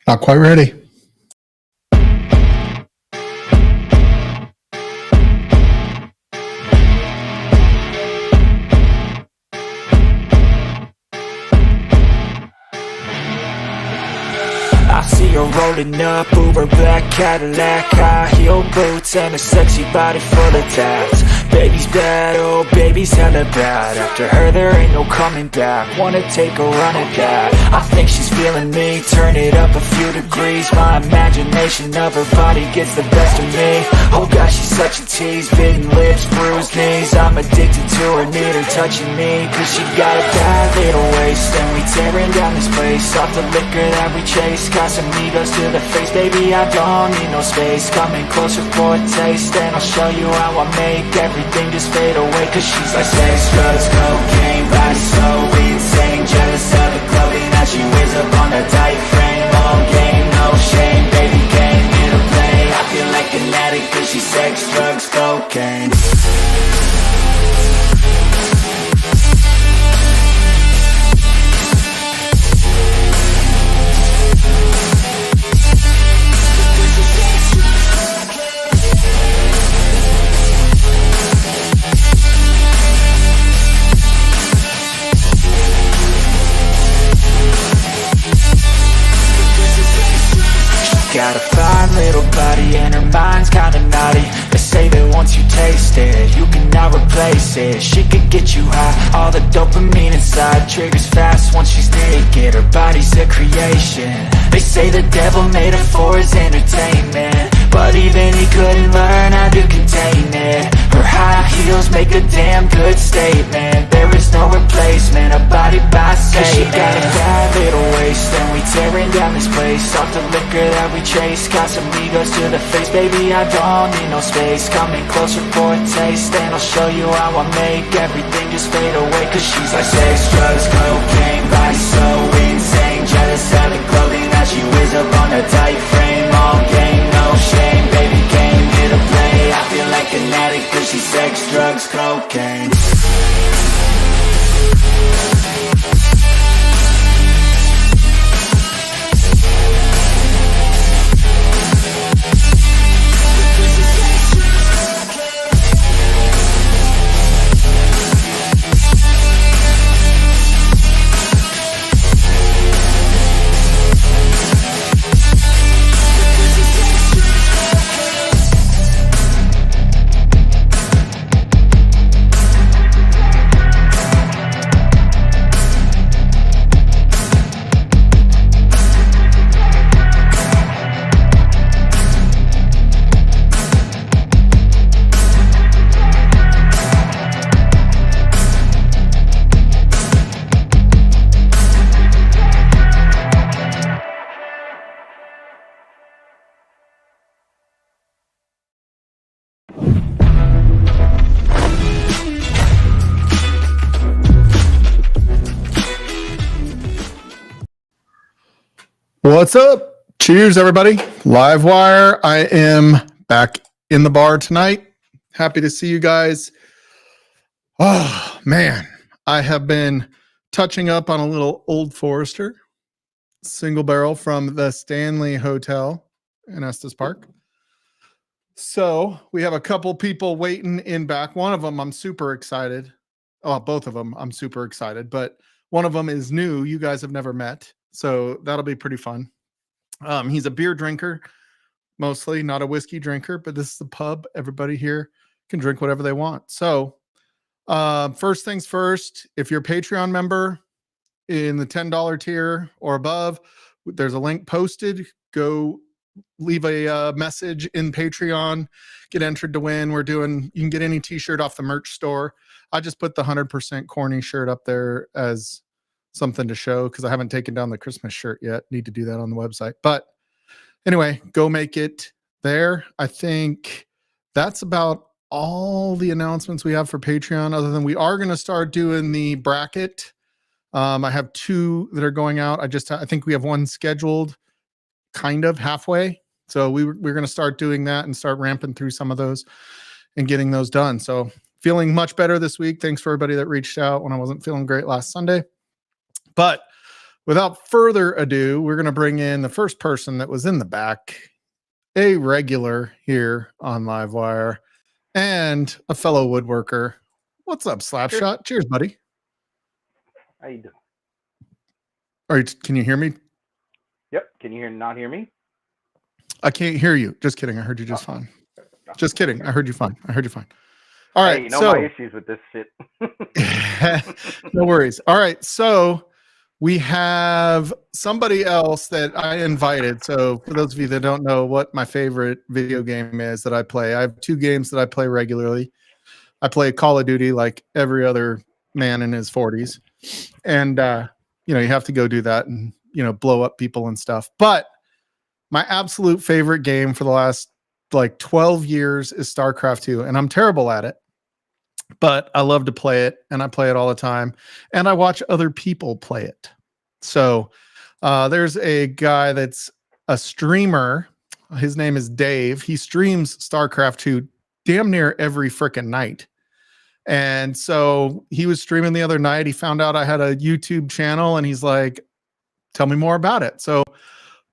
Not quite ready. I see her rolling up, Uber black Cadillac, high heel boots and a sexy body full of tats. Baby's bad, oh baby's hella bad. After her there ain't no coming back. Wanna take a run at that. I think she's feeling me, turn it up a few degrees. My imagination of her body gets the best of me. Oh gosh, she's such a tease, bitten lips, bruised knees. I'm addicted to her, need her touching me, cause she got a bad little waist. And we tearing down this place, off the liquor that we chase. Casamigos to the face, baby, I don't need no space. Coming closer for a taste, and I'll show you how I make everything just fade away. Cause she's like sex, drugs, cocaine, body so insane. Jealous of the clothing that she wears up on a tight frame. All game, no shame, baby came here to play. I feel like an addict cause she's sex, drugs, cocaine. Got a fine little body and her mind's kinda naughty. They say that once you taste it, you cannot replace it. She could get you high, all the dopamine inside triggers fast once she's naked. Her body's a creation. They say the devil made her for his entertainment, but even he couldn't learn how to contain it. Her high heels make a damn good statement. There is no replacement, a body by Satan. Cause she got a bad little waist, and we tearing down this place. Off the liquor that we chase, Casamigos to the face, baby, I don't need no space. Coming closer for a taste, and I'll show you how I make everything just fade away. Cause she's like sex, drugs, cocaine, body so insane. Jealous of the clothing that she wears up on a tight frame. All game, no shame, baby came here to play. I feel like an addict cause she's sex, drugs, cocaine. What's up? Cheers, everybody. Livewire. I am back in the bar tonight. Happy to see you guys. Oh, man. I have been touching up on a little Old Forester single barrel from the Stanley Hotel in Estes Park. So we have a couple people waiting in back. One of them I'm super excited. Oh, both of them I'm super excited, but one of them is new. You guys have never met. So that'll be pretty fun. He's a beer drinker, mostly not a whiskey drinker, but this is the pub. Everybody here can drink whatever they want. So first things first, if you're a Patreon member in the $10 tier or above, there's a link posted. Go leave a message in Patreon, get entered to win. You can get any t-shirt off the merch store. I just put the 100% corny shirt up there as something to show because I haven't taken down the Christmas shirt yet. Need to do that on the website. But anyway, go make it there. I think that's about all the announcements we have for Patreon, other than we are going to start doing the bracket. I have 2 that are going out. I think we have one scheduled kind of halfway. So we're going to start doing that and start ramping through some of those and getting those done. So feeling much better this week. Thanks for everybody that reached out when I wasn't feeling great last Sunday. But without further ado, we're going to bring in the first person that was in the back, a regular here on Livewire, and a fellow woodworker. What's up, Slapshot? Cheers, buddy. How you doing? Can you hear me? Yep. Can you not hear me? I can't hear you. Just kidding. I heard you just fine. Just kidding. I heard you fine. All right. Hey, you know my issues with this shit. No worries. All right. So we have somebody else that I invited. So for those of you that don't know what my favorite video game is that I play, I have two games that I play regularly. I play Call of Duty like every other man in his 40s. And, you have to go do that and, blow up people and stuff. But my absolute favorite game for the last 12 years is StarCraft 2. And I'm terrible at it, but I love to play it and I play it all the time. And I watch other people play it. So there's a guy that's a streamer. His name is Dave. He streams StarCraft 2 damn near every freaking night. And so he was streaming the other night. He found out I had a YouTube channel and he's like, tell me more about it. So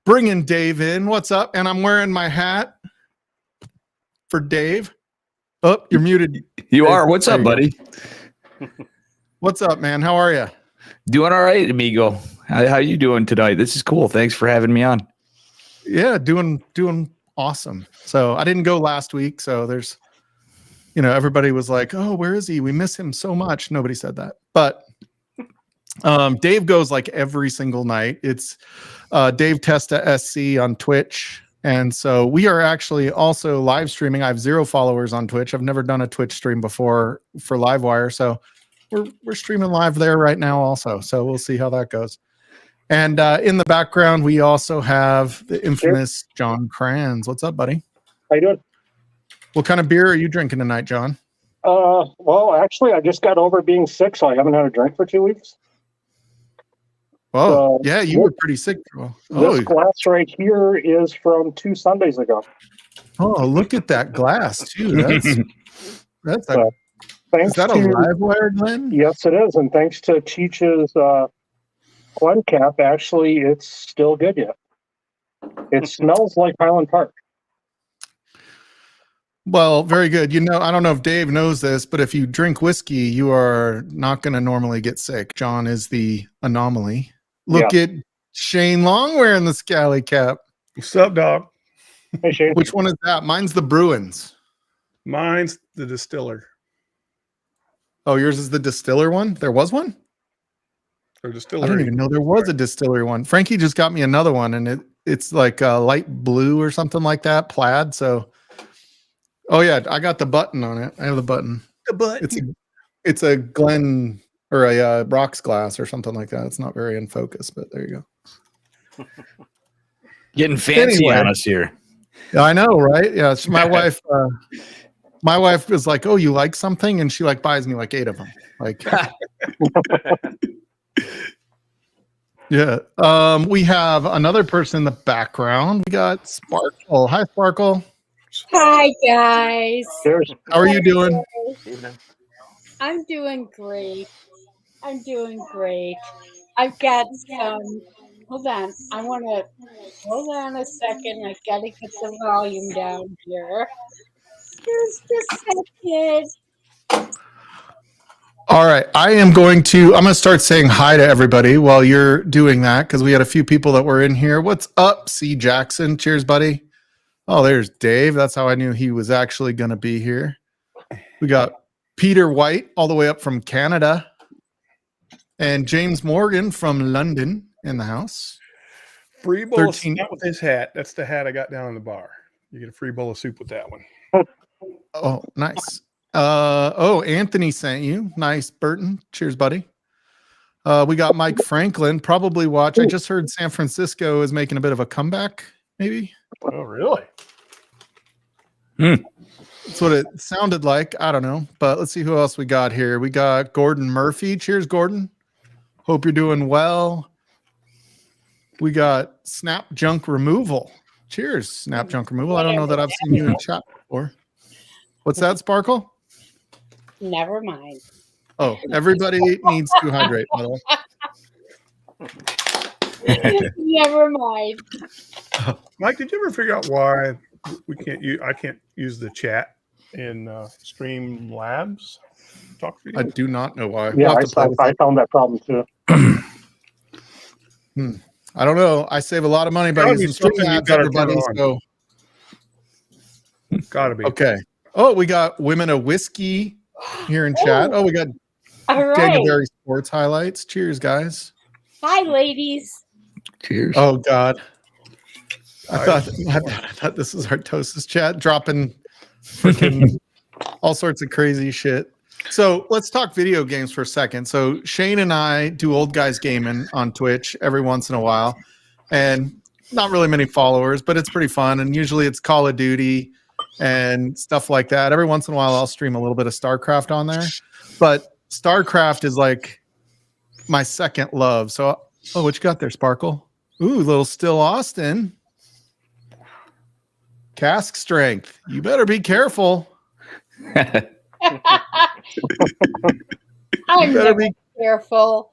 bringing Dave in. What's up? And I'm wearing my hat for Dave. Oh, you're muted. You are. What's up, buddy? What's up, man? How are you? Doing all right, amigo. How you doing tonight? This is cool. Thanks for having me on. Yeah, doing awesome. So I didn't go last week. So there's, everybody was like, oh, where is he? We miss him so much. Nobody said that. But Dave goes like every single night. It's Dave Testa SC on Twitch. And so we are actually also live streaming. I have 0 followers on Twitch. I've never done a Twitch stream before for Livewire. So we're streaming live there right now also. So we'll see how that goes. And in the background, we also have the infamous John Kranz. What's up, buddy? How you doing? What kind of beer are you drinking tonight, John? Well, actually, I just got over being sick, so I haven't had a drink for 2 weeks. Oh, yeah, you were pretty sick. This glass right here is from 2 Sundays ago. Oh, look at that glass, too. That's a thanks is that a Livewire, Glenn? Yes, it is. And thanks to Cheech's Glen cap, actually, it's still good yet. It smells like Highland Park. Well, very good. I don't know if Dave knows this, but if you drink whiskey, you are not going to normally get sick. John is the anomaly. Look at Shane Long wearing the Scally cap. What's up, dog? Hey, Shane. Which one is that? Mine's the Bruins. Mine's the distiller. Oh, yours is the distiller one? There was one? Or distillery. I didn't even know there was a distillery one. Frankie just got me another one, and it's like a light blue or something like that, plaid. So, oh yeah, I got the button on it. I have the button. The button. It's a Glen or a rocks glass or something like that. It's not very in focus, but there you go. Getting fancy on us here. I know, right? Yeah, it's my wife. My wife was like, "Oh, you like something?" And she buys me 8 of them. Yeah. We have another person in the background. We got Sparkle. Hi, Sparkle. Hi, guys. Cheers. How are you doing? I'm doing great. I've got some. Hold on. Hold on a second. I gotta get the volume down here. Just a second. All right. I'm going to start saying hi to everybody while you're doing that because we had a few people that were in here. What's up, C. Jackson? Cheers, buddy. Oh, there's Dave. That's how I knew he was actually going to be here. We got Peter White all the way up from Canada and James Morgan from London in the house. Free bowl of soup with his hat. That's the hat I got down in the bar. You get a free bowl of soup with that one. Oh, nice. Anthony sent you. Nice, Burton. Cheers, buddy. We got Mike Franklin. Probably watch. I just heard San Francisco is making a bit of a comeback, maybe. Oh, really? That's what it sounded like. I don't know. But let's see who else we got here. We got Gordon Murphy. Cheers, Gordon. Hope you're doing well. We got Snap Junk Removal. Cheers, Snap Junk Removal. I don't know that I've seen you in chat before. What's that, Sparkle? Never mind. Oh, everybody needs to hydrate, by the way. Never mind. Mike, did you ever figure out why we can't use? I can't use the chat in Stream Labs talk video. I do not know why. Yeah, We'll have to play with I it. found that problem too. I don't know. I save a lot of money by Gotta be using Stream something you've Labs, gotta turn everybody. on. So Gotta be. okay. Oh, we got Women of Whiskey here in chat. Oh, we got All right. Daggerberry Sports highlights. Cheers, guys. Hi, ladies. Cheers. Oh God. I thought this was our Toast's chat dropping freaking all sorts of crazy shit. So let's talk video games for a second. So Shane and I do Old Guys Gaming on Twitch every once in a while, and not really many followers, but it's pretty fun. And usually it's Call of Duty and stuff like that. Every once in a while I'll stream a little bit of StarCraft on there, but StarCraft is like my second love. So, oh, what you got there, Sparkle? Ooh, little Still Austin. Cask strength. You better be careful. I'm better never be- careful.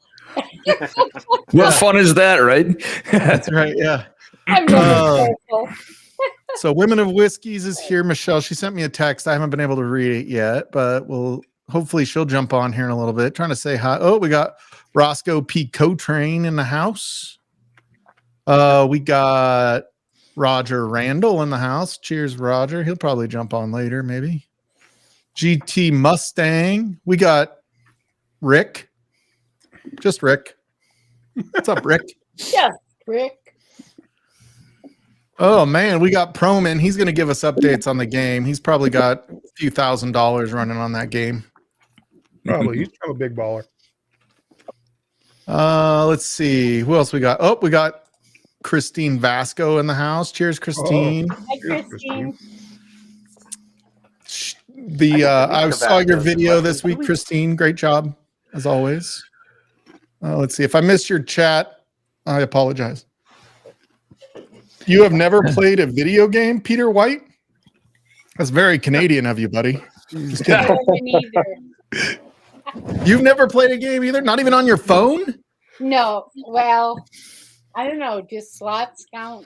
What fun is that, right? That's right. Yeah. I'm never careful. So Women of Whiskeys is here. Michelle, she sent me a text. I haven't been able to read it yet, but hopefully she'll jump on here in a little bit. Trying to say hi. Oh, we got Roscoe P. Cotrain in the house. We got Roger Randall in the house. Cheers, Roger. He'll probably jump on later, maybe. GT Mustang. We got Rick. Just Rick. What's up, Rick? Yeah, Rick. Oh man, we got Proman. He's going to give us updates on the game. He's probably got a few $1,000s running on that game. Probably. He's kind of a big baller. Let's see. Who else we got? Oh, we got Christine Vasco in the house. Cheers, Christine. Hi, Christine. I saw your video this week, Christine. Great job, as always. Let's see. If I missed your chat, I apologize. You have never played a video game, Peter White? That's very Canadian of you, buddy. Just kidding. Me neither. You've never played a game either? Not even on your phone? No. Well, I don't know. Do slots count?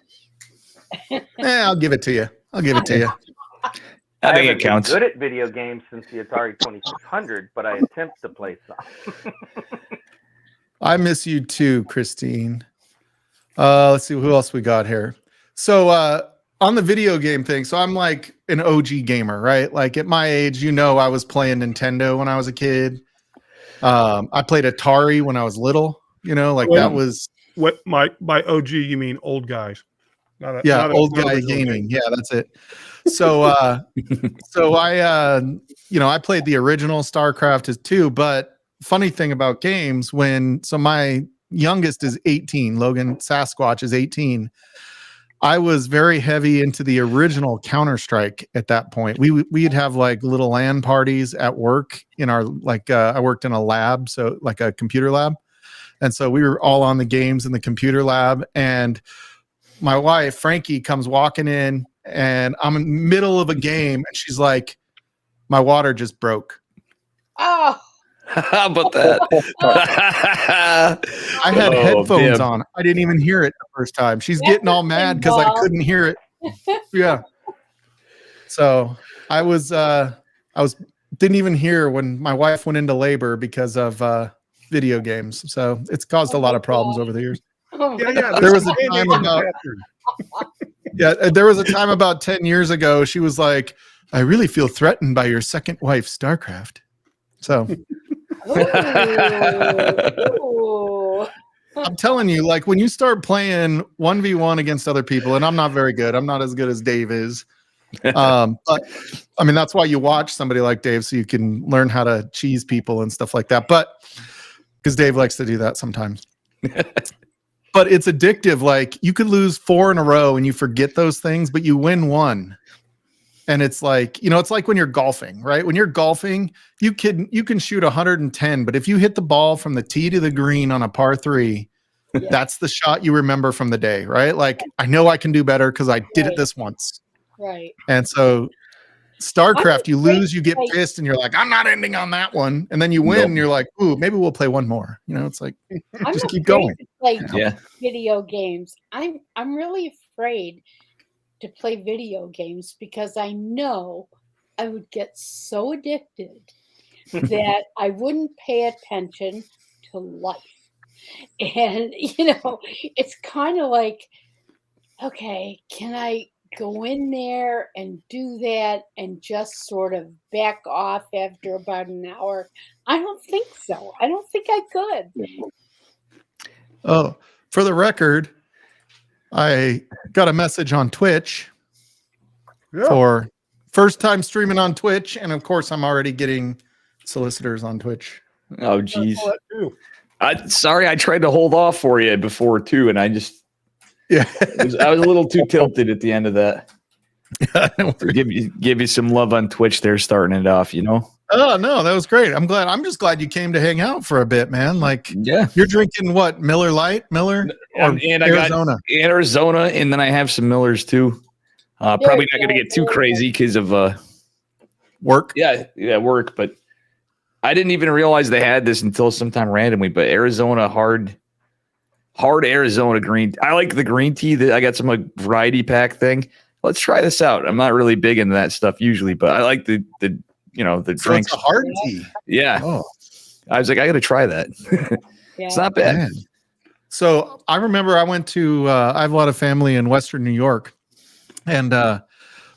I'll give it to you. I think it haven't counts. been good at video games since the Atari 2600, but I attempt to play some. I miss you too, Christine. Let's see who else we got here. So on the video game thing, so I'm like an OG gamer, right? Like at my age, I was playing Nintendo when I was a kid. I played Atari when I was little, that was What by OG you mean old guys? Old guy gaming. Yeah, that's it. So I played the original StarCraft too, but funny thing about games my youngest is 18, Logan Sasquatch is 18. I was very heavy into the original Counter-Strike at that point. We'd have like little LAN parties at work in our I worked in a lab, so like a computer lab. And so we were all on the games in the computer lab, and my wife, Frankie, comes walking in, and I'm in the middle of a game, and she's like, my water just broke. Oh. How about that? I had headphones on. I didn't even hear it the first time. She's getting all mad because I couldn't hear it. Yeah. So I didn't even hear when my wife went into labor because of video games. So it's caused a lot of problems over the years. Yeah. There was a time there was a time about 10 years ago. She was like, I really feel threatened by your second wife, StarCraft. So Ooh. I'm telling you, like when you start playing 1v1 against other people, and I'm not very good. I'm not as good as Dave is. But I mean, that's why you watch somebody like Dave, so you can learn how to cheese people and stuff like that. But because Dave likes to do that sometimes. But it's addictive. Like you could lose 4 in a row and you forget those things, but you win 1. And it's like, it's like when you're golfing, right? When you're golfing, you can shoot 110, but if you hit the ball from the tee to the green on a par 3, that's the shot you remember from the day, right? Like I know I can do better because I did it this once. Right. And so StarCraft, you afraid lose, you get to play- pissed, and you're like, I'm not ending on that one. And then you win, and you're like, ooh, maybe we'll play one more. You know, it's like, I'm just keep afraid going. to play Yeah. video games. I'm really afraid to play video games because I know I would get so addicted that I wouldn't pay attention to life. And it's kind of like, okay, can I go in there and do that and just sort of back off after about an hour? I don't think so. I don't think I could. Oh, for the record, I got a message on Twitch Yeah. for first time streaming on Twitch. And of course, I'm already getting solicitors on Twitch. Oh, geez. That too. Sorry, I tried to hold off for you before too, and I just Yeah. I was a little too tilted at the end of that. Don't worry. Give you some love on Twitch there, starting it off. Oh, no, that was great. I'm just glad you came to hang out for a bit, man. Like, Yeah. you're drinking what? Miller Lite? Miller? Or And I got Arizona? Arizona, and then I have some Millers too. Probably not going to get too crazy because of Work? work, but I didn't even realize they had this until sometime randomly. But Arizona hard Arizona green. I like the green tea. That I got some like variety pack thing. Let's try this out. I'm not really big into that stuff usually, but I like the So drinks. it's a hard tea. Yeah, Oh, I was like, I got to try that. It's not bad. man. So I remember I went to, I have a lot of family in Western New York, and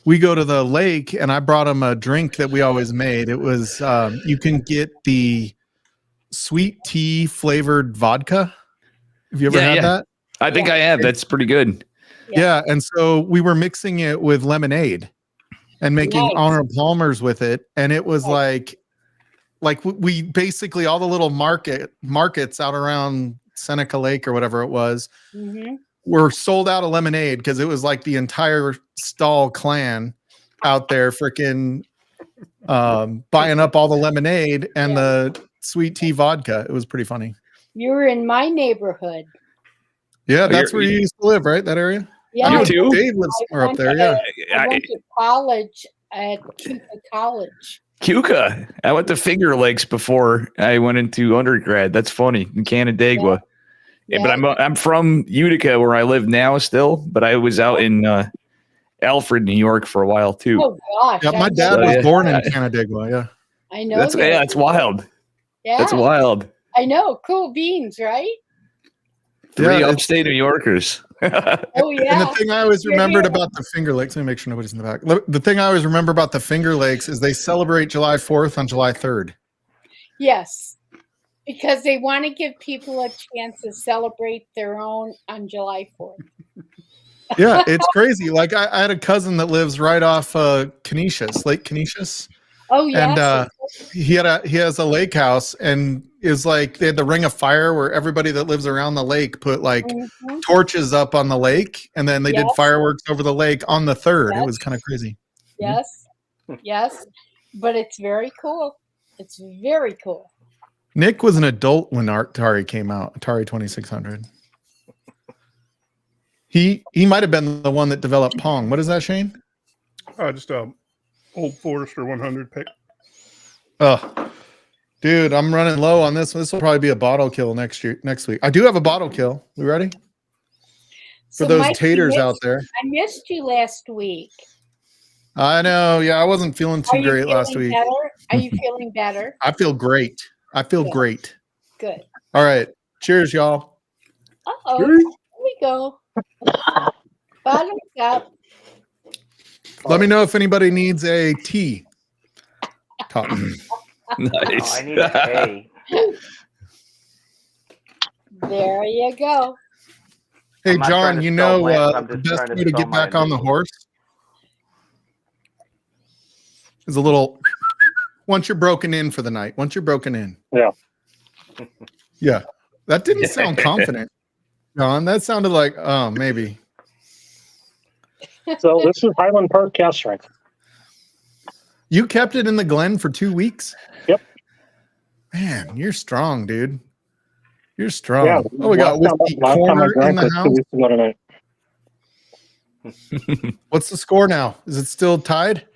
we go to the lake, and I brought them a drink that we always made. It was, you can get the sweet tea flavored vodka. Have you ever had that? I think I have. That's pretty good. Yeah. And so we were mixing it with lemonade and making Nice. Arnold Palmer's with it. And it was like we basically all the little markets out around Seneca Lake or whatever it was Mhm. were sold out of lemonade because it was like the entire Stahl clan out there freaking buying up all the lemonade and the sweet tea vodka. It was pretty funny. You were in my neighborhood. Yeah, Oh, that's you're- where you used to live, right? That area? Yeah, You I too? Dave lives somewhere up went there, to- yeah. I went to college at Cuba College. Cuca. I went to Finger Lakes before I went into undergrad. That's funny in Canandaigua. Yeah, but I'm from Utica where I live now still, but I was out in Alfred, New York for a while too. Oh gosh! Yeah, my I dad know, was yeah. born in Canandaigua, yeah. I know That's that. that's wild. Yeah, That's wild. I know. Cool beans, right? Three Yeah, it's- upstate New Yorkers. Oh And yeah. the thing I always Yeah, remembered yeah. about the Finger Lakes, let me make sure nobody's in the back. The thing I always remember about the Finger Lakes is they celebrate July 4th on July 3rd. Yes, because they want to give people a chance to celebrate their own on July 4th. Yeah, it's crazy. Like I had a cousin that lives right off Canisius, Lake Canisius. Oh yes. And he has a lake house, and is like they had the ring of fire where everybody that lives around the lake put like Mhm. torches up on the lake, and then they did Yes. fireworks over the lake on the 3rd. It Yes. was kind of crazy. Yes, yes, but it's very cool. It's very cool. Nick was an adult when Atari came out, Atari 2600. He might have been the one that developed Pong. What is that, Shane? Just a old Forester 100 pick. Oh, dude, I'm running low on this. This will probably be a bottle kill next week. I do have a bottle kill. We ready? For So, those Mike, taters out there. I missed you last week. I know. Yeah, I wasn't feeling Are too you great last feeling week. better? Are you feeling better? I feel great. I feel Good. great. Good. All right. Cheers, y'all. Uh-oh. Here we go. Bottoms up. Let me know if anybody needs a tea. Talk. Nice. Oh, I need a hay. There you go. Hey, I'm not trying John, to you sell know plants, I'm the just best trying to way to sell get my back on the initials. horse is a little once you're broken in for the night. Once you're broken in. Yeah. Yeah. That didn't sound confident, John. That sounded like, oh, maybe. So this is Highland Park cast strength. You kept it in the Glen for 2 weeks? Yep. Man, you're strong, dude. You're strong. Yeah. Oh, we got Whiskey Corner in the it 2 house. weeks ago tonight. What's the score now? Is it still tied?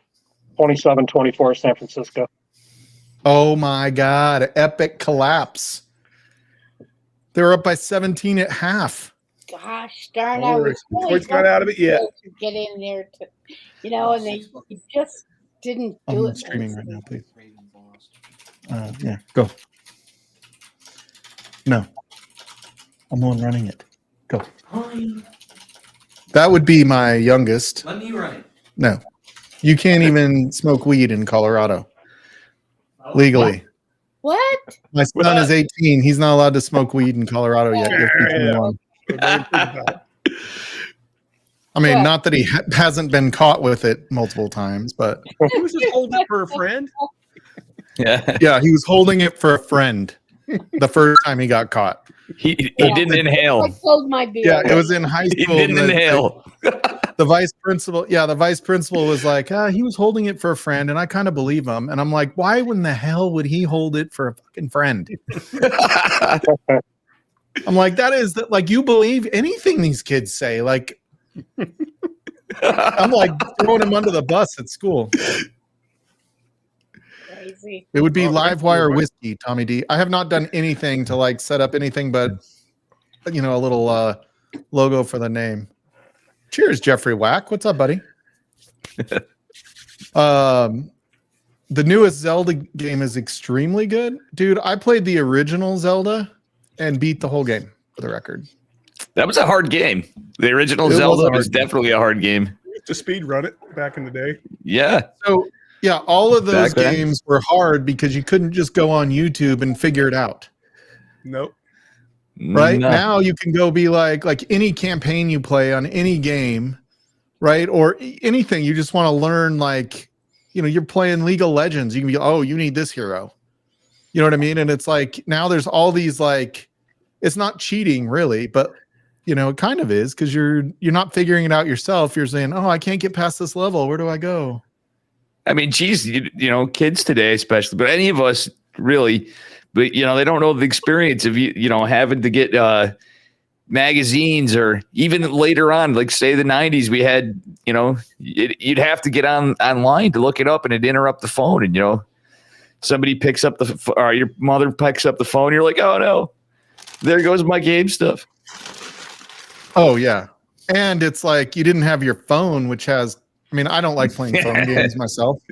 27-24 San Francisco. Oh my God. Epic collapse. They were up by 17 at half. Gosh darn, Don't I worry. was really Detroit's not out of it yet. to get in there to, and they just didn't do I'm it. streaming right now, please. Yeah, go. No. I'm the one running it. Go. That would be my youngest. Let me run it. No. You can't even smoke weed in Colorado legally. What? My son is 18. He's not allowed to smoke weed in Colorado yet. You have to be 21. I mean, What? not that he hasn't been caught with it multiple times, but He was just holding it for a friend. Yeah. yeah, he was holding it for a friend the first time he got caught. He didn't inhale. I sold my beer. Yeah, it was in high He school. didn't inhale. The vice principal was like, he was holding it for a friend, and I kind of believe him. And I'm like, why in the hell would he hold it for a fucking friend? I'm like, that is that, like, you believe anything these kids say. Like, I'm like throwing him under the bus at school. Crazy. It would be Oh, live thank wire you. whiskey, Tommy D. I have not done anything to like set up anything but a little logo for the name. Cheers, Jeffrey Wack. What's up, buddy? The newest Zelda game is extremely good. Dude, I played the original Zelda and beat the whole game, for the record. That was a hard game. The original It was Zelda a was hard game. definitely a hard game. We used to speed run it back in the day. Yeah. So, yeah, all of those Back then. games were hard because you couldn't just go on YouTube and figure it out. Nope. Right? No. Now you can go be like any campaign you play on any game, right? Or anything you just want to learn, like, you're playing League of Legends. You can be, oh, you need this hero. You know what I mean? And it's like, now there's all these, like, it's not cheating really, but it kind of is, because you're not figuring it out yourself. You're saying, oh, I can't get past this level. Where do I go? I mean, geez, kids today, especially, but any of us really, but they don't know the experience of having to get magazines, or even later on, like say the 90s, we had you'd have to get online to look it up, and it'd interrupt the phone, and somebody picks up or your mother picks up the phone. You're like, oh no, there goes my game stuff. Oh yeah, and it's like you didn't have your phone, which has. I mean, I don't like playing phone games myself,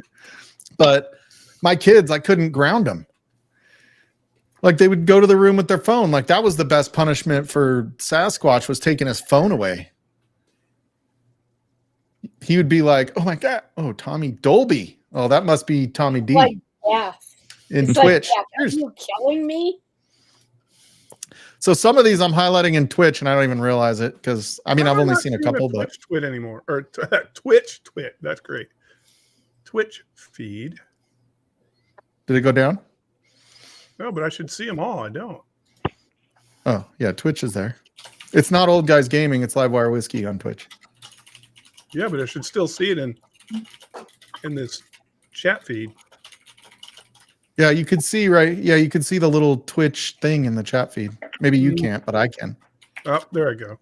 but my kids, I couldn't ground them. Like, they would go to the room with their phone. Like, that was the best punishment for Sasquatch, was taking his phone away. He would be like, oh my God, oh, Tommy Dolby. Oh, that must be Tommy D Like, yeah. in It's Twitch. Like, yeah, are you killing me? So some of these I'm highlighting in Twitch, and I don't even realize it, because, I mean, I've only seen a couple, but Twitch Twit anymore. Or Twitch Twit. That's great. Twitch feed. did it go down? No, but I should see them all. I don't. Oh, yeah, Twitch is there. It's not Old Guys Gaming. It's Livewire Whiskey on Twitch. Yeah, but I should still see it in this chat feed. Yeah, you could see, right? Yeah, you can see the little Twitch thing in the chat feed. Maybe you can't, but I can. Oh, there I go.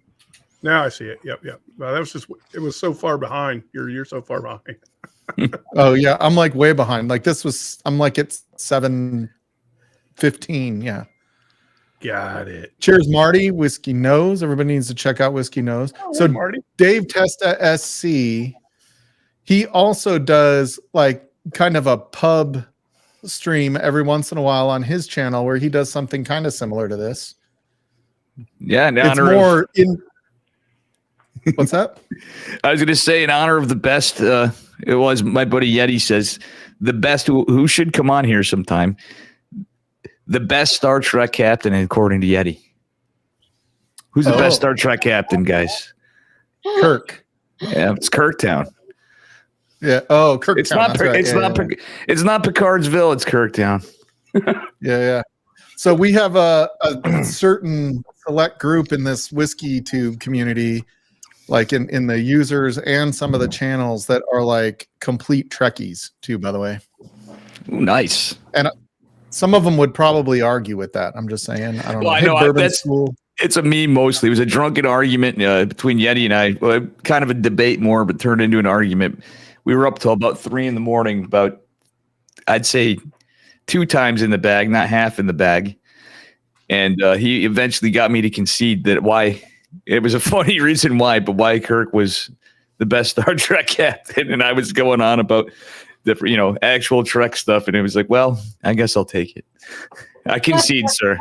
Now I see it. Yep. Well, that was just, it was so far behind. You're so far behind. Oh, yeah, I'm like way behind. Like I'm like it's 7:15. Yeah. Got it. Cheers, Marty. Whiskey Nose. Everybody needs to check out Whiskey Nose. So Marty. Dave Testa SC, he also does like kind of a pub stream every once in a while on his channel, where he does something kind of similar to this. Yeah, in It's honor more of, in. What's that? I was going to say, in honor of the best. It was my buddy Yeti says the best who should come on here sometime. The best Star Trek captain, according to Yeti. Who's the best Star Trek captain, guys? Kirk. Yeah, it's Kirktown. Yeah. Oh, Kirktown. It's not. That's right. It's Yeah, not. yeah. It's not Picardsville. It's Kirktown. Yeah. So we have a certain select group in this whiskey tube community, like in the users and some of the channels, that are like complete Trekkies too, by the way. Ooh, nice. And some of them would probably argue with that. I'm just saying. I don't know. Well, I Hey, know, Bourbon that's- School. It's a meme mostly. It was a drunken argument between Yeti and I. Well, kind of a debate more, but turned into an argument we were up till about 3 a.m. About, I'd say 2 times in the bag, not half in the bag. And he eventually got me to concede that why it was a funny reason why, but why Kirk was the best Star Trek captain. And I was going on about different, actual Trek stuff. And it was like, well, I guess I'll take it. I concede, sir.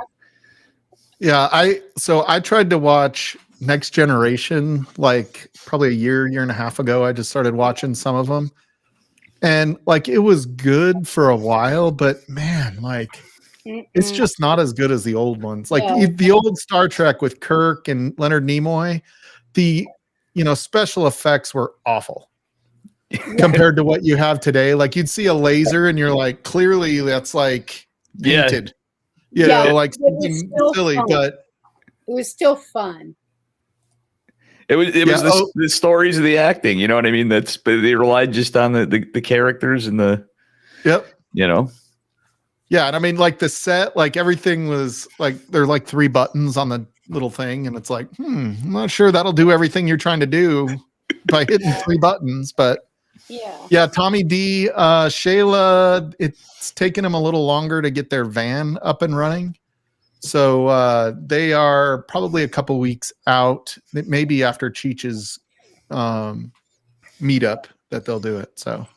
Yeah, I tried to watch Next Generation like probably a year and a half ago. I just started watching some of them. And like it was good for a while, but man, like it's just not as good as the old ones. Like the old Star Trek with Kirk and Leonard Nimoy, the special effects were awful compared to what you have today. Like you'd see a laser and you're like, clearly that's like painted. Like something silly, fun. but it was still fun. It was the stories of the acting. You know what I mean? They relied just on the characters and the. Yep. Yeah, and I mean, like the set, like everything was like there are like 3 buttons on the little thing, and it's like, I'm not sure that'll do everything you're trying to do by hitting 3 buttons, but yeah, Tommy D, Shayla, it's taken them a little longer to get their van up and running. So they are probably a couple weeks out, maybe after Cheech's meetup that they'll do it. So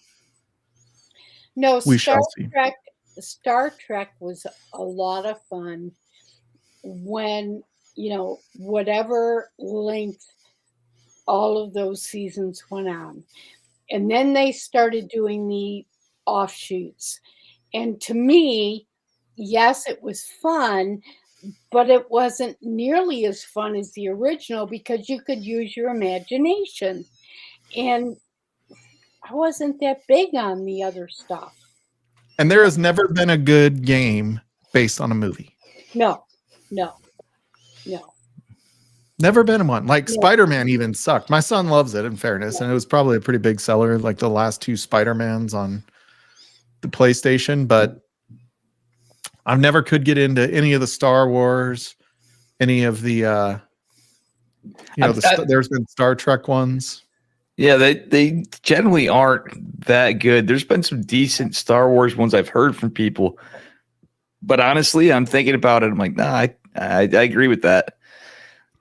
no, we shall see. Star Trek was a lot of fun when, whatever length all of those seasons went on. And then they started doing the offshoots. And to me, yes, it was fun, but it wasn't nearly as fun as the original because you could use your imagination. And I wasn't that big on the other stuff. And there has never been a good game based on a movie. No. Never been one. Like Spider-Man even sucked. My son loves it, in fairness, and it was probably a pretty big seller, like the last 2 Spider-Mans on the PlayStation. But I've never could get into any of the Star Wars, any of the, there's been Star Trek ones. Yeah, they generally aren't that good. There's been some decent Star Wars ones I've heard from people, but honestly, I'm thinking about it. I'm like, nah, I agree with that.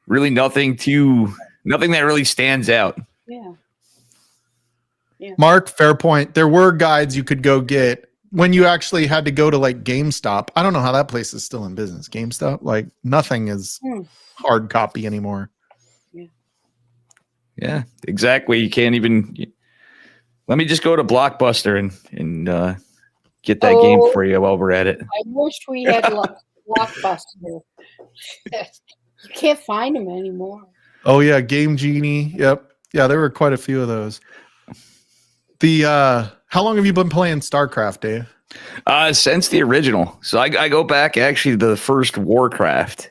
Really, nothing that really stands out. Yeah. Mark, fair point. There were guides you could go get when you actually had to go to like GameStop. I don't know how that place is still in business. GameStop, like nothing is hard copy anymore. Yeah, exactly. You can't even. Let me just go to Blockbuster and get that game for you while we're at it. I wish we had Blockbuster. You can't find them anymore. Oh yeah, Game Genie. Yep. Yeah, there were quite a few of those. How long have you been playing StarCraft, Dave? Since the original. So I go back actually to the first Warcraft.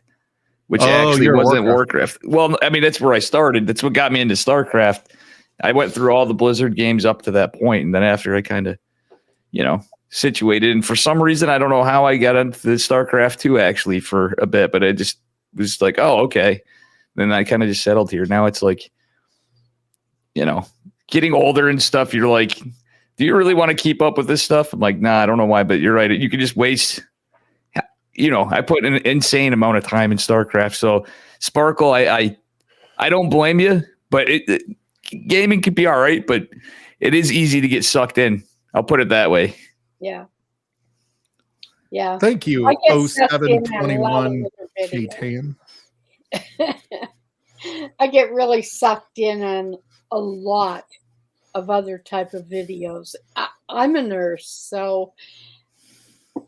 Which actually wasn't Warcraft. Well, I mean, that's where I started. That's what got me into StarCraft. I went through all the Blizzard games up to that point, and then after I kind of, situated. And for some reason, I don't know how I got into the StarCraft 2 actually for a bit, but I just was like, oh, okay. Then I kind of just settled here. Now it's like, getting older and stuff. You're like, do you really want to keep up with this stuff? I'm like, nah, I don't know why, but you're right. You can just waste. I put an insane amount of time in StarCraft. So Sparkle, I don't blame you, but gaming could be all right, but it is easy to get sucked in. I'll put it that way. Yeah. Thank you, 0721 K10. I get really sucked in on a lot of other type of videos. I'm a nurse, so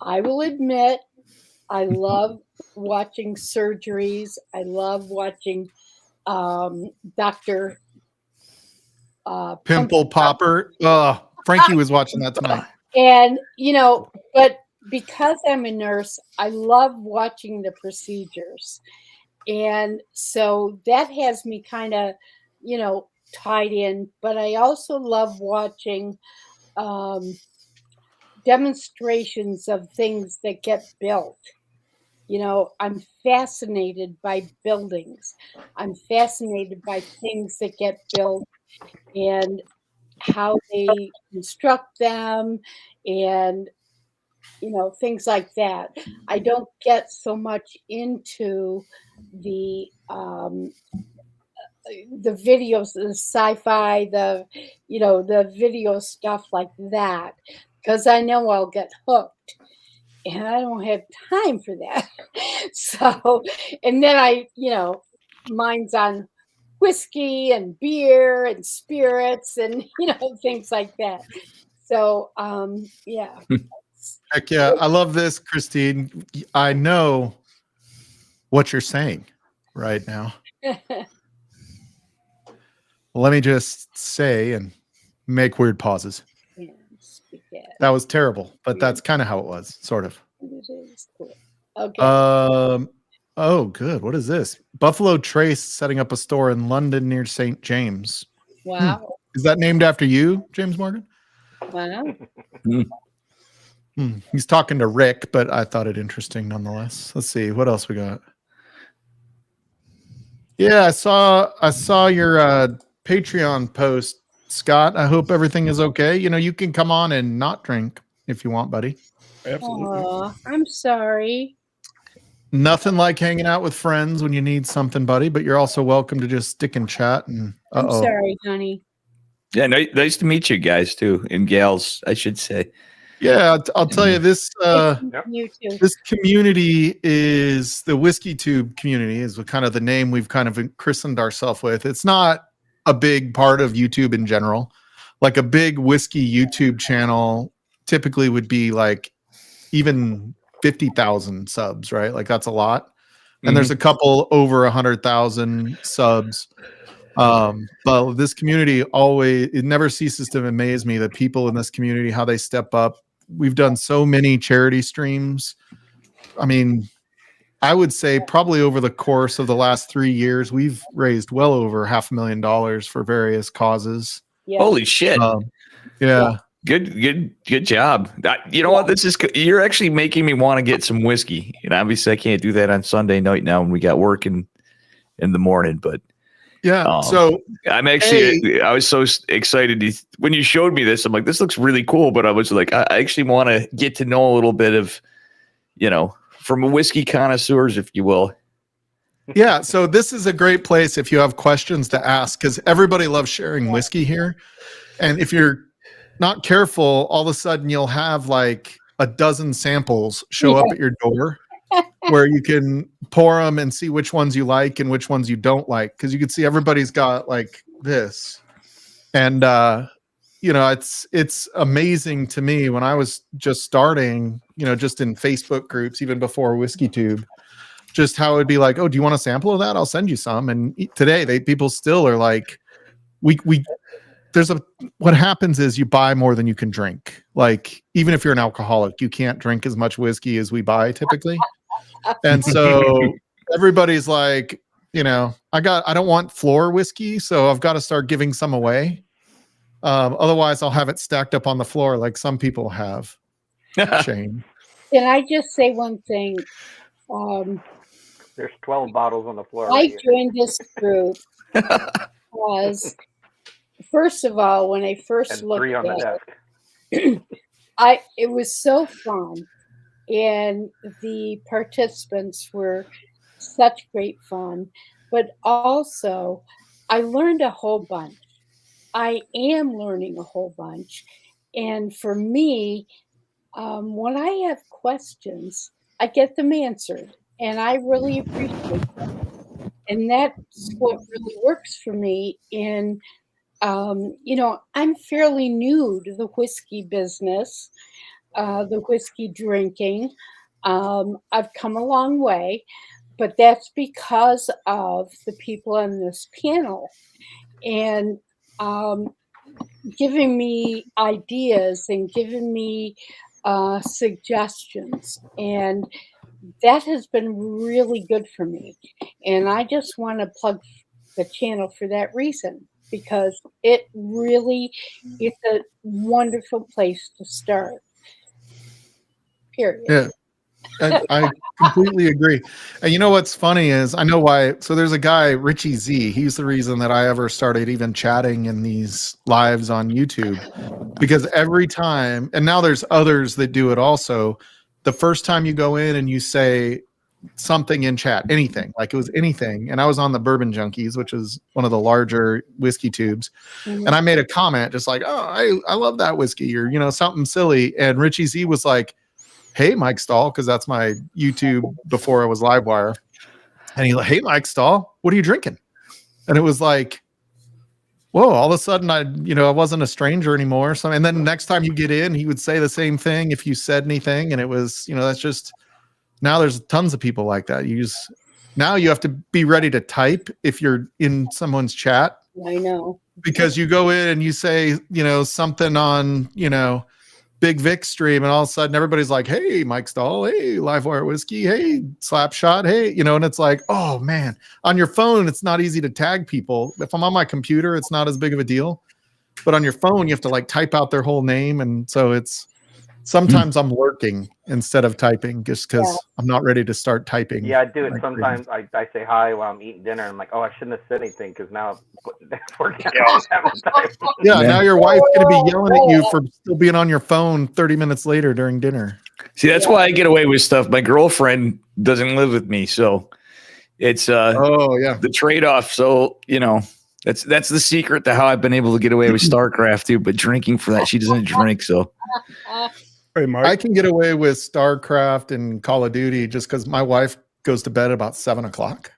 I will admit I love watching surgeries. I love watching Dr. Pimple Popper. Frankie was watching that tonight. And, but because I'm a nurse, I love watching the procedures. And so that has me kind of, tied in. But I also love watching demonstrations of things that get built. I'm fascinated by buildings. I'm fascinated by things that get built. And, how they construct them and things like that. I don't get so much into the the videos, the sci-fi, the video stuff like that, because I know I'll get hooked, and I don't have time for that. So, and then mine's on whiskey and beer and spirits and things like that. So, yeah. Heck yeah. I love this, Christine. I know what you're saying right now. Let me just say and make weird pauses. That was terrible, but that's kind of how it was, sort of. It is cool. Okay. Oh, good. What is this? Buffalo Trace setting up a store in London near St. James. Wow. Is that named after you, James Morgan? Wow. He's talking to Rick, but I thought it interesting nonetheless. Let's see what else we got. Yeah, I saw your Patreon post, Scott. I hope everything is okay. You can come on and not drink if you want, buddy. Absolutely. Aw, I'm sorry. Nothing like hanging out with friends when you need something, buddy, but you're also welcome to just stick and chat. And I'm sorry, honey. Yeah, nice to meet you guys too, and gals, I should say. Yeah, I'll tell you this. You too. This community is the Whiskey Tube community, is kind of the name we've kind of christened ourselves with. It's not a big part of YouTube in general. Like a big whiskey YouTube channel typically would be like even 50,000 subs, right? Like that's a lot. And there's a couple over 100,000 subs. But this community it never ceases to amaze me, the people in this community, how they step up. We've done so many charity streams. I mean, I would say probably over the course of the last 3 years, we've raised well over $500,000 for various causes. Yeah. Holy shit. Yeah. Good job. You know what? You're actually making me want to get some whiskey. And obviously I can't do that on Sunday night now when we got work in the morning, but yeah. So I'm actually, I was so excited when you showed me this. I'm like, this looks really cool. But I was like, I actually want to get to know a little bit of, from a whiskey connoisseurs, if you will. Yeah. So this is a great place if you have questions to ask, because everybody loves sharing whiskey here. And if you're not careful, all of a sudden you'll have like a dozen samples show up at your door where you can pour them and see which ones you like and which ones you don't like. Because you can see everybody's got like this. And, it's amazing to me when I was just starting, just in Facebook groups, even before Whiskey Tube, just how it'd be like, oh, do you want a sample of that? I'll send you some. And today people still are like, what happens is you buy more than you can drink. Like, even if you're an alcoholic, you can't drink as much whiskey as we buy typically. And so everybody's like, I don't want floor whiskey, so I've got to start giving some away. Otherwise I'll have it stacked up on the floor like some people have. Shane. Can I just say one thing? There's 12 bottles on the floor. I joined this group because, first of all, when I first And looked 3 on the at desk. it was so fun, and the participants were such great fun, but also I learned a whole bunch. I am learning a whole bunch, and for me, when I have questions, I get them answered, and I really appreciate them. And that's what really works for me in I'm fairly new to the whiskey business, the whiskey drinking. I've come a long way, but that's because of the people on this panel and giving me ideas and giving me suggestions. And that has been really good for me. And I just want to plug the channel for that reason, because it's a wonderful place to start. Period. Yeah. I completely agree. And you know what's funny is I know why. So there's a guy, Richie Z. He's the reason that I ever started even chatting in these lives on YouTube. Because every time, and now there's others that do it also. The first time you go in and you say something in chat, anything, like it was anything. And I was on the Bourbon Junkies, which is one of the larger whiskey tubes. And I made a comment just like, oh, I love that whiskey, or, you know, something silly. And Richie Z was like, hey, Mike Stahl, because that's my YouTube before I was Livewire. And he's like, hey, Mike Stahl, what are you drinking? And it was like, whoa, all of a sudden I wasn't a stranger anymore. So, and then next time you get in, he would say the same thing if you said anything. And it was, that's just, now there's tons of people like that. Now you have to be ready to type if you're in someone's chat. I know. Because you go in and you say, something on, Big Vic stream, and all of a sudden everybody's like, hey, Mike Stahl, hey, Livewire Whiskey, hey, Slapshot, hey, and it's like, oh man, on your phone, it's not easy to tag people. If I'm on my computer, it's not as big of a deal, but on your phone, you have to like type out their whole name. And so sometimes I'm lurking instead of typing just because I'm not ready to start typing. Yeah, I do it sometimes. I say hi while I'm eating dinner. I'm like, oh, I shouldn't have said anything because now now your wife's going to be yelling at you for still being on your phone 30 minutes later during dinner. See, that's why I get away with stuff. My girlfriend doesn't live with me, so it's the trade-off. So, that's the secret to how I've been able to get away with StarCraft too, but drinking for that, she doesn't drink, so Hey, Mark. I can get away with StarCraft and Call of Duty just because my wife goes to bed about 7:00.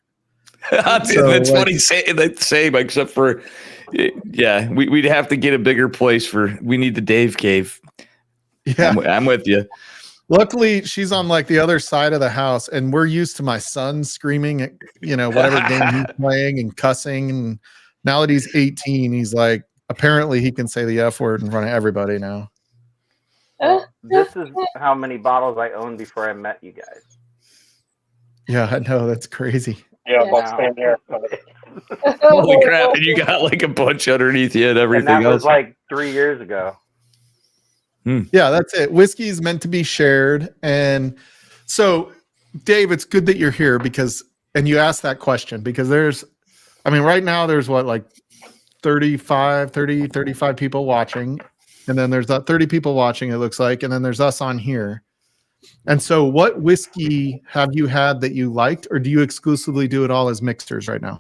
That's funny saying the same, except for we'd have to get a bigger place we need the Dave Cave. Yeah, I'm with you. Luckily, she's on like the other side of the house, and we're used to my son screaming at whatever game he's playing and cussing. And now that he's 18, he's like, apparently he can say the F word in front of everybody now. Well, this is how many bottles I owned before I met you guys. Yeah, I know, that's crazy. Yeah, about same here. Holy crap! And you got like a bunch underneath you and everything and that else. was like 3 years ago. Yeah, that's it. Whiskey is meant to be shared. And so, Dave, it's good that you're here and you asked that question because right now there's like 35 people watching. And then there's that 30 people watching, it looks like. And then there's us on here. And so what whiskey have you had that you liked, or do you exclusively do it all as mixers right now?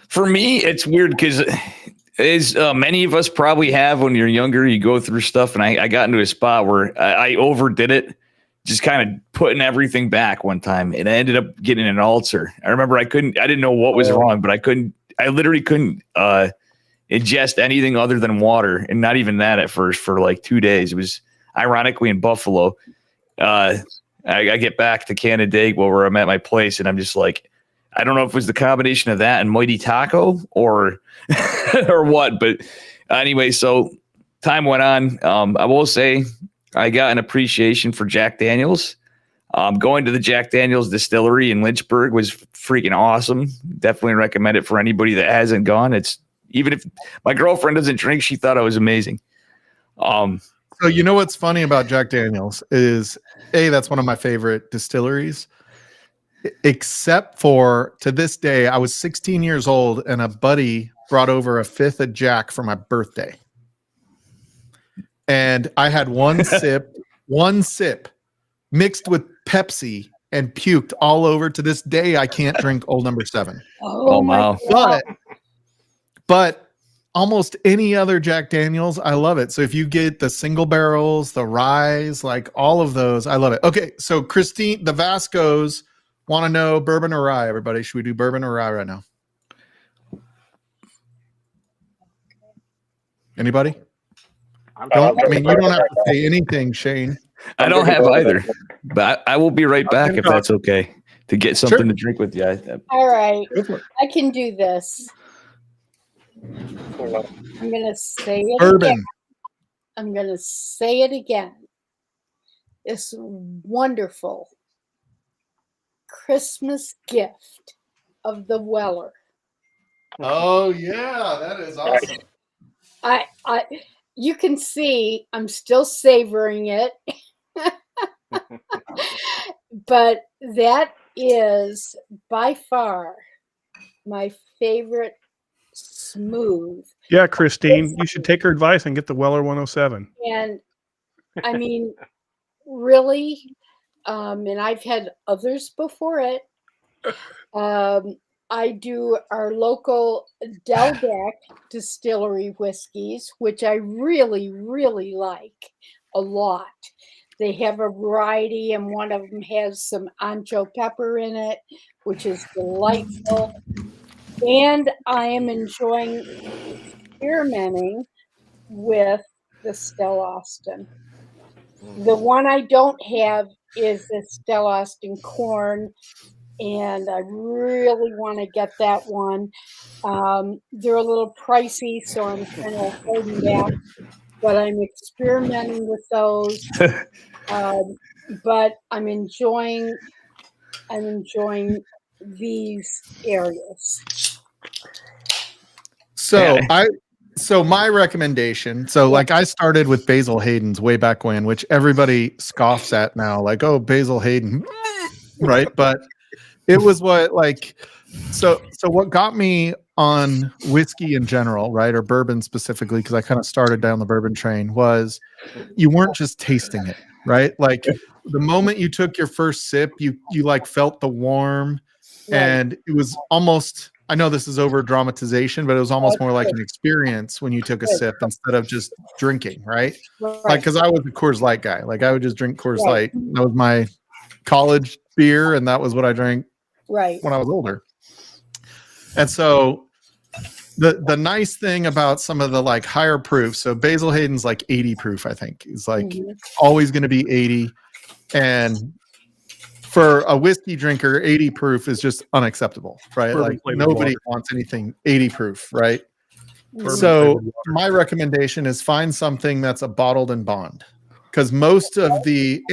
For me, it's weird because as many of us probably have when you're younger, you go through stuff. And I got into a spot where I overdid it, just kind of putting everything back one time. And I ended up getting an ulcer. I remember I didn't know what was wrong, but I literally couldn't ingest anything other than water, and not even that at first for like 2 days. It was ironically in Buffalo. I get back to Canandaigua where I'm at my place, and I'm just like, I don't know if it was the combination of that and Mighty Taco or or what, but anyway, so time went on. I will say I got an appreciation for Jack Daniels. Going to the Jack Daniels distillery in Lynchburg was freaking awesome. Definitely recommend it for anybody that hasn't gone. Even if my girlfriend doesn't drink, she thought it was amazing. So you know what's funny about Jack Daniels is that's one of my favorite distilleries. Except for to this day, I was 16 years old and a buddy brought over a fifth of Jack for my birthday. And I had one sip mixed with Pepsi and puked all over. To this day, I can't drink Old Number 7. Oh wow. But almost any other Jack Daniels, I love it. So if you get the single barrels, the ryes, like all of those, I love it. Okay, so Christine, the Vascos want to know bourbon or rye, everybody. Should we do bourbon or rye right now? Anybody? You don't have to say anything, Shane. I don't have either, but I will be right back if that's okay to get something to drink with you. All right. I can do this. I'm going to say it Bourbon. again. I'm going to say it again. This wonderful Christmas gift of the Weller. Oh yeah, that is awesome. You can see I'm still savoring it. But that is by far my favorite smooth. Yeah, Christine, you should take her advice and get the Weller 107. And I mean, really, and I've had others before it. I do our local Delbeck distillery whiskeys, which I really, really like a lot. They have a variety, and one of them has some ancho pepper in it, which is delightful. And I am enjoying experimenting with the Stella Austin. The one I don't have is the Stella Austin corn, and I really want to get that one. They're a little pricey, so I'm kind of holding back, but I'm experimenting with those. But I'm enjoying these areas. So my recommendation. So like I started with Basil Hayden's way back when, which everybody scoffs at now, like, oh, Basil Hayden, right? But it was what like so what got me on whiskey in general, right, or bourbon specifically, because I kind of started down the bourbon train, was you weren't just tasting it, right? Like the moment you took your first sip, you like felt the warm, and it was almost, I know this is over dramatization, but it was almost more like an experience when you took a sip instead of just drinking, right? Like, because I was a Coors Light guy. Like I would just drink Coors Light. That was my college beer, and that was what I drank when I was older. And so the nice thing about some of the like higher proof, so Basil Hayden's like 80 proof, I think, is like always going to be 80. And for a whiskey drinker, 80 proof is just unacceptable, right? Like nobody wants anything 80 proof, right? So my recommendation is find something that's a bottled and bond, because most of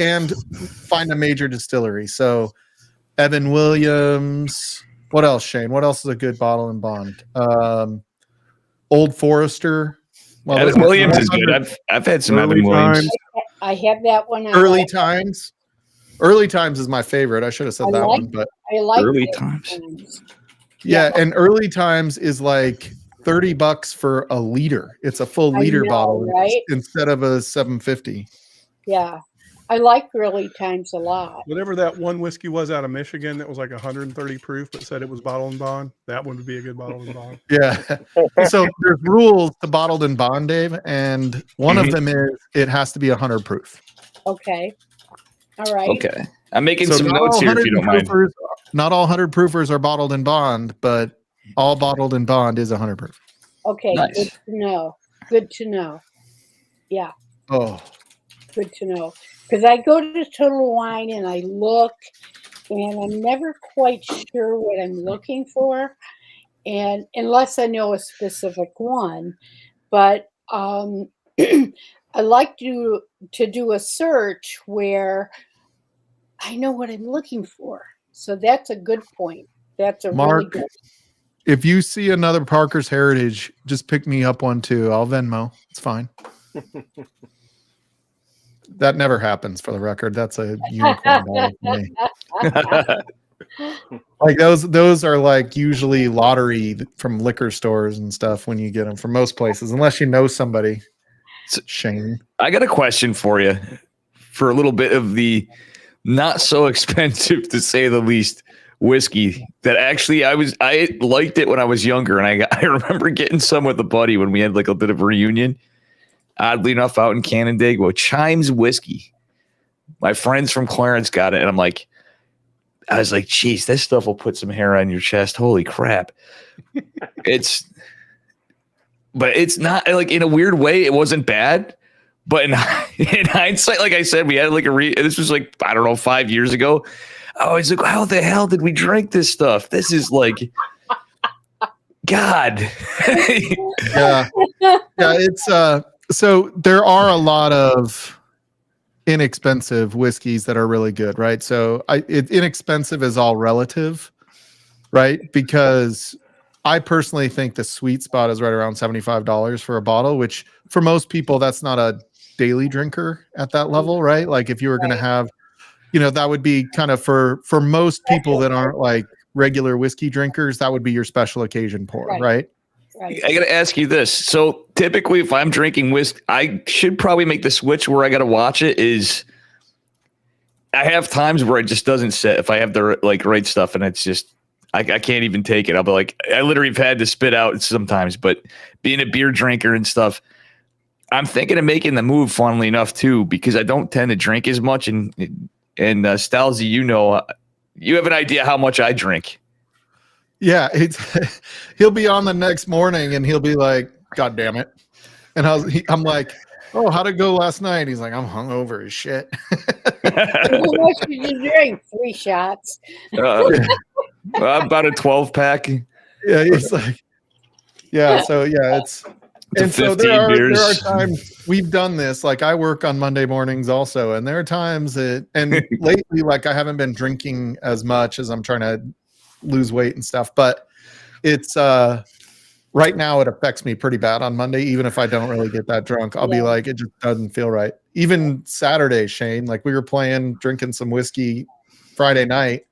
and find a major distillery. So Evan Williams, what else, Shane? What else is a good bottle and bond? Old Forester. Well, Evan Williams is good. I've had some Evan Williams. I have that one. Early Times. Early Times is my favorite. I should have said that one, but I like Early Times. Yeah, and Early Times is like $30 for a liter. It's a full liter bottle, right? Instead of a 750. Yeah, I like Early Times a lot. Whatever that one whiskey was out of Michigan that was like 130 proof, but said it was bottled and bond. That one would be a good bottled and bond. Yeah. So there's rules to bottled and bond, Dave, and one of them is it has to be 100 proof. Okay. All right. Okay. I'm making some notes here if you don't mind. Not all 100 proofers are bottled and bond, but all bottled and bond is 100 proof. Okay. Nice. Good to know. Good to know. Yeah. Oh. Good to know. Because I go to Total Wine and I look, and I'm never quite sure what I'm looking for, and unless I know a specific one. But I like to do a search where I know what I'm looking for. So that's a good point. That's a Mark, really good. If you see another Parker's Heritage, just pick me up one too. I'll Venmo. It's fine. That never happens, for the record. That's a unicorn ball for me. Like those are like usually lottery from liquor stores and stuff when you get them from most places, unless you know somebody. Shane, I got a question for you for a little bit of the not so expensive, to say the least, whiskey that actually I liked it when I was younger, and I remember getting some with a buddy when we had like a bit of a reunion. Oddly enough, out in Canandaigua, Chimes whiskey. My friends from Clarence got it, and I was like, geez, this stuff will put some hair on your chest. Holy crap. But it's not, like, in a weird way, it wasn't bad. But in hindsight, like I said, we had like this was like, I don't know, 5 years ago. I was like, how the hell did we drink this stuff? This is like, God. Yeah. It's so there are a lot of inexpensive whiskeys that are really good, right? So inexpensive is all relative, right? Because I personally think the sweet spot is right around $75 for a bottle, which for most people, that's not a daily drinker at that level, right? Like if you were going to have that would be kind of for most people that aren't like regular whiskey drinkers, that would be your special occasion pour, right? Right. I got to ask you this. So typically if I'm drinking whiskey, I should probably make the switch where I got to watch it is I have times where it just doesn't sit if I have the right stuff and it's just, I can't even take it. I'll be like, I literally have had to spit out sometimes, but being a beer drinker and stuff, I'm thinking of making the move funnily enough too, because I don't tend to drink as much. And Stalzy, you have an idea how much I drink. Yeah. He'll be on the next morning and he'll be like, God damn it. And I'm like, oh, how'd it go last night? He's like, I'm hungover as shit. How much did you drink? 3 shots. About a 12 pack. Yeah, he's like, yeah. So yeah, it's and so there are times we've done this. Like I work on Monday mornings also, and there are times that and lately, like I haven't been drinking as much as I'm trying to lose weight and stuff. But it's right now it affects me pretty bad on Monday. Even if I don't really get that drunk, I'll be like, it just doesn't feel right. Even Saturday, Shane, like we were drinking some whiskey Friday night.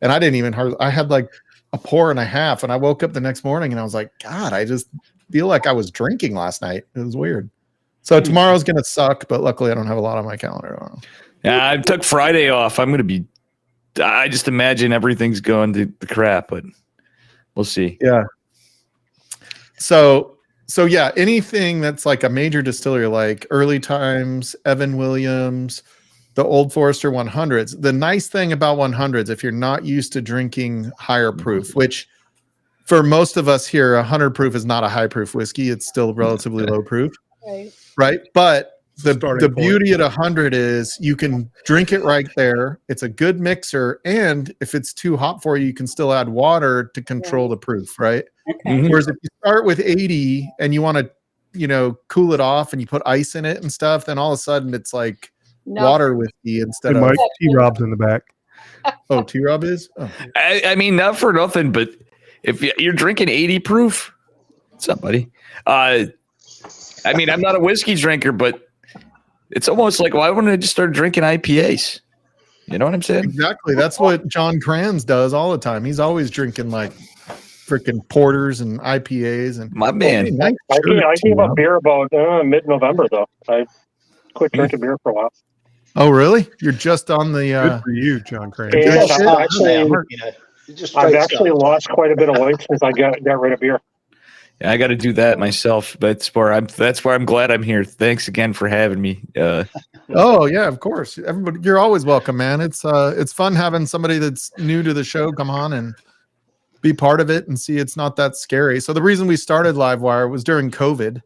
And I didn't even I had like a pour and a half. And I woke up the next morning and I was like, God, I just feel like I was drinking last night. It was weird. So tomorrow's going to suck, but luckily I don't have a lot on my calendar. Yeah, I took Friday off. I just imagine everything's going to the crap, but we'll see. Yeah. So yeah, anything that's like a major distillery, like Early Times, Evan Williams, the Old Forester 100s. The nice thing about 100s, if you're not used to drinking higher proof, which for most of us here, 100 proof is not a high proof whiskey. It's still relatively low proof. Right. But the beauty at 100 is you can drink it right there. It's a good mixer. And if it's too hot for you, you can still add water to control the proof. Right. Okay. Whereas if you start with 80 and you want to, cool it off and you put ice in it and stuff, then all of a sudden it's like water whiskey instead of Mike T-Rob's in the back. Oh, T-Rob is? Oh. I mean, not for nothing, but if you're drinking 80 proof, what's up, buddy? I mean, I'm not a whiskey drinker, but it's almost like, why wouldn't I just start drinking IPAs? You know what I'm saying? Exactly. That's what John Kranz does all the time. He's always drinking like freaking porters and IPAs. And my man, I gave up beer about mid-November, though. I quit drinking beer for a while. Oh, really? You're just on the. Good for you, John Kranz. I've actually lost quite a bit of weight since I got rid of beer. Yeah, I got to do that myself. That's where I'm glad I'm here. Thanks again for having me. Oh yeah, of course. Everybody, you're always welcome, man. It's fun having somebody that's new to the show come on and be part of it and see it's not that scary. So the reason we started Livewire was during COVID,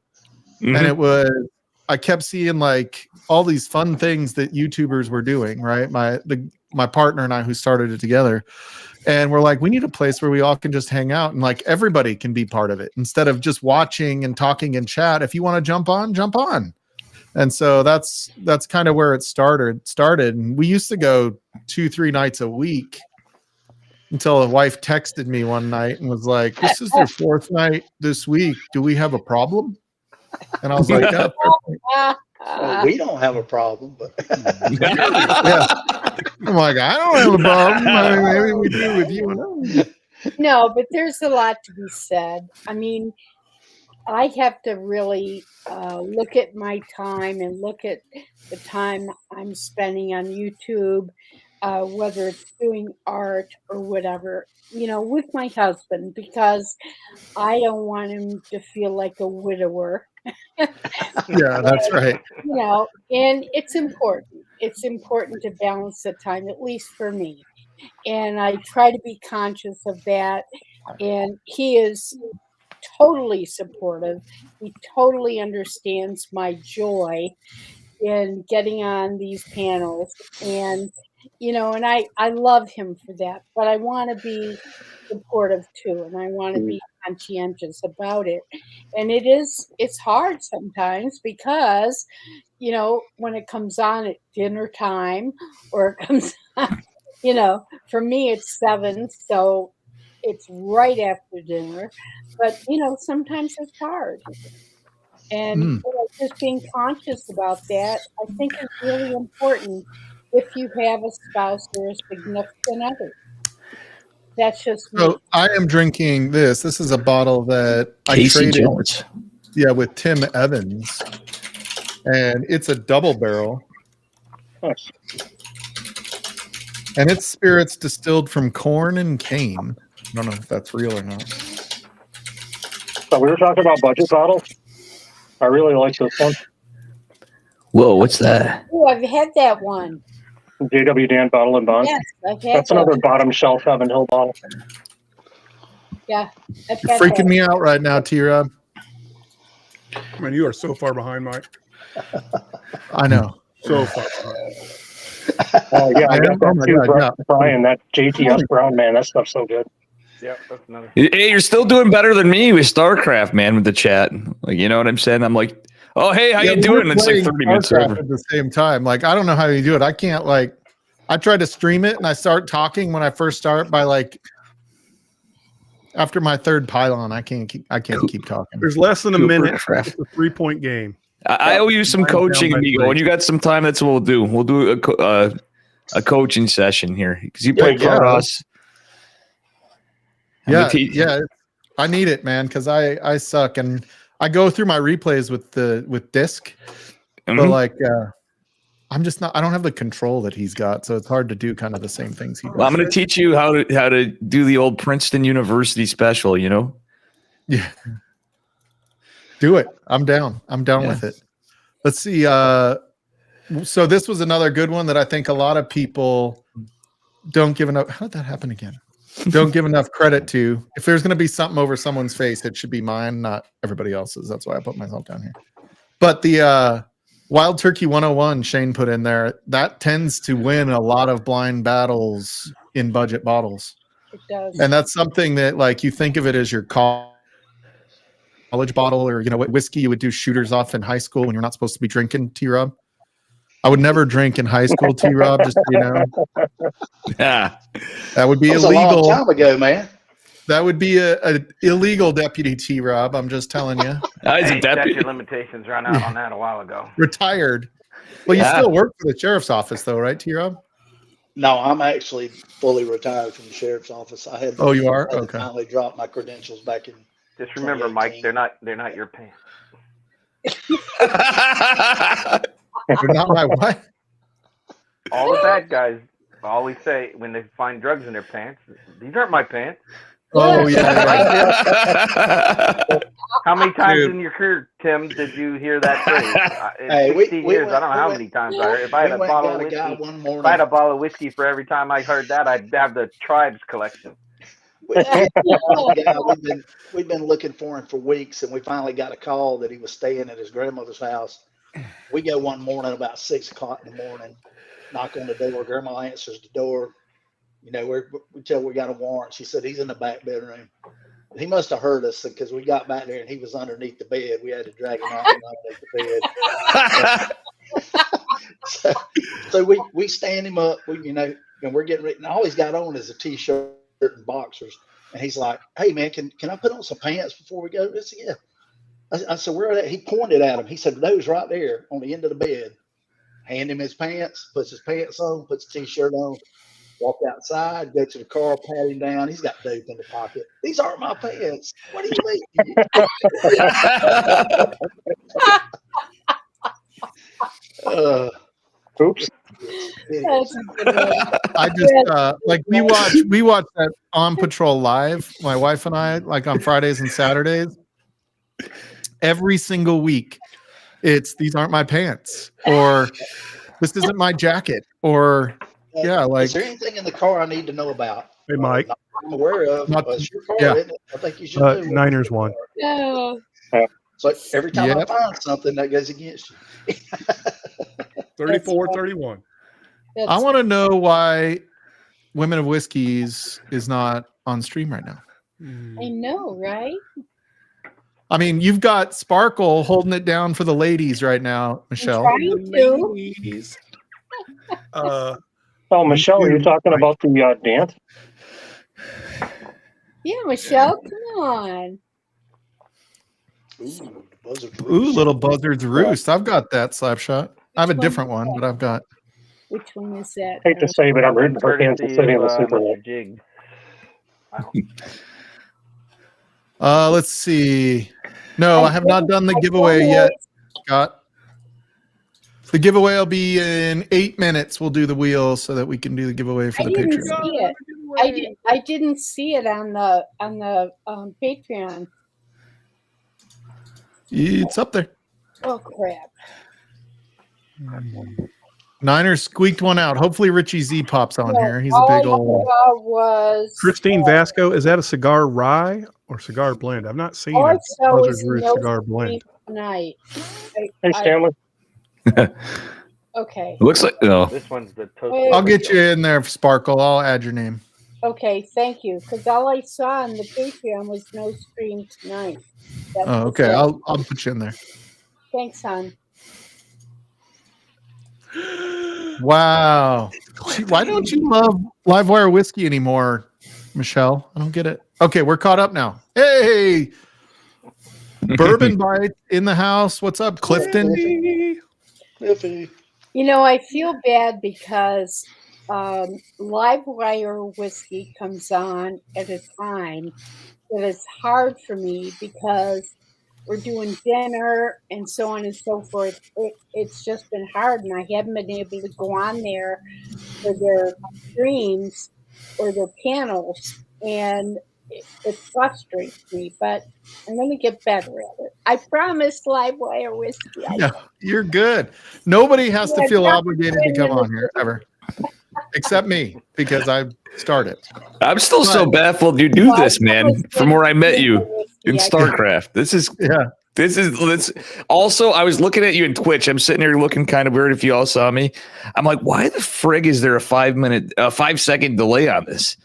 and I kept seeing like all these fun things that YouTubers were doing, right? My partner and I who started it together. And we're like, we need a place where we all can just hang out and like everybody can be part of it instead of just watching and talking and chat. If you want to jump on. And so that's kind of where it started. And we used to go 2-3 nights a week until a wife texted me one night and was like, this is their 4th night this week. Do we have a problem? And I was like, well, we don't have a problem, but yeah. I'm like, I don't have a problem. I mean, maybe we do with you. No, but there's a lot to be said. I mean, I have to really look at my time and look at the time I'm spending on YouTube, whether it's doing art or whatever, with my husband, because I don't want him to feel like a widower. Yeah, that's right. And it's important. It's important to balance the time, at least for me. And I try to be conscious of that. And he is totally supportive. He totally understands my joy in getting on these panels. And, and I love him for that. But I want to be supportive too. And I want to be conscientious about it. And it's hard sometimes because, when it comes on at dinner time or it comes on, for me it's 7, so it's right after dinner. But, sometimes it's hard. And just being conscious about that, I think is really important if you have a spouse or a significant other. That's just me. So I am drinking this. This is a bottle that I Casey traded, Jones. with Tim Evans, and it's a double barrel, Nice. and it's spirits distilled from corn and cane. I don't know if that's real or not. So we were talking about budget bottles. I really like this one. Whoa, what's that? Oh, I've had that one. JW Dan Bottle and Bond. Yes, I've had That's that. another bottom shelf Heaven Hill bottle. Yeah, I've You're had freaking that. me out right now, T-Rob. I mean, you are so far behind, Mike. I know. So far behind. Oh yeah, I got Oh that my too, God, Brian. That JTS Brown, man, that stuff's so good. Yep, that's another. Hey, you're still doing better than me with StarCraft, man, with the chat. Like, you know what I'm saying? I'm like, oh, hey, how you we doing? were It's like playing 30 minutes StarCraft over. at the same time. Like, I don't know how you do it. I can't, I tried to stream it and I start talking when I first start by after my third pylon, I can't keep talking. There's less than a Cooper minute. Craft. It's a 3-point game. I owe you some Mine's down coaching, by amigo. 3. When you got some time, that's what we'll do. We'll do a coaching session here because you play Yeah. Protoss. Yeah, I need it, man, because I suck and I go through my replays with disc, Mhm. but I'm just not. I don't have the control that he's got, so it's hard to do kind of the same things he does. Well, I'm going to teach you how to do the old Princeton University special. You know. Yeah, do it. I'm down. I'm down Yeah. with it. Let's see. So this was another good one that I think a lot of people don't give enough. How did that happen again? Don't give enough credit to. If there's going to be something over someone's face, it should be mine, not everybody else's. That's why I put myself down here. But the Wild Turkey 101 Shane put in there, that tends to win a lot of blind battles in budget bottles. It does. And that's something that you think of it as your college bottle or what whiskey you would do shooters off in high school when you're not supposed to be drinking, T-Rob. I would never drink in high school, T-Rob, just so you know. Yeah. That would be That was a illegal. long time ago, man. That would be a illegal deputy T-Rob. I'm just telling you. He's a Hey, deputy. statute limitations ran out on that a while ago. Retired. Well, you Yeah. still work for the sheriff's office though, right, T-Rob? No, I'm actually fully retired from the sheriff's office. I had. Oh, you are? I had to Okay. finally dropped my credentials back in. Just remember, Mike, 2018. they're not your pants. You're not my wife. All the bad guys always say when they find drugs in their pants, "These aren't my pants." Oh yeah. How many times Dude. in your career, Tim, did you hear that phrase? In Hey, 60 years, I don't know how many times I heard. If I had a We went bottle and of got a guy whiskey, one if I had morning. a bottle of whiskey for every time I heard that, I'd have the tribes collection. We've been looking for him for weeks, and we finally got a call that he was staying at his grandmother's house. We go one morning about 6 o'clock in the morning, knock on the door. Grandma answers the door. We tell we got a warrant. She said he's in the back bedroom. He must have heard us because we got back there and he was underneath the bed. We had to drag him out from underneath the bed. so we stand him up. And we're getting ready. And all he's got on is a t-shirt and boxers. And he's like, "Hey man, can I put on some pants before we go?" I said, "Yeah." I said, "Where are they?" He pointed at him. He said, "Those right there on the end of the bed." Hand him his pants, puts his pants on, puts the t-shirt on, walk outside, go to the car, pat him down. He's got dope in the pocket. "These aren't my pants. What do you mean?" Oops. That's a good one. I just we watch that On Patrol live, my wife and I, on Fridays and Saturdays. Every single week, it's "These aren't my pants," or "This isn't my jacket," or Is there anything in the car I need to know about? Hey, Mike. I'm aware of. Not- It's your car, yeah. isn't it? I think you should do. Niners won. No. So every time I Yep. find something that goes against you. 34-31. That's, I want to know why Women of Whiskeys is not on stream right now. I know, right? I mean, you've got Sparkle holding it down for the ladies right now, Michelle. Trying to. Ladies. Oh, Michelle, are you talking about the dance? Yeah, Michelle, come on. Ooh, the buzzard. Ooh, little buzzard's roost. I've got that slap shot. I have a different one, but I've got. Which one is that? Hate to say, but I'm rooting for Kansas Courtesy City in the of Super Bowl. Mr. Jig. Let's see. No, I have not done the I giveaway don't yet, always- Scott. The giveaway will be in 8 minutes. We'll do the wheel so that we can do the giveaway for I the didn't Patreon. see it. I didn't see it on the Patreon. It's up there. Oh crap! Niners squeaked one out. Hopefully Richie Z pops on No, here. He's a all big I old. saw was Christine Vasco, is that a cigar rye or cigar blend? I've not seen all I a saw was Buzzards Roost no cigar sleep blend. tonight. Hey, Stanley. Okay. Looks like This one's the toast. Wait. I'll get you in there, Sparkle. I'll add your name. Okay, thank you. Because all I saw on the Patreon was no stream tonight. That Oh, was okay. it. I'll put you in there. Thanks, hon. Wow. Why don't you love Livewire whiskey anymore, Michelle? I don't get it. Okay, we're caught up now. Hey, Bourbon Bite in the house. What's up, Clifton? Cliffy. You know, I feel bad because Livewire whiskey comes on at a time that it's hard for me because we're doing dinner and so on and so forth. It's just been hard, and I haven't been able to go on there for their streams or their panels, and it frustrates me. But I'm going to get better at it. I promise, Livewire whiskey. No, you're good. Nobody has to Yeah, feel that's obligated to come on here ever, except me because I started. I'm still so baffled you do this, man. From where I met you in StarCraft, this is also. I was looking at you in Twitch. I'm sitting here looking kind of weird. If you all saw me, I'm like, why the frig is there a 5-second delay on this?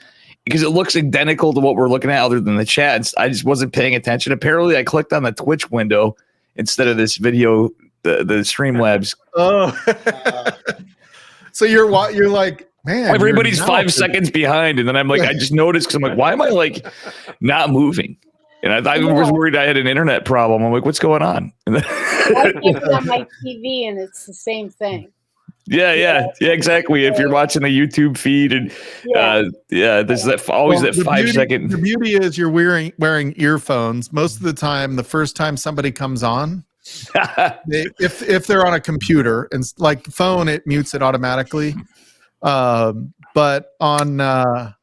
Because it looks identical to what we're looking at, other than the chat. I just wasn't paying attention. Apparently, I clicked on the Twitch window instead of this video, the Streamlabs. Oh, so you're like, man, everybody's you're 5 seconds behind, and then I'm like, I just noticed because I'm like, why am I like not moving? And I was worried I had an internet problem. I'm like, what's going on? And then, I keep it on my TV, and it's the same thing. yeah, exactly. If you're watching the YouTube feed, and there's that always that 5 second. The beauty is you're wearing earphones most of the time. The first time somebody comes on, if they're on a computer and like the phone, it mutes it automatically. But on a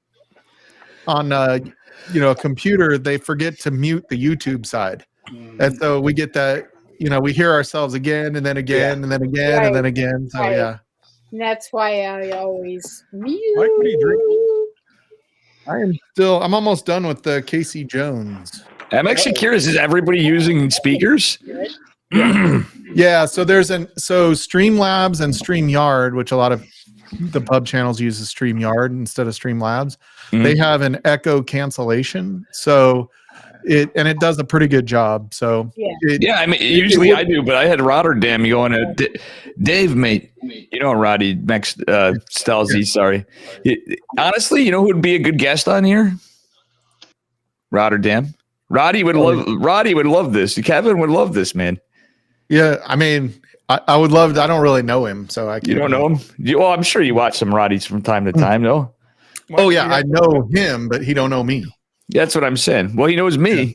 computer, they forget to mute the YouTube side, and so we get that. We hear ourselves again and then again and then again and then again. So yeah. And that's why I always mute. Mike, what are you drinking? I'm almost done with the Casey Jones. I'm actually curious. Is everybody using speakers? Yeah. So there's Streamlabs and StreamYard, which a lot of the pub channels use StreamYard instead of Streamlabs. Mhm. They have an echo cancellation. So it does a pretty good job. So I mean, usually I do, but I had Rotterdam going to Dave, mate. Roddy Max Stelzy. Sorry. Honestly, who would be a good guest on here? Rotterdam. Roddy would love this. Kevin would love this, man. Yeah, I mean, I would love. I don't really know him, so I can't. You don't know him? Well, I'm sure you watch some Roddies from time to time, though. Oh yeah, I know him, but he don't know me. That's what I'm saying. Well, he knows me.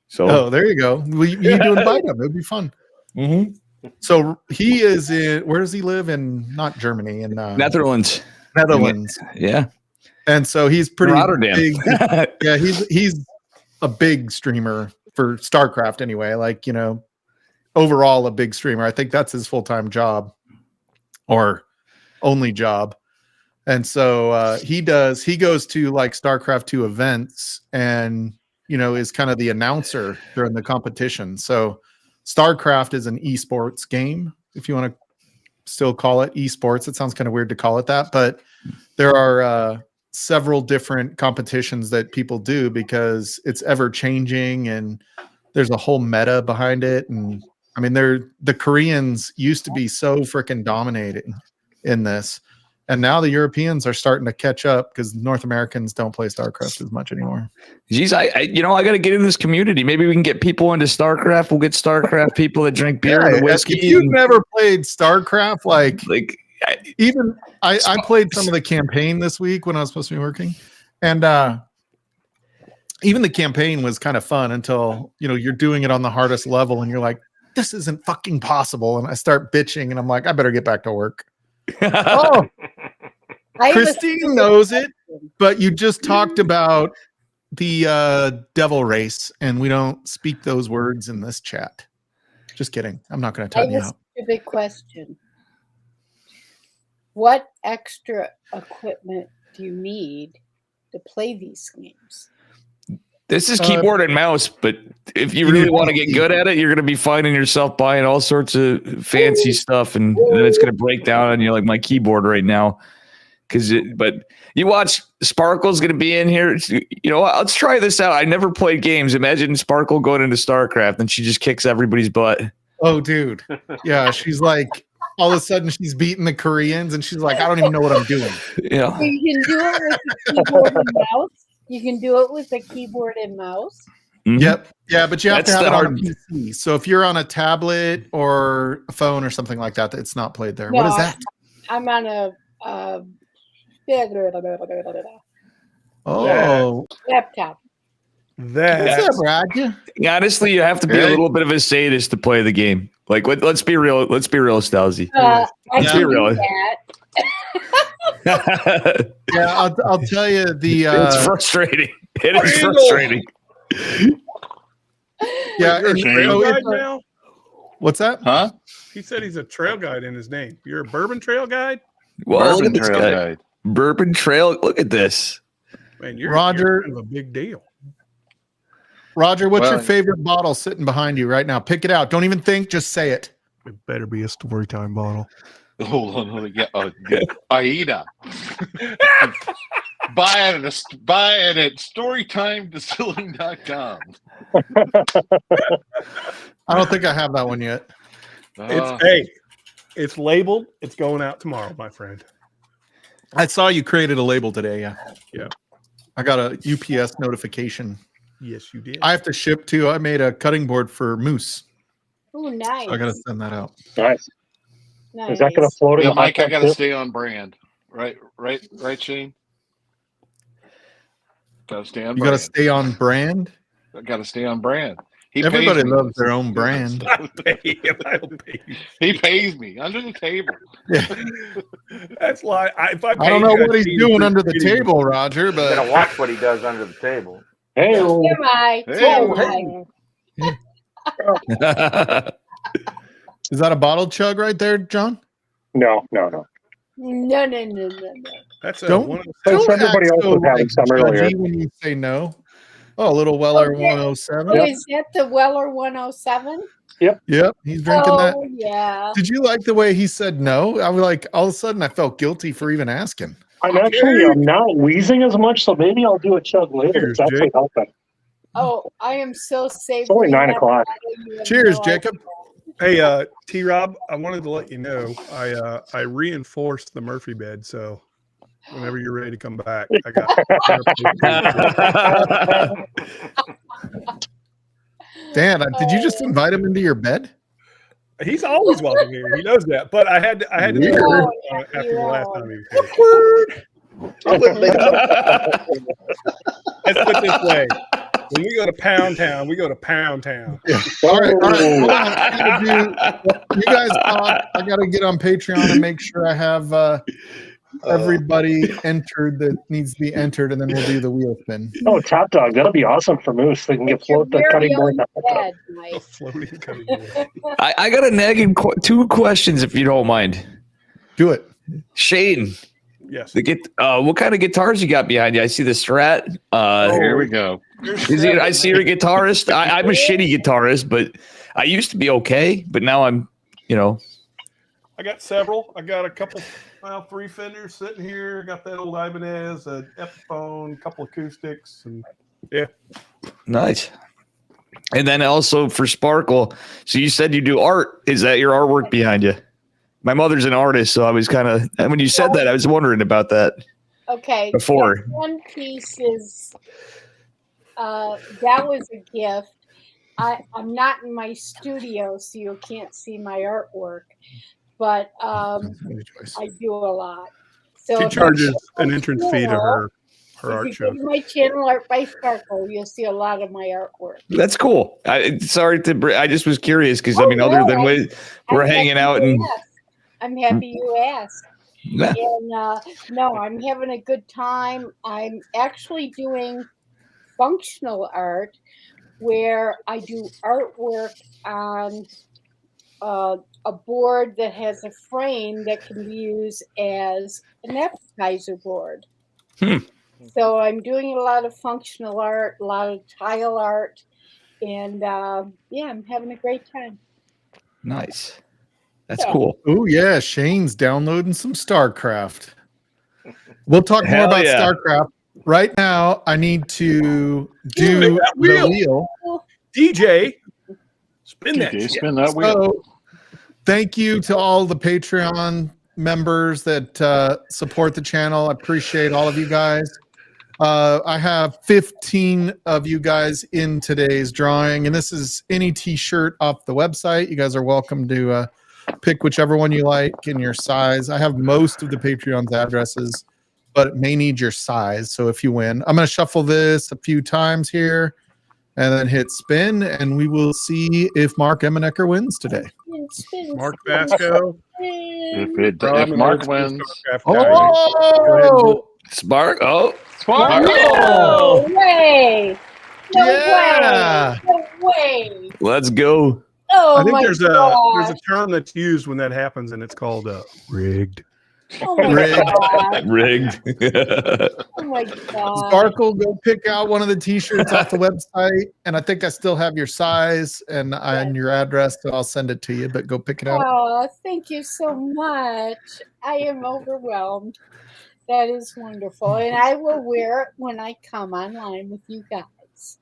So there you go. You do invite him. It'd be fun. Mm-hmm. So he is in. Where does he live? In not Germany, in Netherlands. Yeah. And so he's pretty Rotterdam. big. Yeah, he's a big streamer for StarCraft anyway. Like overall a big streamer. I think that's his full-time job or only job. And so he goes to like StarCraft 2 events and, is kind of the announcer during the competition. So StarCraft is an esports game, if you want to still call it esports. It sounds kind of weird to call it that, but there are several different competitions that people do because it's ever changing and there's a whole meta behind it. And I mean, the Koreans used to be so freaking dominating in this. And now the Europeans are starting to catch up because North Americans don't play StarCraft as much anymore. Geez, I got to get in this community. Maybe we can get people into StarCraft. We'll get StarCraft people that drink beer and whiskey. If you've never played StarCraft, like Even I played some of the campaign this week when I was supposed to be working, and even the campaign was kind of fun until you're doing it on the hardest level, and you're like, this isn't fucking possible, and I start bitching, and I'm like, I better get back to work. Oh, Christine knows it, but you just talked about the devil race, and we don't speak those words in this chat. Just kidding. I'm not going to tell you out. A big question. What extra equipment do you need to play these games? This is keyboard and mouse, but if you really want to get good at it, you're going to be finding yourself buying all sorts of fancy stuff, and then it's going to break down on you like my keyboard right now. But you watch, Sparkle's going to be in here. Let's try this out. I never played games. Imagine Sparkle going into StarCraft and she just kicks everybody's butt. Oh, dude. Yeah, she's like, all of a sudden she's beating the Koreans, and she's like, I don't even know what I'm doing. Yeah. So you can do it with the keyboard and mouse. You can do it with the keyboard and mouse. Mm-hmm. Yep. Yeah, but you have to have it on a PC. So if you're on a tablet or a phone or something like that, it's not played there. No, what is that? I'm on a laptop. What's up, Roger? Honestly, you have to be a little bit of a sadist to play the game. Like, let's be real. Let's be real, Stelzy. Let's be real. Yeah, I'll tell you it's frustratrating. It is frustrating. Yeah, trail guide now? What's that? Huh? He said he's a trail guide in his name. You're a bourbon trail guide? Well, look at this guy. Bourbon trail. Look at this. Man, you're Roger. Kind of a big deal. Roger, what's your favorite bottle sitting behind you right now? Pick it out. Don't even think. Just say it. It better be a story time bottle. Hold on. Yeah, Aida. Buy it at storytimedistilling.com. I don't think I have that one yet. It's labeled. It's going out tomorrow, my friend. I saw you created a label today. Yeah. I got a UPS notification. Yes, you did. I have to ship too. I made a cutting board for moose. Oh, nice. So I got to send that out. Nice. Nice. Is that going to float in the Mike, I got to stay on brand. Right, Shane? Got to stay on brand. You got to stay on brand? I got to stay on brand. Everybody loves their own brand. I'll pay him. He pays me under the table. Yeah. That's why I don't know what he's doing under the table, Roger, but You gotta watch what he does under the table. Hey, Is that a bottle chug right there, John? No. No. That's don't everybody else was having some earlier. When you say no. Oh, a little Weller 107. Oh, is that the Weller 107? Yep, he's drinking that. Oh, yeah. Did you like the way he said no? I was like, all of a sudden, I felt guilty for even asking. I'm not wheezing as much, so maybe I'll do a chug later. It's actually helping. Oh, I am so safe. It's only 9 o'clock. Cheers, Jacob. Hey, T-Rob, I wanted to let you know I reinforced the Murphy bed, so whenever you're ready to come back, I got. Dan, did you just invite him into your bed? He's always welcome here. He knows that, but I had to do it after the last time he was here. Let's put it this way. When we go to Pound Town, we go to Pound Town. Yeah. All right. Hold on. You guys talk. I got to get on Patreon and make sure I have everybody entered that needs to be entered, and then we'll do the wheel spin. Oh, Top Dog. That'll be awesome for Moose. They can get float the cutting board. Floating cutting board. I got a nagging 2 questions, if you don't mind. Do it. Yes. Shane. What kind of guitars you got behind you? I see the Strat. Here we go. I see you're a guitarist. I'm a shitty guitarist, but I used to be okay, but now I'm, I got several. I got a couple, 3 Fenders sitting here. Got that old Ibanez, an Epiphone, a couple acoustics, and yeah. Nice. And then also for Sparkle, so you said you do art. Is that your artwork behind you? My mother's an artist, so I was kind of, when you said that, I was wondering about that. Okay. Before. One piece is, that was a gift. I'm not in my studio, so you can't see my artwork. but Good choice. I do a lot. So She if you charges go to an my entrance fee to channel- her If art you go show. to my channel, Art by Sparkle, you'll see a lot of my artwork. That's cool. Sorry to. I just was curious because I Oh, mean, other no, than we're I'm hanging happy out you and asked. I'm happy you asked. yeah. And no, I'm having a good time. I'm actually doing functional art where I do artwork on a board that has a frame that can be used as an appetizer board. Hmm. So I'm doing a lot of functional art, a lot of tile art, and yeah, I'm having a great time. Nice. That's Yeah. cool. Oh yeah, Shane's downloading some StarCraft. We'll talk more Hell about yeah. StarCraft. Right now, I need to do that the wheel. wheel. DJ, spin that DJ, shit. spin that wheel. So, thank you to all the Patreon members that support the channel. I appreciate all of you guys. I have 15 of you guys in today's drawing, and this is any t-shirt off the website. You guys are welcome to pick whichever one you like in your size. I have most of the Patreon's addresses, but it may need your size. So if you win, I'm going to shuffle this a few times here and then hit spin, and we will see if Mark Emanecker wins today. Mark Vasco. If Mark wins, Oh, Spark. Oh, Spark! No way! No Yeah. way! No way! let's go. Oh I think my there's a gosh! term that's used when that happens, and it's called rigged. Oh my Rigged. god! Rigged. Oh my god! Sparkle, go pick out one of the t-shirts off the website, and I think I still have your size and your address, so I'll send it to you, but go pick it out. Oh, thank you so much. I am overwhelmed. That is wonderful. And I will wear it when I come online with you guys.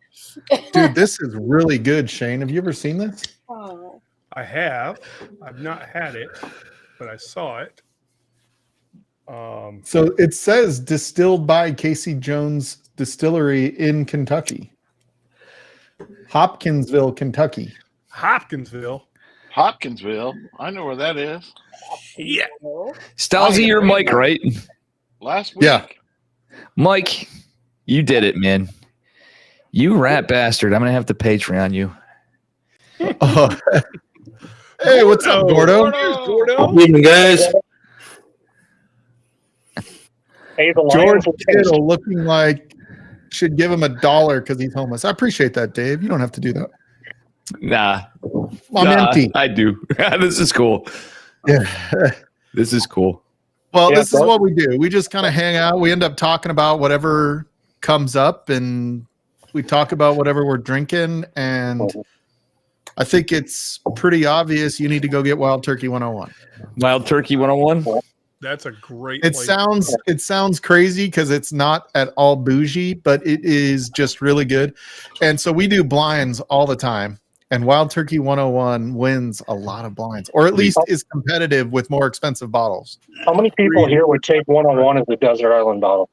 Dude, this is really good, Shane. Have you ever seen this? Oh, I have. I've not had it, but I saw it. So it says distilled by Casey Jones Distillery in Kentucky. Hopkinsville, Kentucky. Hopkinsville. Hopkinsville. I know where that is. Yeah. Stalzy, your mic, right? Last week. Yeah. Mike, you did it, man. You rat bastard. I'm going to have to Patreon you. Oh. Hey, what's up, Gordo? Gordo. Evening, guys. Hey, the George Lions will taste. Kittle looking like should give him $1 because he's homeless. I appreciate that, Dave. You don't have to do that. Nah. I'm empty. I do. This is cool. Yeah. This is cool. Well, Yeah, this is bro. what we do. We just kind of hang out. We end up talking about whatever comes up, and we talk about whatever we're drinking. And I think it's pretty obvious you need to go get Wild Turkey 101. Wild Turkey 101. That's a great. It place. sounds crazy because it's not at all bougie, but it is just really good. And so we do blinds all the time. And Wild Turkey 101 wins a lot of blinds, or at least is competitive with more expensive bottles. How many people here would take 101 as a desert island bottle?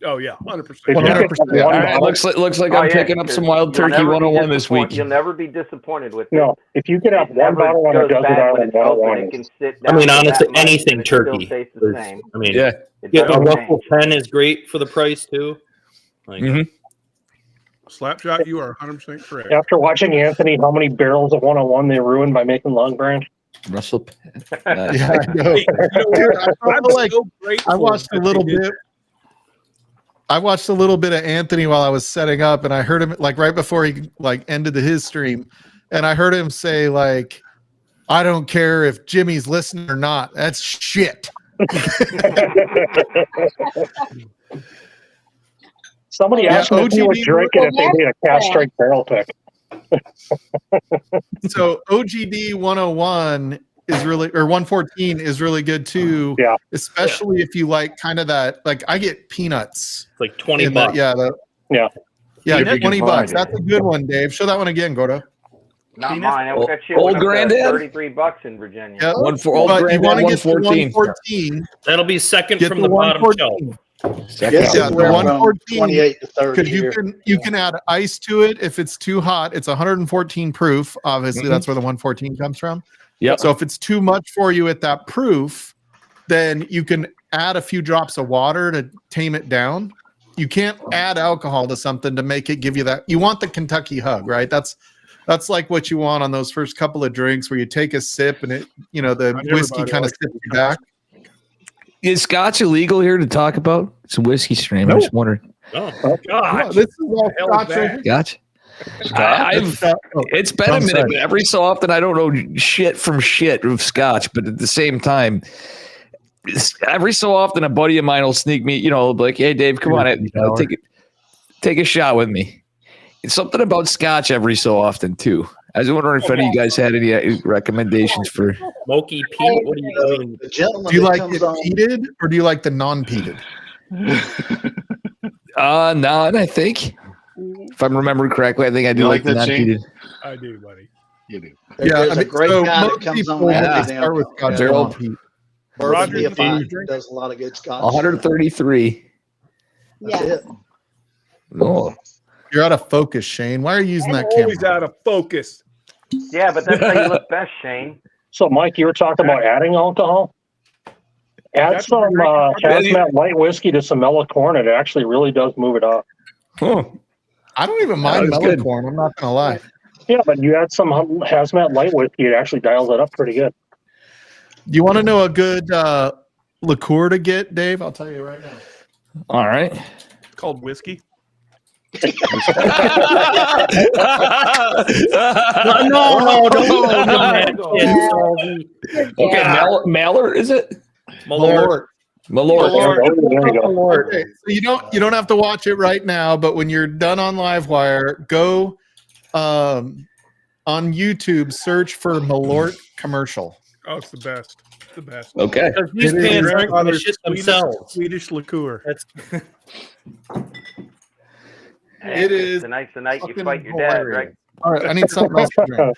Oh yeah, 100%. If you could 100%. have one All right, bottle- looks like Oh, I'm yeah, picking up because some Wild you'll Turkey never be 101 this week. You'll never be disappointed with it. no, if you could have It one never bottle on a goes desert bad when island it's open. 101. It can sit I down mean, for that honestly, much anything and it still turkey. tastes the is- same. I mean, Yeah. It yeah, a doesn't Russell change. 10 is great for the price too. Like, Mhm. Slapshot, you are 100% correct. After watching Anthony, how many barrels of 101 they ruined by making Long Branch? Russell. Yeah, I know. Hey, you know what? Dude, I I'm feel like so grateful I watched a that little they did bit. I watched a little bit of Anthony while I was setting up, and I heard him like right before he like ended his stream, and I heard him say like, "I don't care if Jimmy's listening or not. That's shit." Somebody Yeah, asked me if he would OGD drink it if they made a cast strike barrel pick. So OGD 101 is really, or 114 is really good too. Yeah. Especially if you like kind of that, like I get peanuts. it's like 20 in that, bucks. yeah. Yeah. Yeah, Big 20 and bucks. wide. That's a good one, Dave. Show that one again, Gordo. Not Peanuts? mine. Old- That shit old went up to granddad? $33 in Virginia. Yeah. One for old But you granddad want to get the 114. 114. That'll be second Get from the the bottom shelf. 114. Second. Yes, Yeah, the anywhere from 114, 28 to 30 because here. you can add ice to it if it's too hot. It's 114 proof. Obviously, that's where the 114 comes from. Yep. So if it's too much for you at that proof, then you can add a few drops of water to tame it down. You can't add alcohol to something to make it give you that. You want the Kentucky hug, right? That's like what you want on those first couple of drinks where you take a sip and it, the Not whiskey everybody kind of likes sips you back. Is Scotch illegal here to talk about? It's a whiskey stream. I'm just wondering. Oh, No, God. this is all hell is Scotch right that? here. Scotch. It's been a I'm minute, sorry. but every so often I don't know shit from shit with Scotch, but at the same time, every so often a buddy of mine will sneak me, like, hey Dave, come on, take a shot with me. It's something about Scotch every so often too. I was wondering if any of you guys had any recommendations for Smoky Pete. What do you mean? The gentleman Do you that like comes it on, peated or do you like the non-peated? none, I think. If I'm remembering correctly, I think I do You like like the that, Shane? non-peated. I do, buddy. You do. there's a great so guy that most comes people, on when after they them. start with Scotch, They're they all- want peat. Bourbon Roger, Neophyte drink? does a lot of good Scotch. 133. That's Yeah. it. Oh, You're out of focus, Shane. Why are you using I'm that always camera? out of focus. Yeah, but that's how you look best, Shane. So, Mike, you were talking about adding alcohol. Add That's some what hazmat light whiskey to some mellow corn. It actually really does move it up. I don't even mind was mellow good. corn. I'm not gonna lie. Yeah, but you add some hazmat light whiskey, it actually dials it up pretty good. You want to know a good liqueur to get, Dave? I'll tell you right now. all right. It's called whiskey. Okay, Mallard, is it? Malort. Malort. There you go. Okay, so you don't have to watch it right now, but when you're done on Livewire, go on YouTube, search for Malort commercial. Oh, it's the best. It's the best. Okay. Because these It is pants aren't going to Grandfather's shit themselves. Swedish liqueur. That's Hey, It is Tonight's the night you fucking fight your dad, hilarious. right? All right, I need something else to drink.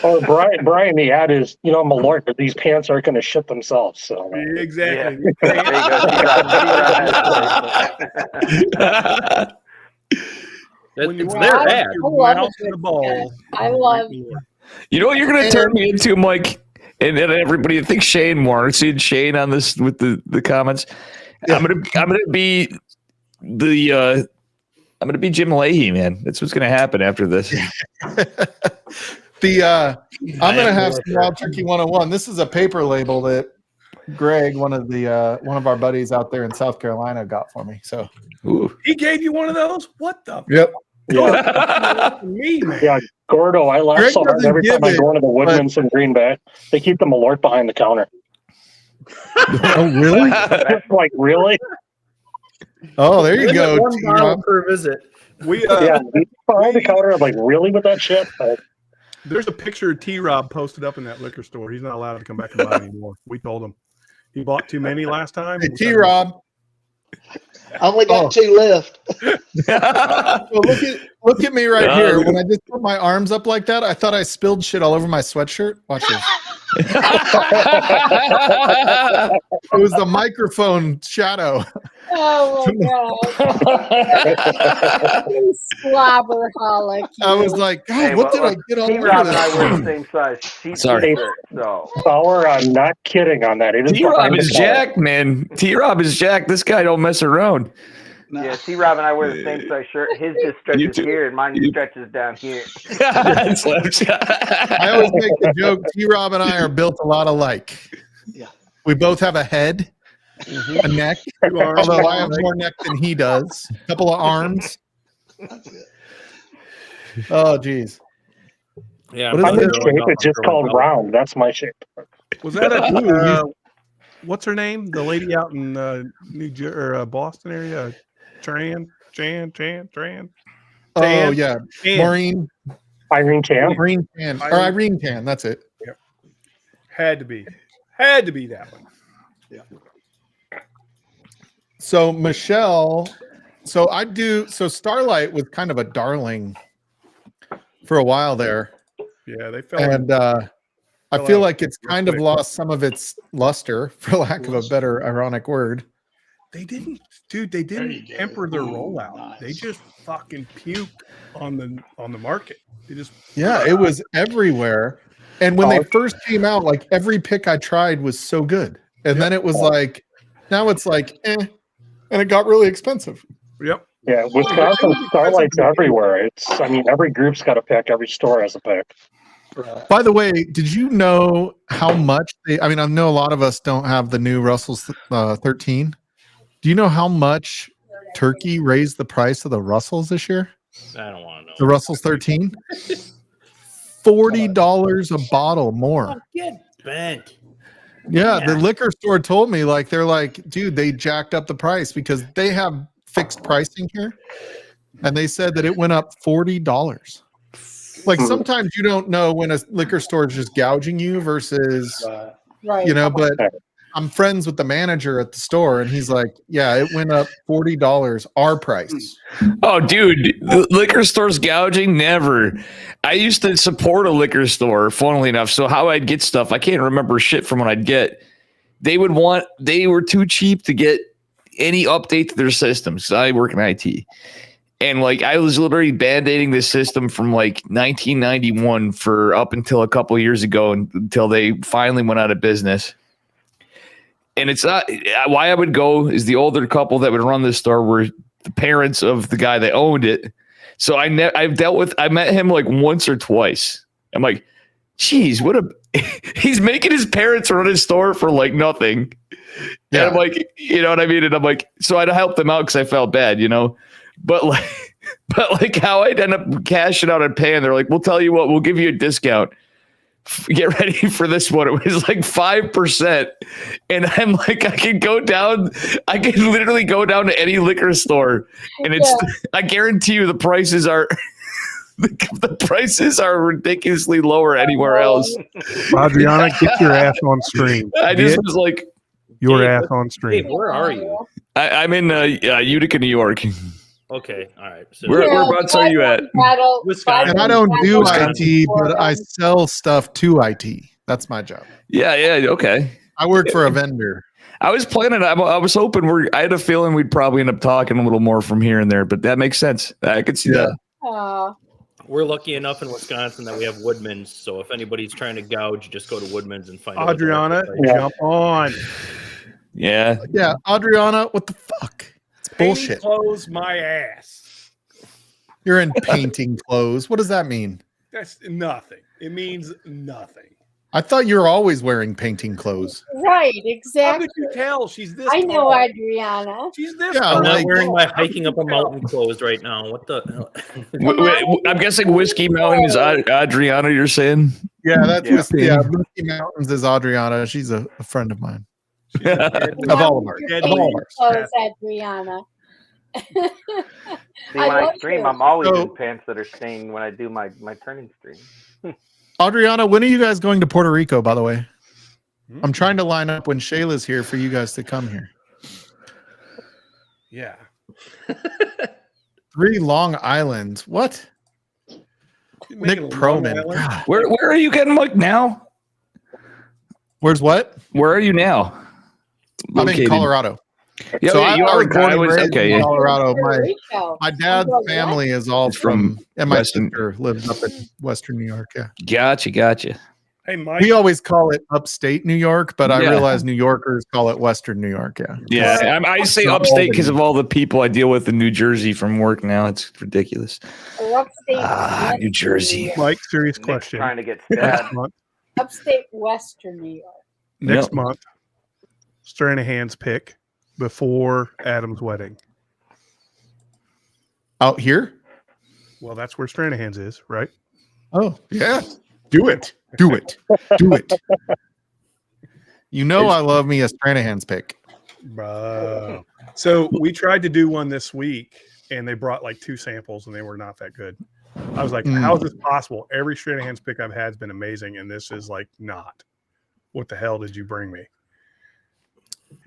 Or Brian, the ad is, Malort, but these pants aren't going to shit themselves. So, Exactly. There you go. When you it's want their to ad. put your I love mouth it. in the ball. I love You know what you're going to turn me into, Mike? And then everybody thinks Shane more. Seeing Shane on this with the comments. Yeah. I'm gonna be I'm gonna be Jim Leahy, man. That's what's gonna happen after this. I'm gonna have some Wild Turkey 101. This is a paper label that Greg, one of our buddies out there in South Carolina, got for me. So Ooh. He gave you one of those? What the? yep. yeah, Me, man. yeah, Gordo, I laugh Greg so hard doesn't every time give I it, go into the Woodman's in Green Bay. They keep the Malort behind the counter. Oh really? Like, really? Oh, there you Limit go. one T-Rob. bottle per visit. We Yeah, behind the counter. I'm like, really with that shit? there's a picture of T-Rob posted up in that liquor store. He's not allowed to come back and buy anymore. We told him he bought too many last time. Hey, T-Rob. I only got Oh. 2 left. So look at me right here. When I just put my arms up like that, I thought I spilled shit all over my sweatshirt. Watch this. It was the microphone shadow. Oh my god. You slobberholic. I was like, God, Hey, what did I get all over T-Rob and I this? wear the same size sheet Sorry. shirt, so Power, I'm not kidding on that. It is T-Rob behind the is counter. jacked, man. T-Rob is jacked. This guy don't mess around. No. yeah. T-Rob and I wear the same size shirt. His just You stretches too. here, and mine stretches down here. I always make the joke, T-Rob and I are built a lot alike. Yeah. We both have a head, a neck, although I have more neck than he does. A couple of arms. That's it. Oh, geez. Yeah, What is I'm it? in shape. It's just called round. That's my shape. Was that what's her name? The lady out in New Jersey or Boston area? Tran. Oh, Tan. yeah. Tan. Maureen. Irene Tan. Irene Tan. Or Irene Tan. That's it. Had to be that one. So Michelle, so Starlight was kind of a darling for a while there. Yeah, they fell. And I fell feel out like it's real kind of quick. lost some of its luster, for lack of a better ironic word. They didn't, dude. They There didn't you go. temper their Ooh, rollout. nice. They just fucking puked on the market. They just Yeah, it was everywhere. And when they first came out, like every pick I tried was so good. And then it was like, now it's like, and it got really expensive. Yep. Yeah, Wisconsin Starlight's everywhere. I mean, every group's got a pick. Every store has a pick. By the way, did you know how much I know a lot of us don't have the new Russell's 13. Do you know how much Turkey raised the price of the Russells this year? I don't want to know. The Russell's 13? $40 a bottle more. Get bent. Yeah, the liquor store told me, like, they're like, dude, they jacked up the price because they have fixed pricing here. And they said that it went up $40. Like, sometimes you don't know when a liquor store is just gouging you versus, Right. you know, but I'm friends with the manager at the store and he's like, yeah, it went up $40, our price. Oh, dude, the liquor store's gouging? Never. I used to support a liquor store, funnily enough. So how I'd get stuff, I can't remember shit from what I'd get. They were too cheap to get any update to their systems. So I work in IT. And like I was literally band-aiding this system from like 1991 for up until a couple of years ago until they finally went out of business. And it's not why I would go is the older couple that would run this store were the parents of the guy that owned it. So I met him like once or twice. I'm like, geez, he's making his parents run his store for like nothing. Yeah. And I'm like, you know what I mean? And I'm like, so I'd help them out because I felt bad, you know. But like how I'd end up cashing out and paying, they're like, we'll tell you what, we'll give you a discount. Get ready for this one. It was like 5%. And I'm like, I can literally go down to any liquor store and I guarantee you the prices are the prices are ridiculously lower anywhere else. Adriana, get your ass on stream. I just was like, your ass on stream. Hey, where are you? I'm in Utica, New York. Okay, all right. So Whereabouts are you at? Wisconsin. And I don't do IT, but I sell stuff to IT. That's my job. Yeah, okay. I work for a vendor. I was planning. I was hoping I had a feeling we'd probably end up talking a little more from here and there, but that makes sense. I could see that. We're lucky enough in Wisconsin that we have Woodman's. So if anybody's trying to gouge, just go to Woodman's and find Adriana, jump on. Yeah. Yeah, Adriana, what the fuck? It's bullshit. Close my ass. You're in painting clothes. What does that mean? That's nothing. It means nothing. I thought you were always wearing painting clothes. Right, How exactly. did you tell? She's this I know tall. Adriana. She's this Yeah, tall. I'm not like- wearing my hiking up a mountain clothes right now. What the hell? I'm guessing Whiskey Mountain is Adriana. You're saying? Yeah, that's Yeah. Whiskey Mountains is Adriana. She's a friend of mine. Of all of ours. Your Of all of painting ours. clothes, Adriana. See, when I love stream, you. I'm always So- in pants that are stained when I do my turning stream. Adriana, when are you guys going to Puerto Rico, by the way? I'm trying to line up when Shayla's here for you guys to come here. Yeah. 3 Long Islands. What? Nick Proman. God. Where are you getting like now? Where's what? Where are you now? I'm in Colorado. Yeah, So you I are. was born I and was raised okay. in Yeah. Colorado. Puerto Rico. My dad's What? family is all It's from and my Western- sister lives up in Western New York. Yeah. Gotcha. Hey, Mike. We always call it upstate New York, but I Yeah. realize New Yorkers call it Western New York. Yeah. Yeah, I say upstate because of all the people I deal with in New Jersey from work now. It's ridiculous. Or upstate, New Jersey. Mike, serious Nick's question. trying to get Next stabbed. month, upstate Western New York. next Yep. month, Stranahan's pick before Adam's wedding. Out here? Well, that's where Stranahan's is, right? Oh, yeah. Do it. Do it. Do it. You know I love me a Stranahan's pick. Bro. So we tried to do one this week, and they brought like 2 samples, and they were not that good. I was like, how is this possible? Every Stranahan's pick I've had has been amazing, and this is like not. What the hell did you bring me?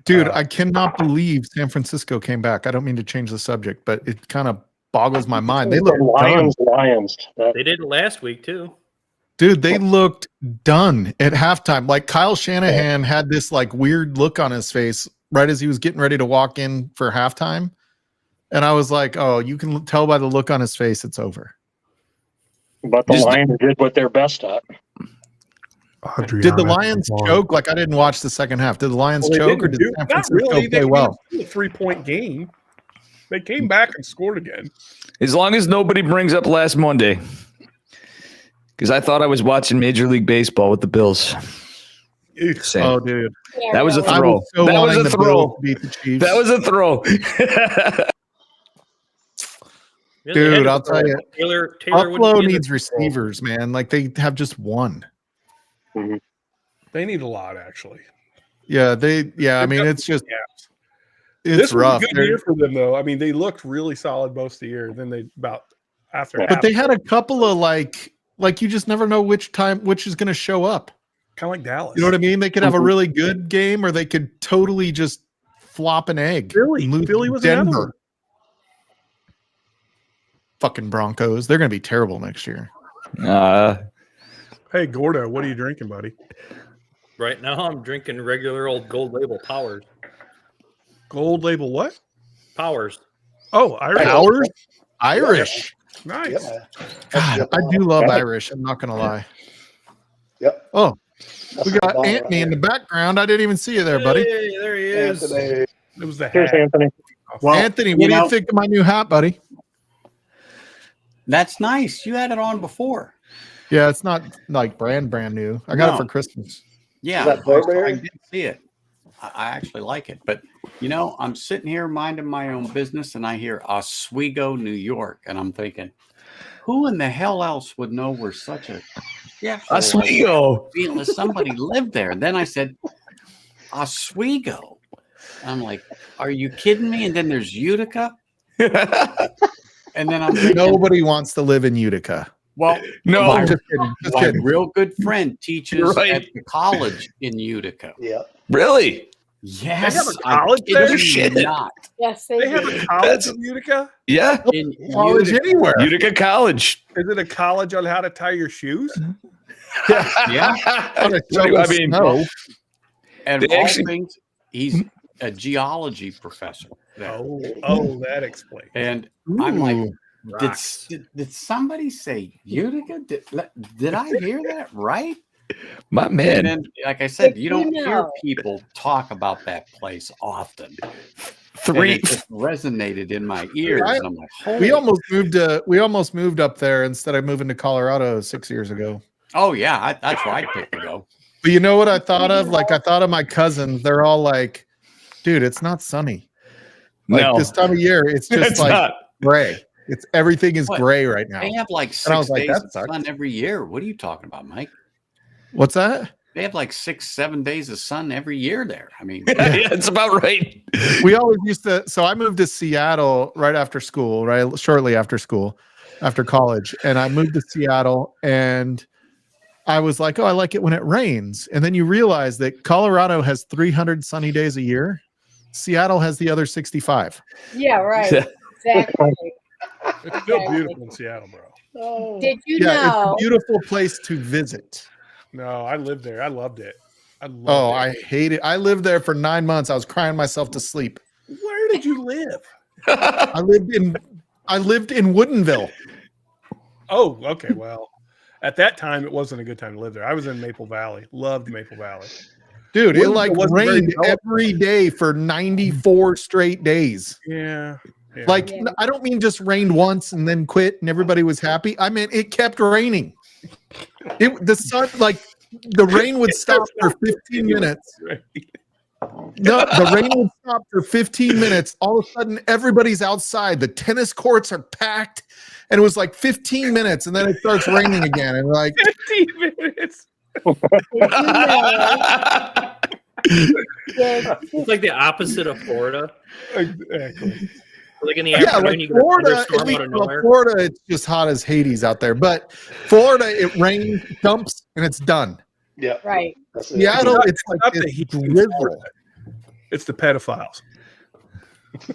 Dude, I cannot believe San Francisco came back. I don't mean to change the subject, but it kind of boggles my mind. They look done. Lions. They did it last week too. Dude, they looked done at halftime. Like Kyle Shanahan had this like weird look on his face right as he was getting ready to walk in for halftime. And I was like, oh, you can tell by the look on his face it's over. But the Lions did what they're best at. Did the Lions choke? Like, I didn't watch the second half. Did the Lions choke or did San Francisco play well? A 3-point game. They came back and scored again. As long as nobody brings up last Monday. Because I thought I was watching Major League Baseball with the Bills. Same. Oh, dude. That was a throw. That was a throw. That was a throw. Dude, I'll tell you. Taylor Buffalo needs receivers, man. Like, they have just one. Mm-hmm. They need a lot, actually. Yeah, I mean, it's just it's this rough. Was a good year for them, though. I mean, they looked really solid most of the year. Then they but they had a couple of like you just never know which is going to show up. Kind of like Dallas. You know what I mean? They could have a really good game, or they could totally just flop an egg. Philly was Denver. another one. Fucking Broncos. They're going to be terrible next year. Hey, Gordo, what are you drinking, buddy? Right now, I'm drinking regular old Gold Label Powers. Gold Label what? Powers. Oh, Irish. Powers? Irish. Yeah. Nice. Yeah. God, I do love Irish. I'm not going to lie. Yep. Oh, we got Anthony in the background. I didn't even see you there, buddy. Hey, there he is. Anthony. It was the Here's hat. Anthony. Well, Anthony, what do you think of my new hat, buddy? That's nice. You had it on before. Yeah, it's not like brand new. I got it for Christmas. Yeah, Is that Burberry? I did see it. I actually like it. But, I'm sitting here minding my own business, and I hear Oswego, New York, and I'm thinking, who in the hell else would know we're such a Oswego. Unless somebody lived there. And then I said, Oswego. I'm like, are you kidding me? And then there's Utica. And then I'm thinking, Nobody wants to live in Utica. well, No. my, Just kidding. Just my kidding. real good friend teaches Right. at the college in Utica. Yeah. Really? Yes, They have a college I kid there? you Shit. not. Yes, They have a college in Utica? Yeah. In College Utica. anywhere. Utica College. Is it a college on how to tie your shoes? Yeah. I mean, no. And They of all actually- things, he's a geology professor. there. Oh, that explains. And I'm like, Ooh. did somebody say Utica? Did I hear that right? my And man. then, like I said, Did you don't you hear know? people talk about that place often. And Three. it just resonated in my ears. I- and I'm like, holy. We almost moved up there instead of moving to Colorado 6 years ago. Oh yeah, that's where I picked to go. But you know what I thought of? Like, I thought of my cousins. They're all like, dude, it's not sunny. Like No. this time of year, it's just It's like not. gray. Everything is What? gray right now. They have like And I 6 was like, days that of sucks. sun every year. What are you talking about, Mike? What's that? They have like 6-7 days of sun every year there. I mean, Yeah, that's about right. We always used to. So I moved to Seattle right after school, right shortly after school, after college, and I moved to Seattle, and I was like, oh, I like it when it rains. And then you realize that Colorado has 300 sunny days a year. Seattle has the other 65. Yeah, right. Exactly. It's still beautiful in Seattle, bro. Oh. Did you Yeah, it's a know? beautiful place to visit. No, I lived there. I loved it. Oh, I hate it. I lived there for 9 months. I was crying myself to sleep. Where did you live? I lived in Woodinville. Oh, okay. Well, at that time, it wasn't a good time to live there. I was in Maple Valley. Loved Maple Valley. Dude, it Woodinville like wasn't very rained developed. every day for 94 straight days. Yeah. Like, Yeah. I don't mean just rained once and then quit and everybody was happy. I mean, it kept raining. The sun, like, the rain would stop for 15 minutes. No, the rain would stop for 15 minutes. All of a sudden, everybody's outside. The tennis courts are packed. And it was like 15 minutes, and then it starts raining again. And we're like, 15 minutes. It's like the opposite of Florida. Exactly. Like in the yeah, afternoon, like you get a Florida, thunderstorm out of nowhere. Florida, it's just hot as Hades out there. But Florida, it rains, dumps, and it's done. Yeah. Right. That's it. Seattle, it's not like the this heat in drizzle. Florida. It's the pedophiles.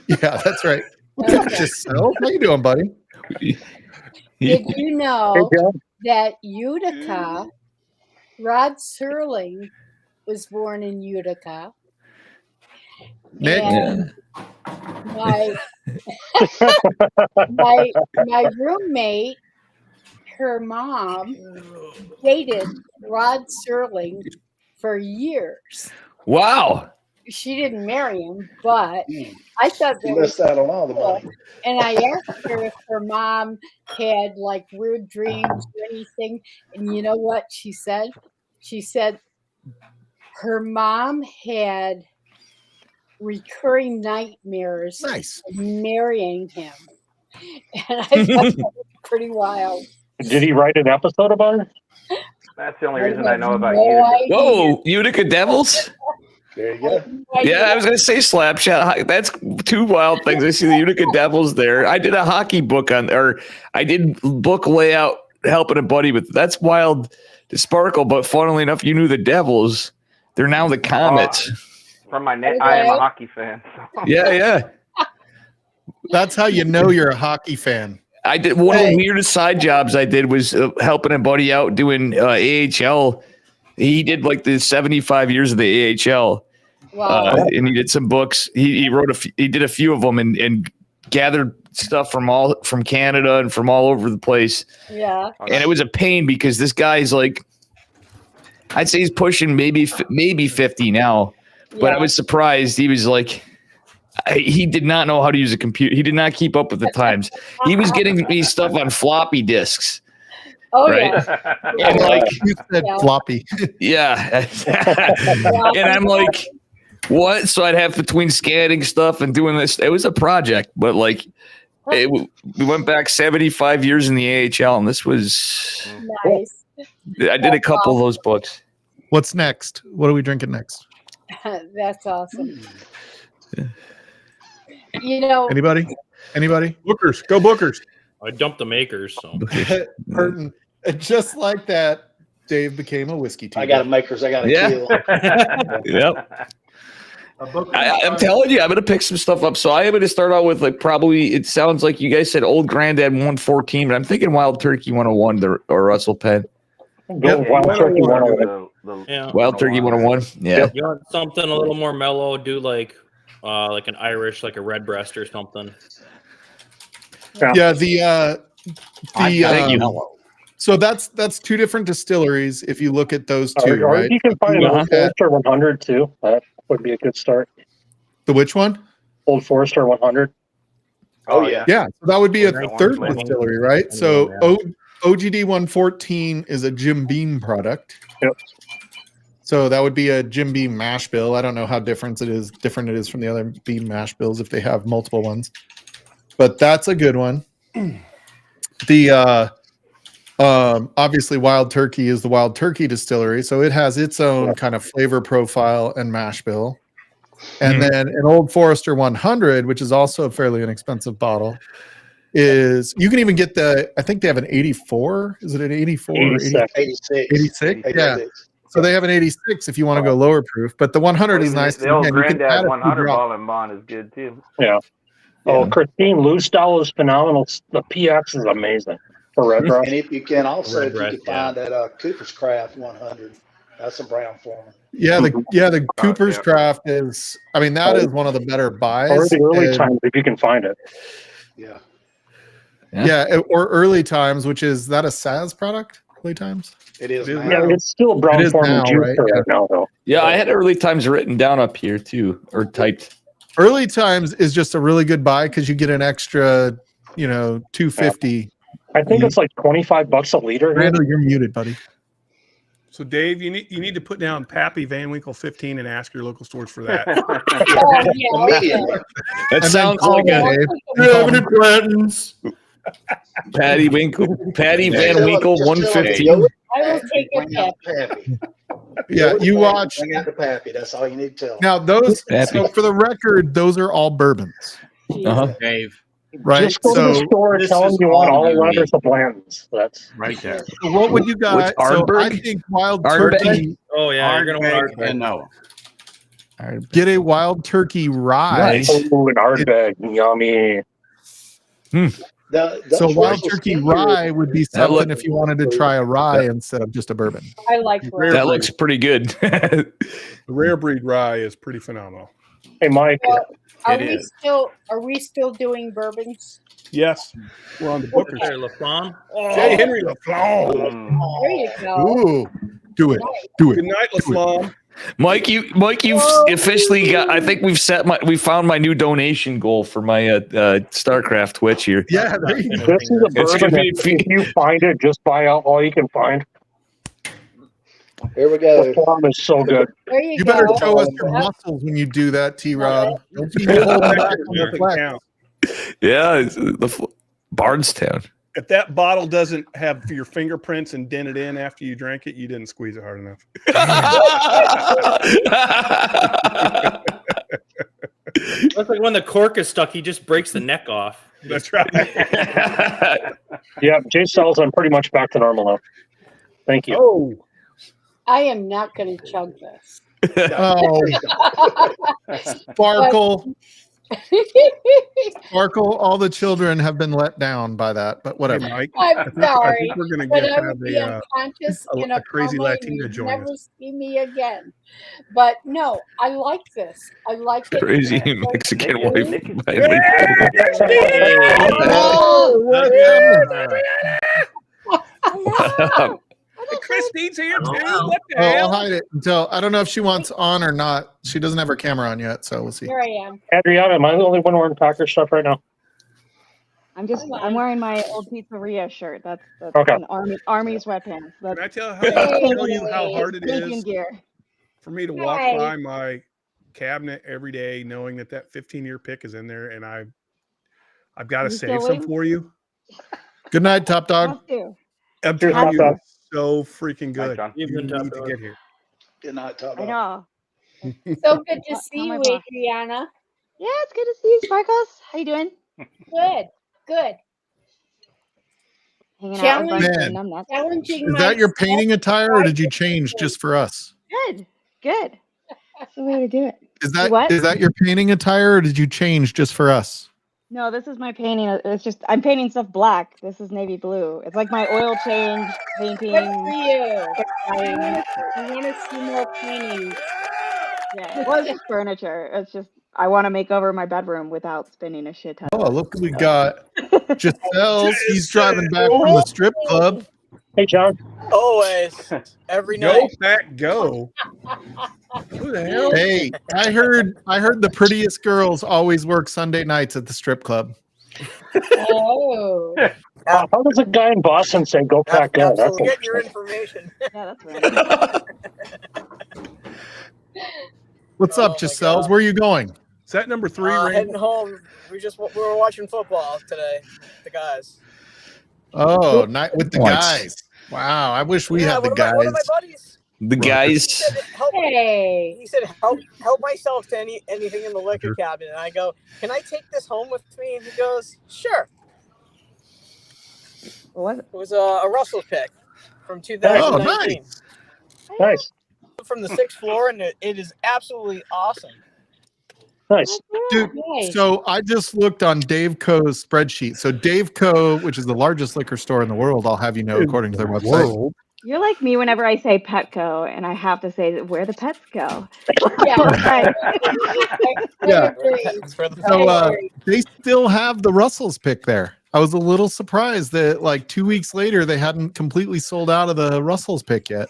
Yeah, that's right. Just how you doing, buddy? Did you know that Utica, Rod Serling was born in Utica, Nick? And my my roommate, her mom dated Rod Serling for years. Wow. She didn't marry him, but I thought You that was missed out on all the cool. money. And I asked her if her mom had like weird dreams or anything. And you know what she said? She said her mom had recurring nightmares Nice. of marrying him. And I thought that was pretty wild. Did he write an episode about it? That's the only I reason I have know about no Utica. idea. Whoa, Utica Devils? There you I go. have no idea. Yeah, I was gonna say Slapshot. That's two wild things. I see the Utica Devils there. I did a hockey book I did book layout helping a buddy with. That's wild to sparkle. But funnily enough, you knew the Devils. They're now the Comets. From my net, I am a hockey fan. So. Yeah. That's how you know you're a hockey fan. I did one of the weirdest side jobs I did was helping a buddy out doing AHL. He did like the 75 years of the AHL. Wow. And he did some books. He wrote he did a few of them and gathered stuff from Canada and from all over the place. Yeah. And it was a pain because this guy's like, I'd say he's pushing maybe 50 now, but I was surprised. He was like, he did not know how to use a computer. He did not keep up with the times. He was getting me stuff on floppy disks. Oh, right? yeah. And like, You said floppy. yeah. And I'm like, what? So I'd have between scanning stuff and doing this. It was a project, but like, we went back 75 years in the AHL, and this was Nice. I did a couple of those books. What's next? What are we drinking next? That's awesome. You know, Anybody? Bookers, go Bookers. I dumped the makers. So Burton. Just like that, Dave became a whiskey teacher. I got a makers. I got a kill. Yep. I'm telling you, I'm going to pick some stuff up. So I am going to start out with like probably, it sounds like you guys said Old Granddad 114, but I'm thinking Wild Turkey 101 or Russell Penn. Go Wild Turkey 101. Yeah. Wild Turkey 101. Yeah. You want something a little more mellow? Do like an Irish, like a redbreast or something. Yeah, so that's two different distilleries. If you look at those two, Or right? you can find an Old Forester 100 too. That would be a good start. The which one? Old Forester 100. Oh yeah. Yeah, so that would be a That third one's distillery, right? So OGD 114 is a Jim Beam product. Yep. So that would be a Jim Beam mash bill. I don't know how different it is from the other Beam mash bills if they have multiple ones, but that's a good one. The obviously Wild Turkey is the Wild Turkey distillery, so it has its own kind of flavor profile and mash bill. And then an Old Forester 100, which is also a fairly inexpensive bottle, is you can even get I think they have an 84. Is it an 84 or 86. 86? Yeah. So they have an 86 if you want to go lower proof, but the 100 is nice. The old Again, you can add Granddad a few 100 drops. ball and bond is good too. Yeah. Oh, Christine Loosedale is phenomenal. The PX is amazing for red And rust. if you can also, if you Redbreast, can find that Cooper's Craft 100, that's a brown former. Yeah, the Cooper's Craft is. I mean, that is one of the better buys. Or the early and- times if you can find it. Yeah. or early times, which is that a SAS product? Early times. It is. It is now. Yeah, it's still brown It is form now, juice right? right now though. Yeah, I had early times written down up here too, or typed. Early times is just a really good buy because you get an extra, $2.50. I think it's like $25 a liter. Randall, you're muted, buddy. So Dave, you need to put down Pappy Van Winkle 15 and ask your local stores for that. oh, yeah, Immediately. That And then sounds call like Dave. Patty Van Just Winkle tell him, 115. I will take a Bring out pep. the Pappy. Yeah, you watch. Bring out the Pappy. That's all you need to tell him. Now those. Happy. So for the record, those are all bourbons, Uh-huh. Dave, right? Just go to the So, store and this tell them is you want all all you letters need. of Bland's. That's right there. so what would you guys? What's So I Ardbeg? think Wild Ardbeg? Turkey. Oh yeah, you're gonna want Ardbeg and Noah. Get a Wild Turkey rye. Nice. oh, an Ardbeg, yummy. So Wild Russell Turkey Skinner- rye would be That something look- if you wanted to try a rye instead of just a bourbon. I like Rare That breed. looks pretty good. The rare breed rye is pretty phenomenal. Hey, Mike. Well, are It we is. still doing bourbons? Yes, we're on the Booker's. Here, LaFlamme. J. Henry LaFlamme. There you go. Ooh, do it. Do Good it. night, LaFlamme. Mike, you've officially got. I think we found my new donation goal for my StarCraft Twitch here. Yeah, there you go. This is a It's bourbon. gonna be If you find it, just buy out all you can find. Here we The go. farm is so good. There you You go. better show us your muscles when you do that, T-Rob. Don't be holding back on the Doesn't flex. count. Yeah, it's Bardstown. If that bottle doesn't have your fingerprints indented in after you drank it, you didn't squeeze it hard enough. Looks like when the cork is stuck, he just breaks the neck off. That's right. Yeah, J cells. I'm pretty much back to normal now. Thank you. Oh, I am not going to chug this. Oh, Sparkle. Sparkle, all the children have been let down by that, but hey, whatever. Mike. I'm I sorry, think we're gonna but get I have would be a unconscious in a a crazy coma, and Latina you'd join never us. see me again. But no, I like this. I like it. Crazy It's so Mexican Nick is- wife. Nick is- by Yeah! Oh, Hey, Christine's here too. Hello. What the Oh, I'll hell? hide it until I don't know if she wants on or not. She doesn't have her camera on yet, so we'll see. Here I am. Adriana, am I the only one wearing Packer stuff right now? I'm wearing my old pizzeria shirt. That's Okay. an army sweatpants. Can I That's tell you how hard it camping is gear. for me to walk Hey. by my cabinet every day knowing that 15-year pick is in there, and I've got to You save still some waiting? for you. Good night, Top Dog. Have to. I'm Here's telling you, Top Dog. it's so freaking good. John. You Evening, Top need to Dog. get here. Good night, Top I Dog. know. So good to Tell see my you, boss. Adriana. Yeah, it's good to see you, Sparkles. How you doing? Good, good. Hanging out with a bunch Man. of numbnuts. Challenging Is that your myself. painting attire, or did you change just for us? Good. Good. That's the way to do it. Is What? that your painting attire, or did you change just for us? No, this is my painting. It's just I'm painting stuff black. This is navy blue. It's like my oil change, painting. Good for you. I want to see more paintings. Yeah, well, it's just furniture. It's just I want to make over my bedroom without spending a shit ton. Oh, look, we got Giselle's. He's driving back from the strip club. Hey, John. Always. Every Go night. back, go. Who the hell? Hey, I heard the prettiest girls always work Sunday nights at the strip club. Oh. How does a guy in Boston say "go pack go"? That's Absolutely. Get your interesting. information. Yeah, that's right. What's Oh up, my Giselle's? God. Where are you going? Is that number 3? Ray? Heading home. We were watching football today. The guys. Oh, night with the Nice. guys. Wow, I wish we Yeah, had the one of my guys. buddies. The Right. He guys. said, help, Hey. he said, help myself to anything in the liquor cabinet. And I go, can I take this home with me? And he goes, sure. What was it? It was a Russell pick from 2019 Oh, nice. Nice, from the 6th floor, and it is absolutely awesome. nice. Dude, Nice. so I just looked on Dave Co's spreadsheet. So Dave Co, which is the largest liquor store in the world, I'll have you know, according to their website. World. You're like me whenever I say Petco, and I have to say where the pets go. Yeah. Right. Yeah. That's where the So they still have the Russell's pick there. I was a little surprised that like 2 weeks later they hadn't completely sold out of the Russell's pick yet.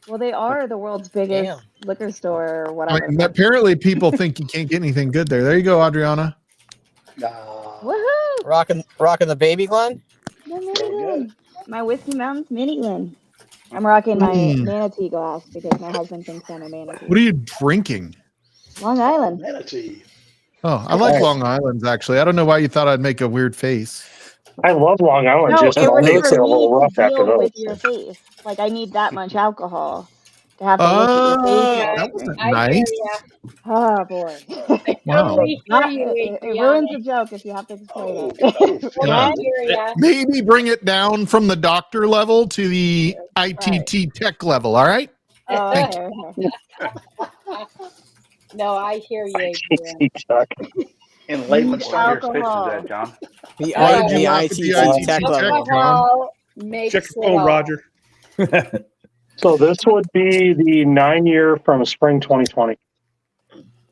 Well, they are the world's biggest Damn. liquor store or I whatever. mean, apparently people think you can't get anything good there. There you go, Adriana. Woohoo! rocking the baby Glen. The mini Glen. My Whiskey Mountain's mini Glen. I'm rocking my manatee glass because my husband thinks I'm a manatee. What are you drinking? Long Island. Manatee. Oh, I like Long Island's actually. I don't know why you thought I'd make a weird face. I love Long Island. No, just it was makes it a for little me rough to after deal with those. your face. Like I need that much alcohol to have to look at your face. That wasn't I nice. hear Oh boy. Wow. Totally hear Not, you, it Adriana. ruins the joke if you have to explain it. I hear ya. Maybe bring it down from the doctor level to the ITT tech level. All right. Oh, Thank okay. No, I hear you, Adriana. Chuck. In layman's What terms. your pitch is that, John? The Why did you the laugh at the ITT ITT tech tech, level. John? Alcohol makes Check it your phone, all. Roger. So this would be the 9 year from spring 2020.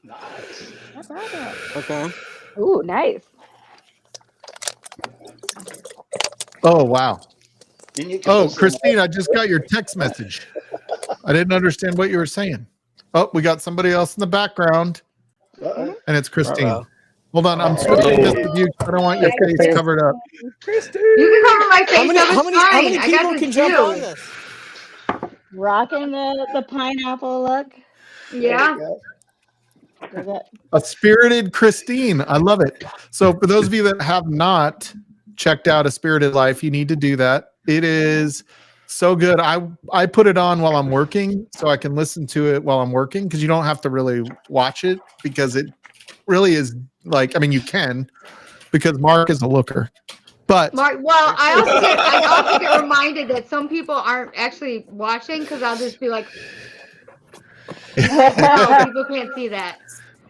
Nice. Okay. Ooh, nice. Oh, wow. Then you can Oh, listen. Christine, I just got your text message. I didn't understand what you were saying. Oh, we got somebody else in the background, Uh-oh. and it's Christine. Uh-oh. Hold on, I'm switching this with you. I don't want your face covered up. You can cover my face. How many I got people this can jump too. on this? Rocking the pineapple look. Yeah. Is it? A spirited Christine. I love it. So for those of you that have not checked out A Spirited Life, you need to do that. It is so good. I put it on while I'm working so I can listen to it while I'm working, because you don't have to really watch it, because it really is like, I mean, you can, because Mark is a looker. But Mark, well, I also get reminded that some people aren't actually watching, because I'll just be like, no, people can't see that.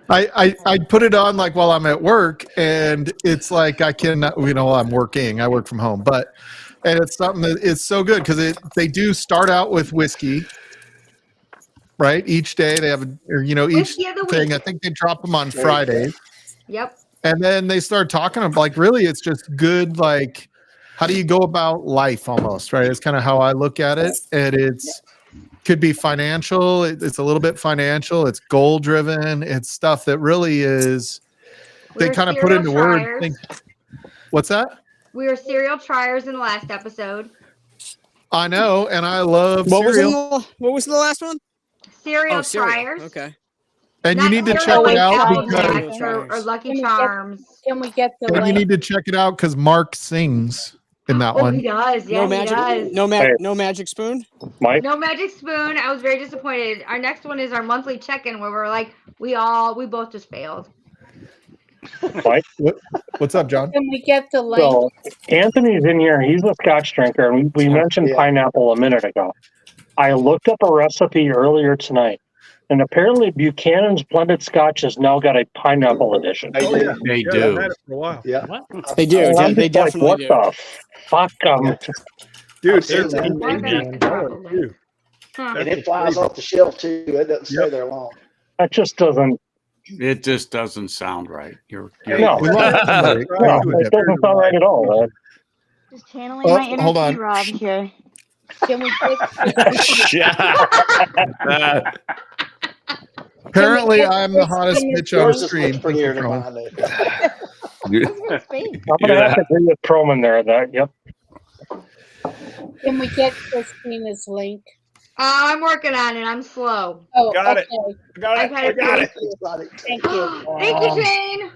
I put it on like while I'm at work, and it's like I can, I'm working. I work from home, and it's something that is so good, because they do start out with whiskey, right? Each day they have, each Whiskey of the thing. week. I think they drop them on Fridays, Yep. and then they start talking about, like, really, it's just good, like, how do you go about life almost, right? It's kind of how I look at it, and could be financial. It's a little bit financial. It's goal driven. It's stuff that really is, they kind of put into words. What's that? We were serial triers in the last episode. I know, and I love cereal. What was the last one? Serial cereal. triers. Okay. And you Not need to cereal check it like out Apple because Jacks or Lucky Charms. Can we get the and you link? need to check it out because Mark sings in that Oh, one. he does. Yeah, he does. No magic spoon. Mike, No magic spoon. I was very disappointed. Our next one is our monthly check-in, where we're like, we both just failed. Mike, what's up, John? Can we get the link? so Anthony's in here. He's a Scotch drinker, and we mentioned pineapple a minute ago. I looked up a recipe earlier tonight, and apparently Buchanan's blended Scotch has now got a pineapple edition. They do. I've had it for a while. Yeah. They do. And I'm They just like, definitely what do. the fuck? Dude, I've seen it's that. $18 too. And it flies off the shelf too. It doesn't stay there long. That just doesn't. It just doesn't sound right. You're No, We lost somebody. no, it doesn't sound right at all. Man. Just channeling Oh, my inner hold on. T-Rob here. Can we get Apparently, I'm the hottest bitch on Yours is stream. much prettier than mine. I'm gonna have to agree with Proman there. Yep. Can we get Christina's link? I'm working on it. I'm slow. Oh, Got okay. it. Got I've had it. Got it. Thank you. Thank you, Shane.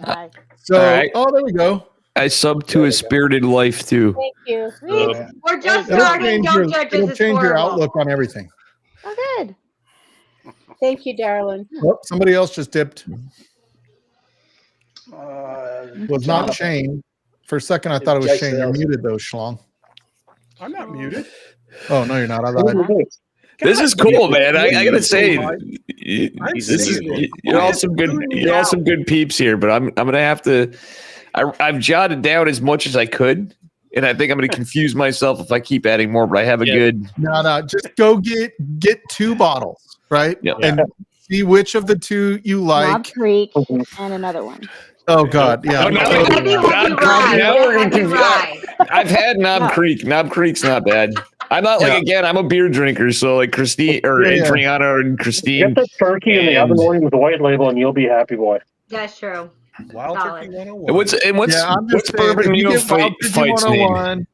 Nice. So, All right. oh, there we go. I sub to A Spirited Life too. Thank you. We're just It'll starting. change Don't your, judge us. it'll It's change your horrible. outlook on everything. Oh, good. Thank you, darling. Oh, somebody else just dipped. Was not Jonathan. Shane. For a second, I thought it was Jason Shane. You're Ellis. muted, though, Schlong. I'm not muted. Oh, no, you're not. I lied. This is cool, man. I gotta say, I'm this is singing it. you're all some good peeps here. But I'm gonna have to. I've jotted down as much as I could, and I think I'm gonna confuse myself if I keep adding more. But I have a good. No, just go get 2 bottles, right? Yep. And see which of the 2 you Knob like. Creek and another one. Oh God, yeah. Oh, now we're gonna confuse- I've had Knob Creek. Knob Creek's not bad. I'm not like again. I'm a beer drinker, so like Christine or Adriana and Christine. Get the turkey in the oven with the white label, and you'll be happy, boy. That's true. Wild Solid. Turkey 101. And what's I'm just what's saying, Bourbon if you Nino get Wild Turkey Fight's name? 101,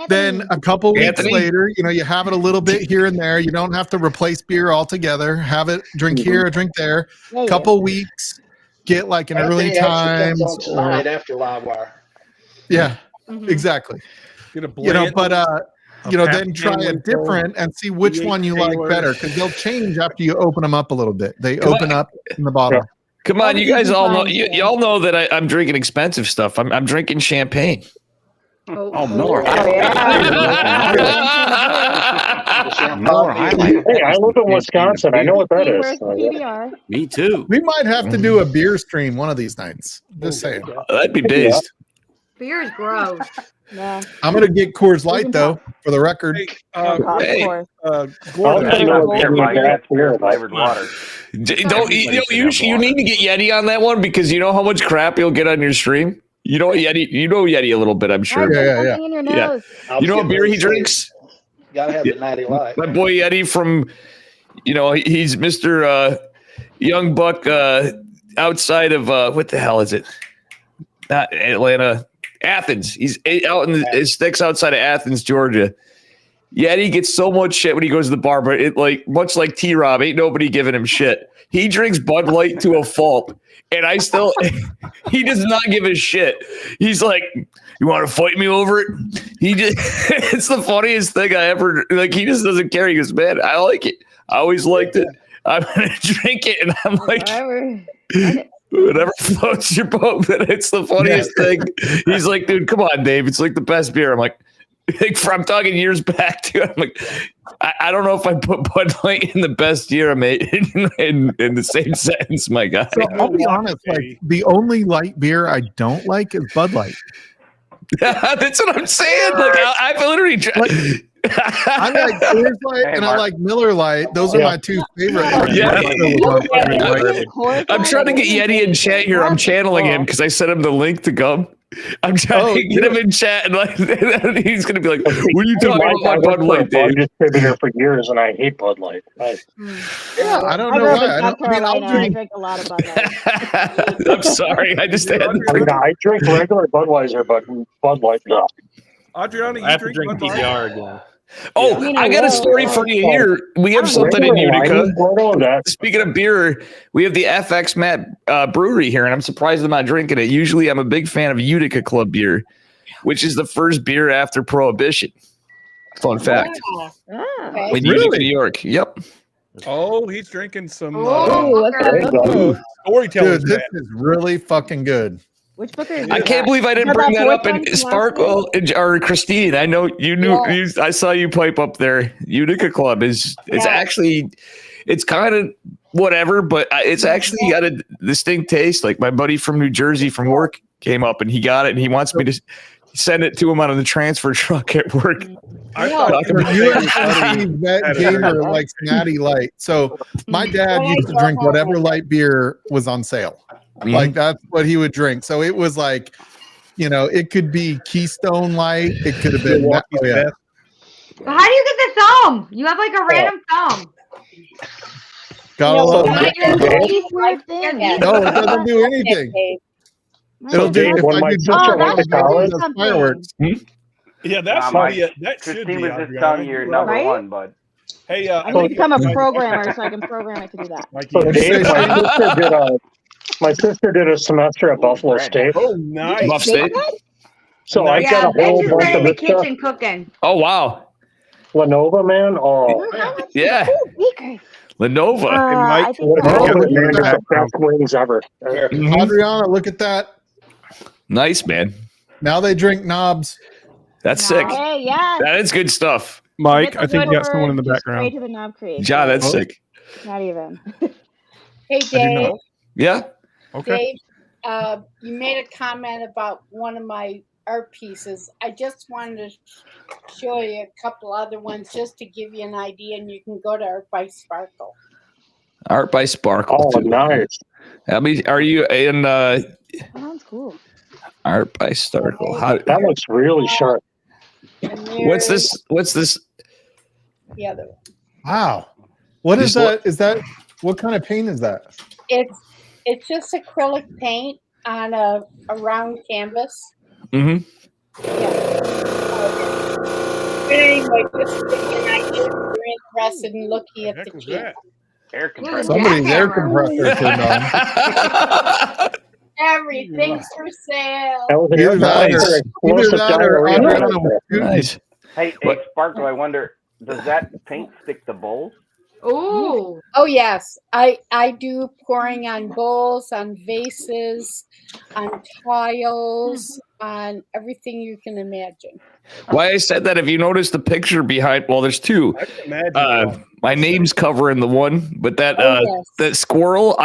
then a couple weeks Anthony? later, you have it a little bit here and there. You don't have to replace beer altogether. Have it drink here, a drink there. Yeah, Couple weeks, get like an early Anthony actually times. comes on tonight after Livewire. Yeah, Mhm. exactly. Get a blend. Then try a different and see which one you like better, because they'll change after you open them up a little bit. They open up in the bottle. Come on, you guys all know. Y'all know that I'm drinking expensive stuff. I'm drinking champagne. Oh, more. More. Hey, I live in Wisconsin. I know what that is. PBR. Me too. We might have to do a beer stream one of these nights. Just saying. That'd be based. Beer is gross. Yeah. I'm gonna get Coors Light though, for the record. Of Gordon, That's beer flavored water. Don't you need to get Yeti on that one because you know how much crap you'll get on your stream. You know Yeti a little bit, I'm sure. Something in your nose. You know what beer he drinks? Gotta have the Natty Light. My boy Yeti from, he's Mr. Young Buck outside of what the hell is it? Not Atlanta, Athens. He's out in the sticks outside of Athens, Georgia. Yeti gets so much shit when he goes to the bar, but much like T-Rob, ain't nobody giving him shit. He drinks Bud Light to a fault, and he does not give a shit. He's like, you want to fight me over it? It's the funniest thing I ever, he just doesn't care. He goes, man, I like it. I always liked it. I'm going to drink it. And I'm like, whatever floats your boat. But it's the funniest thing. He's like, dude, come on, Dave. It's like the best beer. I'm like, I'm talking years back to. I'm like, I don't know if I put Bud Light in the best year I made in the same sentence, my guy. So I'll be honest, the only light beer I don't like is Bud Light. That's what I'm saying. I've literally I like Coors Light and I like Miller Light. Those are my two favorite. I'm trying to get Yeti in chat here. I'm channeling him because I sent him the link to Gum. I'm trying to get him in chat, and he's going to be like, "What are you talking about, Bud Light, Dave?" I've been distributor for years, and I hate Bud Light. Yeah, I don't know why. I drink a lot of Bud Light. I'm sorry, I just had. I drink regular Budweiser, but Bud Light, no. Adriana, I have to drink PBR again. Oh, I got a story for you here. We have something in Utica. Speaking of beer, we have the FX Matt brewery here, and I'm surprised I'm not drinking it. Usually, I'm a big fan of Utica Club beer, which is the first beer after Prohibition. Fun fact. In Utica, New York. Yep. Oh, he's drinking some Dude, storytelling. this is really fucking good. Which book is I can't believe I didn't bring that up. And Sparkle or Christine, I know you knew. I saw you pipe up there. Utica Club it's actually, it's kind of whatever, but it's actually got a distinct taste. Like my buddy from New Jersey from work came up and he got it and he wants me to send it to him on the transfer truck at work. I thought that gamer likes Natty Light. So my dad used to drink whatever light beer was on sale. Like that's what he would drink. So it was like, it could be Keystone Light. It could have been. How do you get the thumb? You have like a random thumb. Gotta love No, it. No, it doesn't do anything. It'll do if I do just fireworks. Yeah, that should be. Christine was just telling you you're number one, bud. Hey, I need to become a programmer so I can program it to do that. So Dave, my sister did a semester at Buffalo State. Oh, nice. Buff State. So I got a whole bunch of in the this stuff. kitchen cooking. Oh wow. Lenovo, man. Oh, yeah. Lenovo. I think the best wings ever. Adriana, look at that. Nice, man. Now they drink knobs. That's sick. Hey, yeah. That is good stuff. Mike, I think you got someone in the background. Straight to the knob creation. Ja, that's sick. Not even. Hey, Dave. Yeah. Okay. Dave, you made a comment about one of my art pieces. I just wanted to show you a couple other ones just to give you an idea, and you can go to Art by Sparkle. Art by Sparkle. Oh, nice. Are you in That sounds cool. Art by Sparkle? That looks really sharp. What's this? The other one. Wow. What is that? Is that what kind of paint is that? It's just acrylic paint on a round canvas. Mm-hmm. But anyway, just an idea if you're interested in looking at the kit. Air compressor. Somebody's air compressor turned on. Everything's for sale. Either that or Adriana was shooting. Nice. Hey, Sparkle, I wonder, does that paint stick to bowls? Ooh. Oh yes. I do pouring on bowls, on vases, on tiles, on everything you can imagine. Why I said that, if you notice the picture behind, well, there's two. My name's covering the one, but that that squirrel.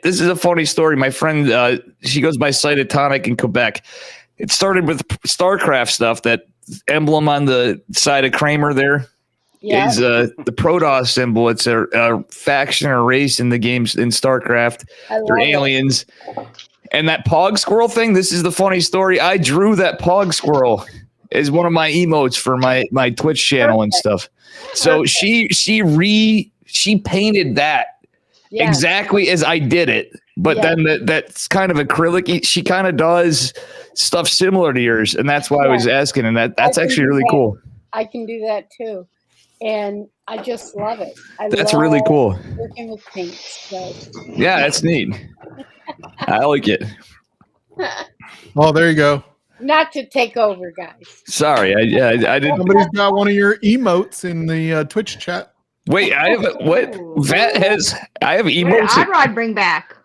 This is a funny story. My friend, she goes by Cytotonic in Quebec. it started with StarCraft stuff. That emblem on the side of Kramer there is the Protoss symbol. It's a faction or race in the games in StarCraft. They're aliens. And that pog squirrel thing, this is the funny story. I drew that pog squirrel as one of my emotes for my Twitch channel and stuff. So she painted that exactly as I did it. But then that's kind of acrylic. She kind of does stuff similar to yours. And that's why I was asking. And that's actually really cool. I can do that too. And I just love it. That's really cool. Working with paint. So. Yeah, that's neat. I like it. Oh, there you go. Not to take over, guys. Sorry, I didn't. Somebody's got one of your emotes in the Twitch chat. Wait, I have what? Vat has. I have What did emotes. Rod bring back?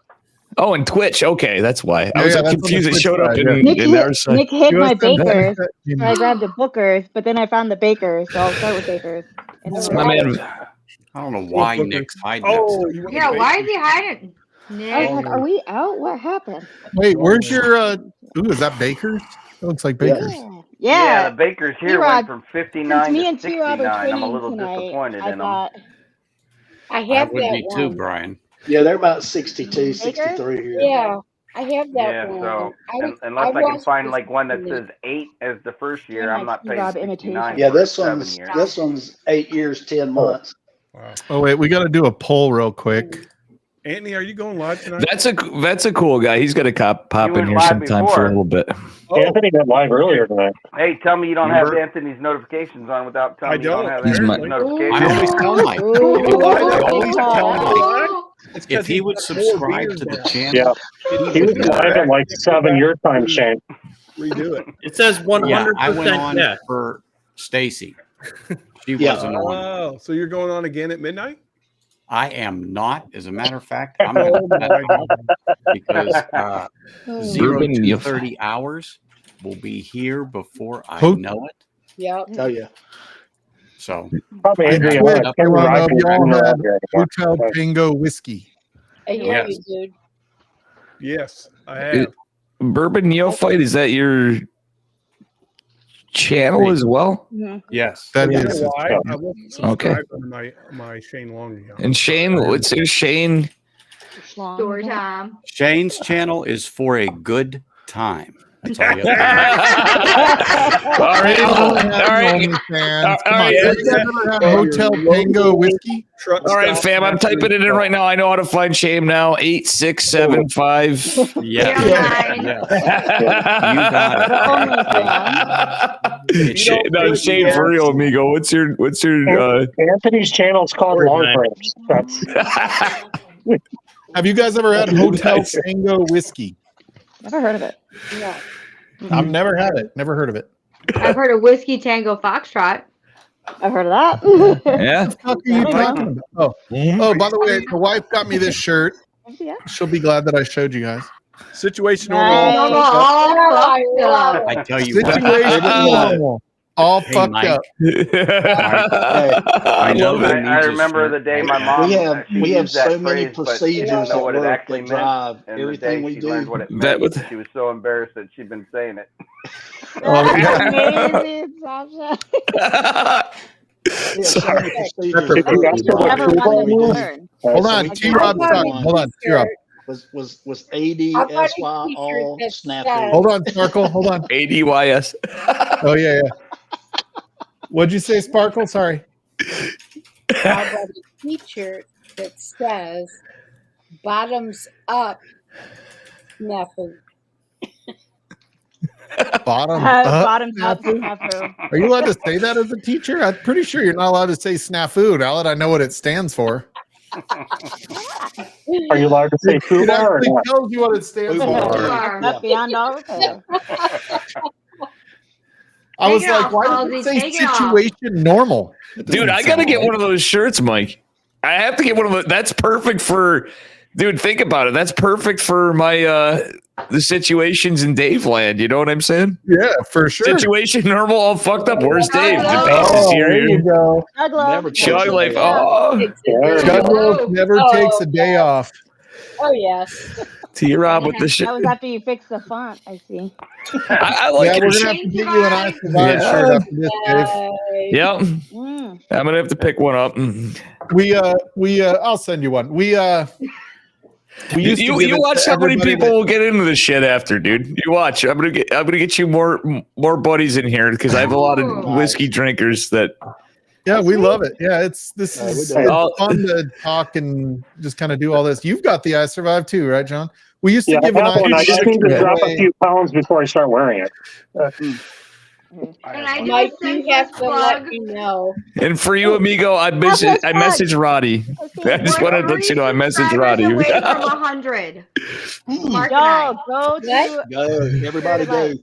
Oh, and Twitch. Okay, that's why. I was that's on confused. the It Twitch showed up side, in Nick our side. Nick hit my bakers. You So I grabbed the bookers, but then I found the bakers, so I'll start with bakers. And then My man. I don't know why Nick's hiding Oh, it. you want Yeah, the why bacon? is he hiding? I Nick. was like, are we out? What happened? Wait, where's your ooh, is that Baker's? That looks like Baker's. Yeah, the Bakers here T-Rod, went from 59 since me to and T-Rod 69. are I'm a twinning little tonight, disappointed I in them. thought, I I have would that be too, one. Brian. Yeah, they're about 62, 63 here. Yeah, I have that Yeah, one. so I unless I can was find like one that disappointed. says 8 as the first year, Yeah, I'm not paying T-Rod 69 Yeah, for this 7 one's years. this one's 8 years, 10 months. Wow. Oh wait, we got to do a poll real quick. Anthony, are you going live tonight? That's a cool guy. He's gonna pop He in went here live sometime before. for a little bit. Anthony went live earlier tonight. Hey, tell me you don't have Remember- Anthony's notifications on without telling I me you don't don't. have He's Anthony's my- notifications. I always tell Mike. It's 'cause If he he's would got subscribe more to the beers channel, Yeah, he he was would know. live at like 7 your time, Shane. Redo it. It says 100% Yeah, I went on yes. for Stacy. She Yeah. wasn't on. Oh, so you're going on again at midnight? I am not. As a matter of fact, I'm going to set that up because 0230 hours will be here before I Who- know it. Yep. Oh yeah. So Probably I Adrian. quit. I I can't want to know remember if y'all who had around here anymore. Hotel Tango whiskey. I hear Yes. you, dude. Yes, I have. Bourbon Neophyte, is that your channel as well? yes, That You is. know why? I wasn't subscribed Okay. under my Shane Long account. And Shane, what's your Shane? Story time. Shane's channel is for a good time. That's all you have All right, all right. Come all on, right. have you guys ever had Hotel Tango whiskey? Truck All right, stop fam. I'm after typing it in right now. I know how to find Shane now. 8675. to Yeah. No, Shane for real, amigo. What's your Anthony's channel is called Long Frames. That's Have you guys ever had Hotel Tango whiskey? never heard of it. No. I've never had it. Never heard of it. I've heard of Whiskey Tango Foxtrot. I've heard of that. Yeah. What the fuck are you talking about? Oh, by the way, the wife got me this shirt. Yeah. She'll be glad that I showed you guys. Situation Nice. normal. I tell you what. Situation normal. All Hey, fucked Mike. up. I know who I needs a remember shirt. the day my mom. We have she we have used that so many phrase, but she procedures didn't know at what it work actually that meant. drive And the everything day we she do. learned what it That meant, was- she was so embarrassed that she'd been saying it. Oh, yeah. Amazing, Sasha. We have so many procedures Did you ask her what Never T-Rob wanted to was? learn. Hold So on, we T-Rob's can't talking. find Hold on, T-Rob. was ADSY How about a t-shirt all that snafu. says- Hold on, Sparkle. Hold on. ADYS. Oh, yeah. What'd you say, Sparkle? Sorry. How about a t-shirt that says bottoms up snafu? Bottom up. Bottoms up, snafu? snafu. Are you allowed to say that as a teacher? I'm pretty sure you're not allowed to say snafu. Now that I know what it stands for. Are you allowed to say It Fubar or actually not? tells you what it stands for. Fubar. That's beyond all repair. I was Take it like, off, why did Halsey, it say take it off. situation normal? It Dude, doesn't I gotta sound get right. one of those shirts, Mike. I have to get one of those. That's perfect for, dude. Think about it. That's perfect for my the situations in Dave land. You know what I'm saying? Yeah, for sure. Situation normal, all fucked up. Where's Dave? The base is Oh, here. there you go. Never Chug takes a life. day off. Oh, Chug Wolf never Oh, takes a day off. Oh yes. T-Rob with the shit. That was after you fixed the font, I see. I like Yeah, your we're gonna shit. have to get you an I Survived shirt after this, Dave. Yep. I'm gonna have to pick one up. I'll send you one. We used to give You it watch to how many everybody people will get into this shit after, dude. You watch. I'm gonna get you more buddies in here because I have a lot of whiskey drinkers that. Yeah, we love it. Yeah, it's fun to talk and just kind of do all this. You've got the I Survived too, right, John? We used to Yeah, give I an have one. I just need to drop a few pounds before I start wearing it. Can I do Mike, a you senseless have to let plug? me know. And for you, amigo, I messaged Roddy. I just wanted to let you know I messaged Roddy. Away from 100. Mark Go to Go, everybody go.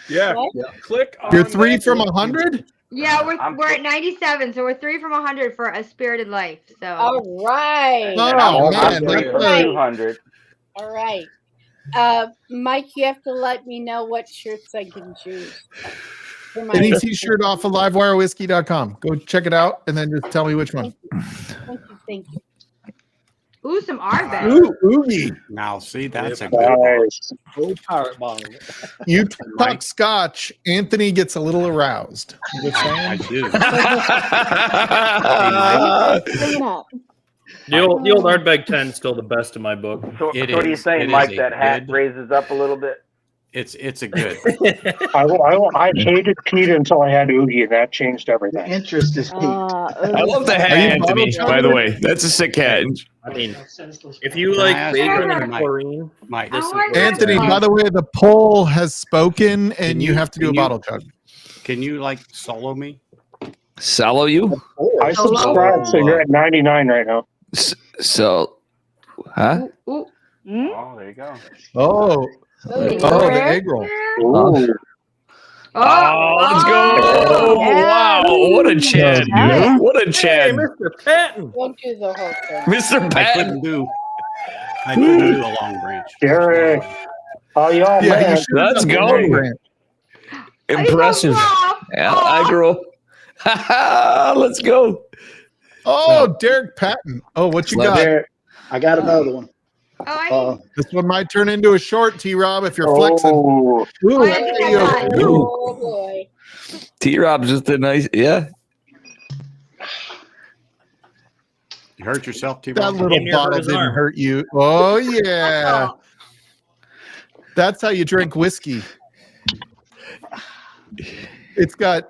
Yeah. What? Click on You're 3 from 100? Yeah, we're at 97, so we're 3 from 100 for a spirited life. So. All right. Oh, man. I'm 3 from Right. 200. All right. Mike, you have to let me know what shirts I can choose. For my Any t-shirt off of livewirewhiskey.com. Go check it out and then just tell me which one. Thank you. Ooh, some Arbex. Ooh, Oogie. Now, see, that's a good one. Old pirate bottle. You talk scotch, Anthony gets a little aroused. You just saying? I do. bring it up. The old Ardbeg 10 is still the best in my book. So It what are you is. saying, It Mike? is a That hat good- raises up a little bit. It's a good. I hated Pete until I had Oogie, and that changed everything. Interest is peaked. I love the hat, Are you Anthony. bottle By the covered? way, that's a sick hat. I mean, if you Can I like ask bacon you, and Mike? chlorine, Mike, this is Oh my where it's Anthony, at. by the way, the poll has spoken and you have to do a can you- bottle chug. can you like solo me? Solo you? I subscribe, so you're at 99 right now. So, huh? Ooh. Oh, there you go. Oh, the egg roll. Ooh. Oh, let's go! Wow, what a Chad, dude! What a Hey, Chad, Mr. Patton. Don't do the whole thing. Mr. I Patton. couldn't do a long branch. Derek, how y'all, Yeah, you man? should have Let's done the go. long branch. Impressive. Yeah, I grow. Let's go. Oh, Derek Patton. Oh, what you got? There, I got another one. This one might turn into a short, T-Rob, if you're flexing. Oh, Ooh, I that's think how I you- got it. ooh. Oh boy. T-Rob's just a nice, yeah. You hurt yourself, That T-Rob? little Damn near hurt bottle his didn't arm. hurt you. Oh, yeah. That's how you drink whiskey. It's got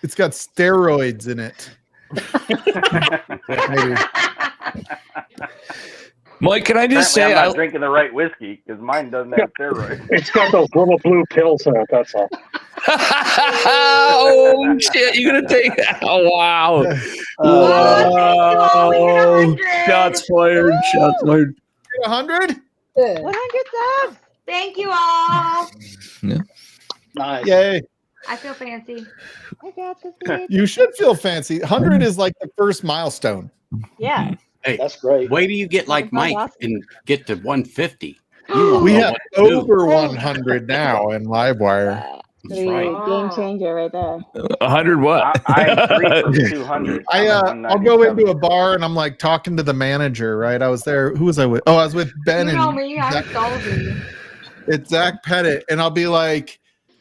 steroids in it. Maybe. Mike, can I just Apparently, say, I'm not drinking the right whiskey because mine doesn't have steroids. it's got those little blue pills in it, that's all. oh shit, you're gonna take that? Oh wow. Oh, Shots fired. Shots fired. 100? 100 subs. Thank you all. Nice. Yay. I feel fancy. I got the feed. You should feel fancy. 100 is like the first milestone. Yeah. Hey, That's great. wait till you get like Sounds Mike awesome. and get to 150. You won't We know have what to do. over 100 now in Livewire. That's right. Game changer right there. 100 what? I'm 3 from 200. I'll go into a bar and I'm like talking to the manager, right? I was there. Who was I with? Oh, I was with Ben You know and me. I'm Sullivan. it's Zach Pettit. And I'll be like,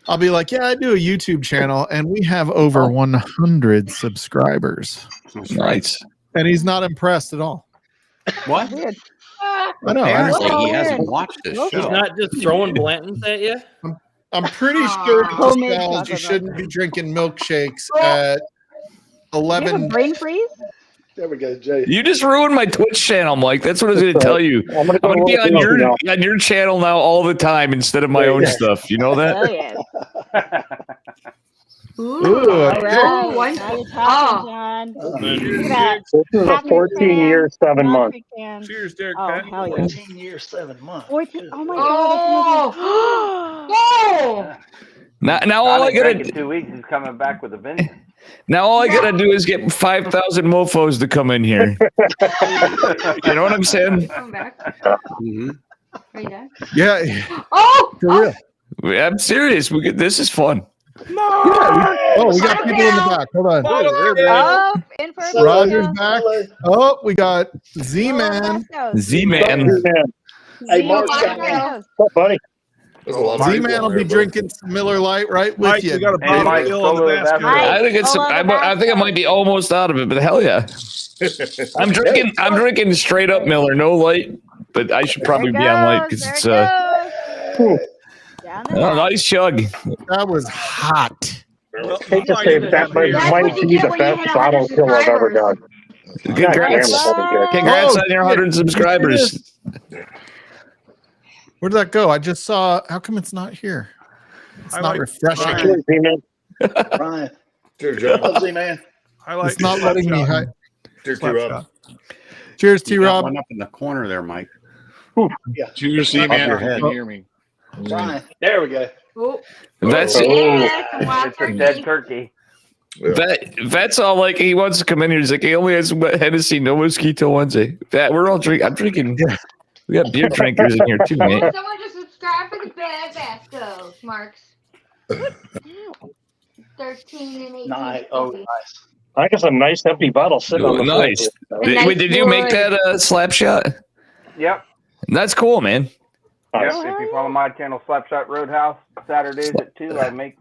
yeah, I do a YouTube channel and we have over 100 subscribers. That's right. Nice. And he's not impressed at all. What? Weird. I know. Apparently, he Weird. hasn't watched this He's He's show. not just throwing Blantons at you. I'm pretty sure it Homemade spells chocolate you shouldn't be drinking milkshakes at Do you have a 11. brain freeze? There we go, Jay. You just ruined my Twitch channel, Mike. That's what I was going to tell you. I'm gonna I'm going to be look it up now. on your channel now all the time instead of my own stuff. You know that? Hell yeah. Ooh. Ooh, All right. one- Now you're talking, John. Look at that. This is a Happy 14 fan. years, 7 months. Happy fan. Cheers, Derek Oh, Patton. hell yeah. 14 years, 7 months. 14. Oh my god. Oh. Oh. Now all I Johnny drank gotta in 2 weeks. He's coming back with a vengeance. now all I gotta do is get 5,000 mofos to come in here. You know what I'm saying? Come back. Mhm. Are you done? yeah, Oh. for real. I'm serious. This is fun. Oh, we got people in the back. Hold on. Oh, in for a Roger's video. back. Oh, we got Z-Man. Oh, Z-Man. Hey, Z, Mark's watch got out. one. What, buddy? There's a lot of Z-Man people will on be there, drinking some Miller Lite right with Mike, you. we got a Hey, bottle Mike, fill of the solo Vasco. Mike. I think it's. Solo the I think I might be almost out of it, but hell yeah, I'm drinking. I'm drinking straight up Miller, no light. But I should probably be on light because it's Down the nice chug. That was hot. Well, Hate to say that might That's might what you be get the when you best hit 100 bottle kill I've ever done. Congrats, God damn it, that was good. congrats Oh, on your shit. 100 subscribers. Where did that go? I just saw. How come it's not here? It's I not like- refreshing. Ryan. Z-Man. Ryan. Cheers, John. What's up, man? I like It's not letting me. Cheers, Slap T-Rob. shot. Cheers, You got T-Rob. one up in the corner there, Mike. Cheers, Above man. your If you head. can hear me. Ryan. There we go. Oh, That's yeah, some wild It's a dead turkey. turkey. That's all. Like he wants to come in here. He's like, he only has Hennessy, no whiskey till Wednesday. That we're all drinking. I'm drinking. We got beer drinkers in here too, mate. Someone just subscribe for the bad Vasco, Marks. 13 and 18. Nice. Oh, coffee. nice. I guess a nice empty bottle sitting on the floor. Nice. Did you make that slap shot? Yep. That's cool, man. Yep. If you follow my channel, Slapshot Roadhouse, Saturdays at 2, I make.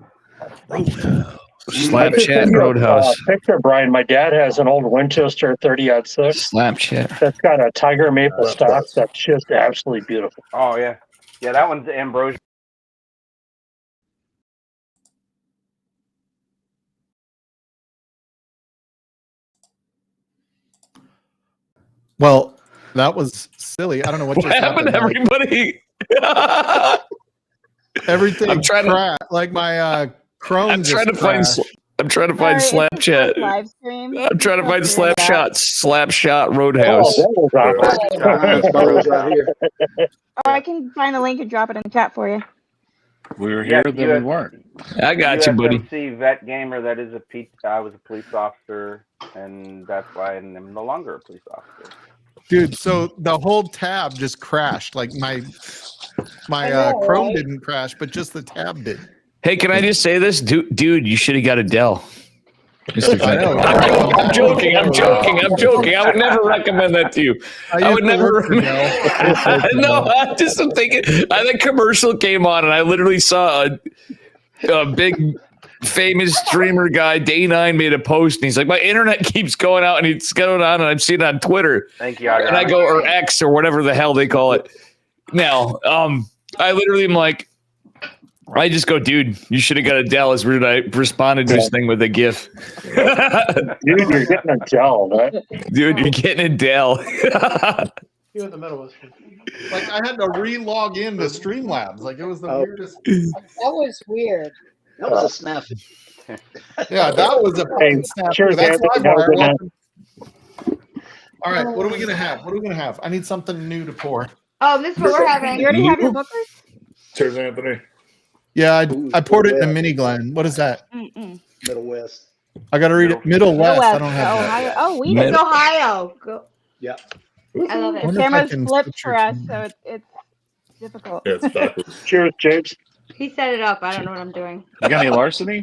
Slap chat Roadhouse. Picture, Brian. My dad has an old Winchester 30-06. Slap chat. That's got a tiger maple stock. That's just absolutely beautiful. Oh yeah, yeah. That one's ambrosia. Well, that was silly. I don't know what just happened, everybody. Everything I'm trying to. like my Chrome. I'm trying to just find. crashed. I'm trying to find Sorry, slap chat. live stream. I'm trying to find Figure it slap out. shot Roadhouse. Oh, that was right here. Oh, I can find the link and drop it in the chat for you. We were here, then we weren't. I got you, buddy. USMC vet gamer. That is I was a police officer, and that's why I'm no longer a police officer. Dude, so the whole tab just crashed. Like my Chrome didn't crash, but just the tab did. Hey, can I just say this, dude? You should have got a Dell. I know. I'm joking. I would never recommend that to you. I would never. No, I just am thinking. The commercial came on, and I literally saw a big famous streamer guy, Day9, made a post, and he's like, "My internet keeps going out, and it's going on, and I've seen it on Twitter." Thank you. And I go, or X, or whatever the hell they call it. Now, I literally am like. I just go, dude, you should have got a Dell. As weird, I responded to this thing with a GIF. Dude, you're getting a Dell, right? Dude, you're getting a Dell. You in the middle was like I had to re-log in to Streamlabs. Like it was the weirdest. That was weird. That was a snap. Yeah, that was a fucking snap. Cheers, That's Anthony. live Have a wire. good night. All right, what are we gonna have? What are we gonna have? I need something new to pour. Oh, this is what we're having. You already have your bookers? Cheers, Anthony. Yeah, I poured it in a mini Glen. What is that? Middle West. I got to read it. Middle West. I don't have that. Ohio. Oh, we It's did. Ohio. Go. Yeah. I love The it. wonder if I camera's can flipped switch for your us, camera. so it's difficult. Yeah, it's backwards. Cheers, James. He set it up. I don't know what I'm doing. You got any larceny?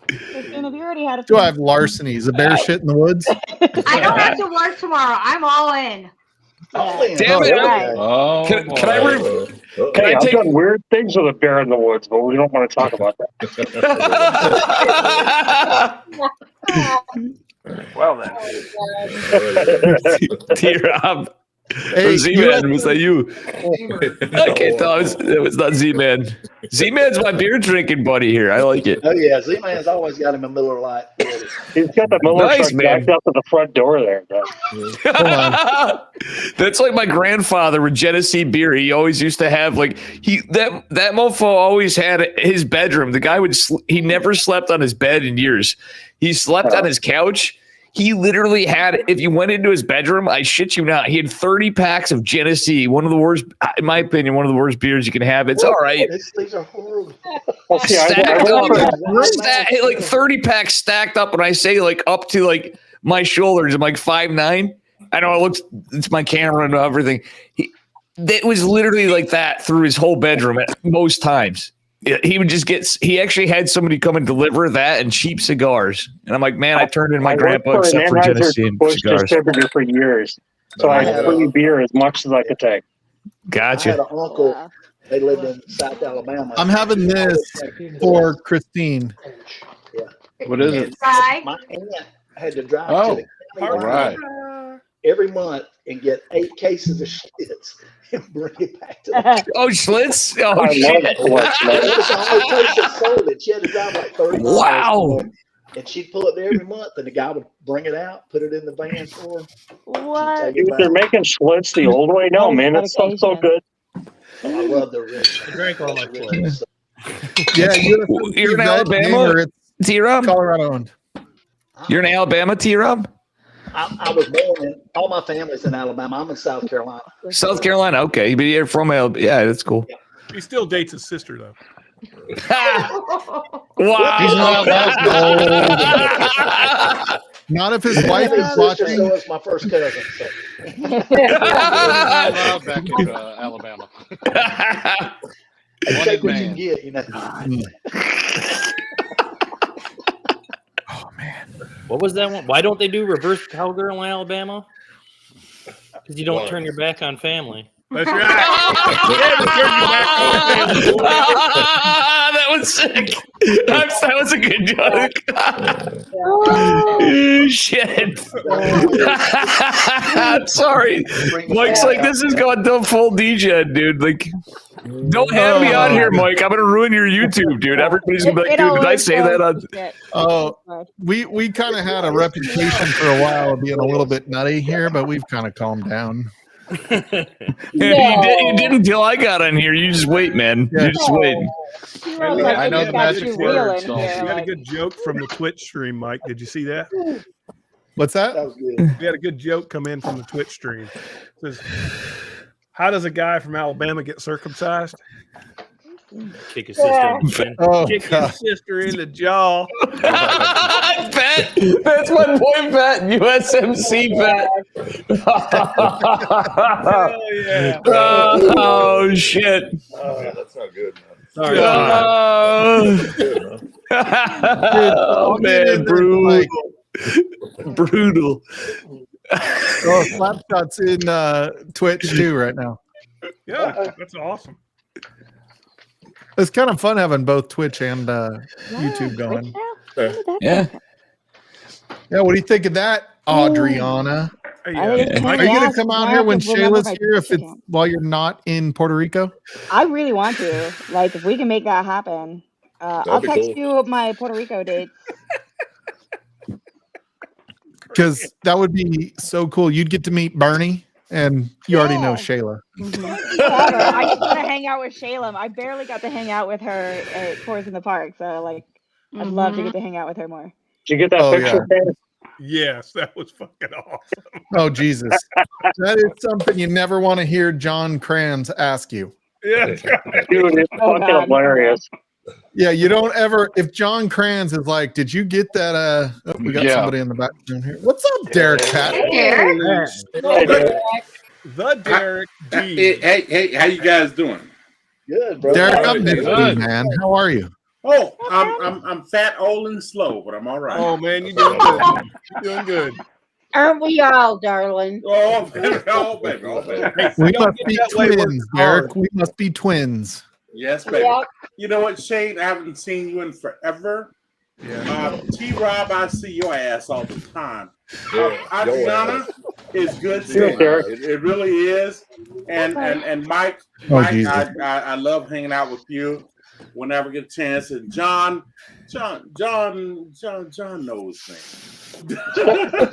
Christine, have you already had a Do I have larcenies? A bear shit in the woods? I don't have to work tomorrow. I'm all in. Damn it. Right. Oh, Can I Hey, I I've take? done weird things with a bear in the woods, but we don't want to talk about that. Well then. T-Rob. Hey, Z-Man, was that you? I can't tell. It was not Z-Man. Z-Man's my beer drinking buddy here. I like it. Oh yeah, Z-Man's always got him a Miller Lite. He's got the Miller Nice, truck man. backed up to the front door there. That's like my grandfather with Genesee beer. He always used to have that mofo always had his bedroom. The guy he never slept on his bed in years. He slept on his couch. He literally had, if you went into his bedroom, I shit you not, he had 30 packs of Genesee. One of the worst, in my opinion, one of the worst beers you can have. It's all right. These are horrible. Well, see, Stacked up, I- like 30 packs stacked up. When I say like up to like my shoulders, I'm like 5'9". I know it's my camera and everything. It was literally like that through his whole bedroom at most times. He would just he actually had somebody come and deliver that and cheap cigars. And I'm like, man, I turned in my grandpa worked except for an Genesee and Bush cigars. distributor for years, so I had free beer as much as I could take. Gotcha. I had an uncle. They lived in South Alabama. I'm having this for Christine. Yeah. What is it? My aunt had to drive to Oh, the county all right. every month and get 8 cases of Schlitz and bring it back to the Oh, Schlitz? Oh, I shit. love Schlitz, man. It was the only place that sold it. She had to drive like 30 miles. Wow. And she'd pull it there every month, and the guy would bring it out, put it in the van for her. What? Dude, they're making Schlitz the old way now, man. It sounds so good. Oh, I love the original. I drank all my Schlitz. Yeah, You're in Alabama, T-Rob? Colorado owned. You're in Alabama, T-Rob? I was born in, all my family's in Alabama. I'm in South Carolina. South Carolina, okay. But you're from Alabama. Yeah, that's cool. He still dates his sister, though. Wow. Not if his wife is watching. So is my first cousin. So. I love back in Alabama. Take what you can get, you know. Oh man. What was that one? Why don't they do reverse cowgirl in Alabama? Because you don't turn your back on family. That's right. That was sick. That was a good joke. Oh, shit. I'm sorry. Mike's like, this has gone to full DJ, dude. Like, don't have me on here, Mike. I'm gonna ruin your YouTube, dude. Everybody's gonna be like, dude, did I say that on? Oh, we kind of had a reputation for a while of being a little bit nutty here, but we've kind of calmed down. You didn't until I got on here. You just wait, man. You just wait. I know the magic words. You had a good joke from the Twitch stream, Mike. Did you see that? What's that? That was good. We had a good joke come in from the Twitch stream. It says, how does a guy from Alabama get circumcised? Kick his sister in the chin. Oh, Kick God. his sister in the jaw. Bet. That's my boy, Bet. USMC Bet. Hell yeah. Oh, shit. Oh, yeah, that's not good, man. Sorry. Oh, man. Brutal. Brutal. Oh, Slapshot's in Twitch too right now. Yeah, that's awesome. It's kind of fun having both Twitch and YouTube going. Yeah. Yeah, what do you think of that, Adriana? Yeah. Are you going to come out here when Shayla's here if it's while you're not in Puerto Rico? I really want to. Like, if we can make that happen, I'll be text cool. you my Puerto Rico dates. Because that would be so cool. You'd get to meet Bernie, and you already know Shayla. Whatever. I just want to hang out with Shayla. I barely got to hang out with her at Tours in the Park, so like, I'd love to get to hang out with her more. Did you get that Oh, picture? Yes, that was fucking awesome. Oh, Jesus. That is something you never want to hear John Kranz ask you. Yeah, dude, it's Oh, fucking God. hilarious. Yeah, you don't ever, if John Kranz is like, did you get that? Oh, we got Yeah. somebody in the background here. What's up, Derek Pat? Derek. The Derek G. Hey, how you guys doing? Good, bro. Derek, How I'm are you? good, man. How are you? Oh, I'm fat, old, and slow, but I'm all right. Oh man, you're doing good. You're doing good. Aren't we all, darling? Oh, baby, oh, baby, oh, baby. We Don't must get be that way, we're twins, hard. Derek. We must be twins. Yes, baby. Yep. You know what, Shane? I haven't seen you in forever. Yeah. T-Rob, I see your ass all the time. Yeah, Adriana is good. Yeah, stuff. Derek. It really is. And Mike, Oh, Mike, Jesus. I love hanging out with you whenever I get a chance. And John knows things.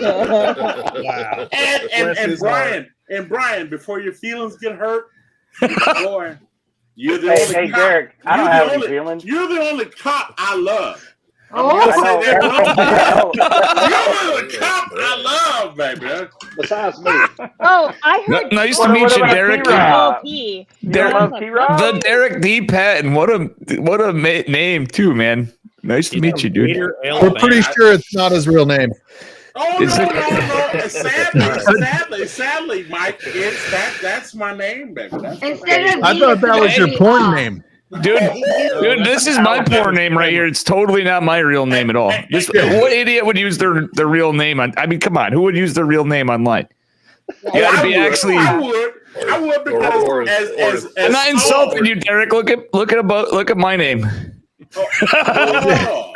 Wow. And Bless his heart. Brian, before your feelings get hurt, boy, you're the Hey, only hey, cop. Derek, I don't You're have the any only- feelings. You're the only cop I love. Oh. I'm gonna I say know. that. You're the cop I love, baby. Besides me. Oh, I heard. Nice to What meet you, about Derek. T-Rob? T. Derek, love T-Rob? the Derek D. Patton. What a name too, man. Nice to meet you, dude. Gator, We're Alabama. pretty sure it's not his real name. Oh Is no, it- sadly, Mike, that's my name, baby. That's my Instead name. of I thought that was your porn name. Dude, this is my porn name right here. It's totally not my real name at all. What idiot would use their real name on? I mean, come on, who would use their real name online? You gotta be actually. I would. I would because as I'm not insulting you, Derek. Look at my name.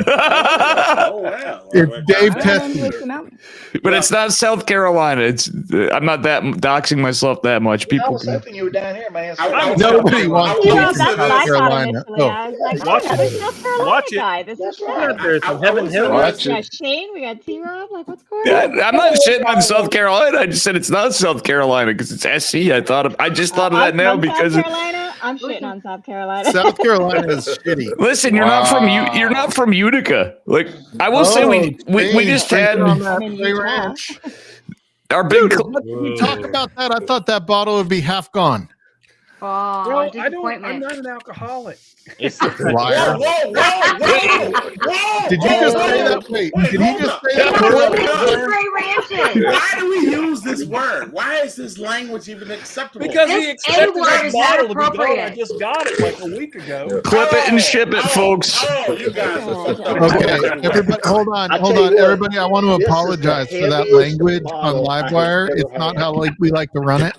Oh, wow. It's Dave Testy. But it's not South Carolina. I'm not that doxing myself that much. I People was hoping you were down here, man. Nobody wants to That's be what South I thought Carolina. initially. I was like, Watch oh, another it. South Carolina Watch it. guy. This is right. There's some Heaven Hill. We got Shane, we got T-Rob. Like, what's going on? I'm not shitting on South Carolina. I just said it's not South Carolina because it's SC. I just thought of that I'm now from because South Carolina. I'm shitting on South Carolina. South Carolina is shitty. Listen, you're not from Utica. Like I will say, we just had ranch. our big. We talk about that. I thought that bottle would be half gone. Oh, Bro, I'm disappointment. not an alcoholic. Liar. Whoa. Did you just say that? Wait, did he just say that? Why do we use this word? Why is this language even acceptable? Because he expected A-word that is bottle not to be gone. I appropriate. just got it like a week ago. Clip it and ship it, folks. Oh, you guys are fucked up. Okay, everybody, hold on. Everybody, I want to apologize for that language on Livewire. It's not how we like to run it.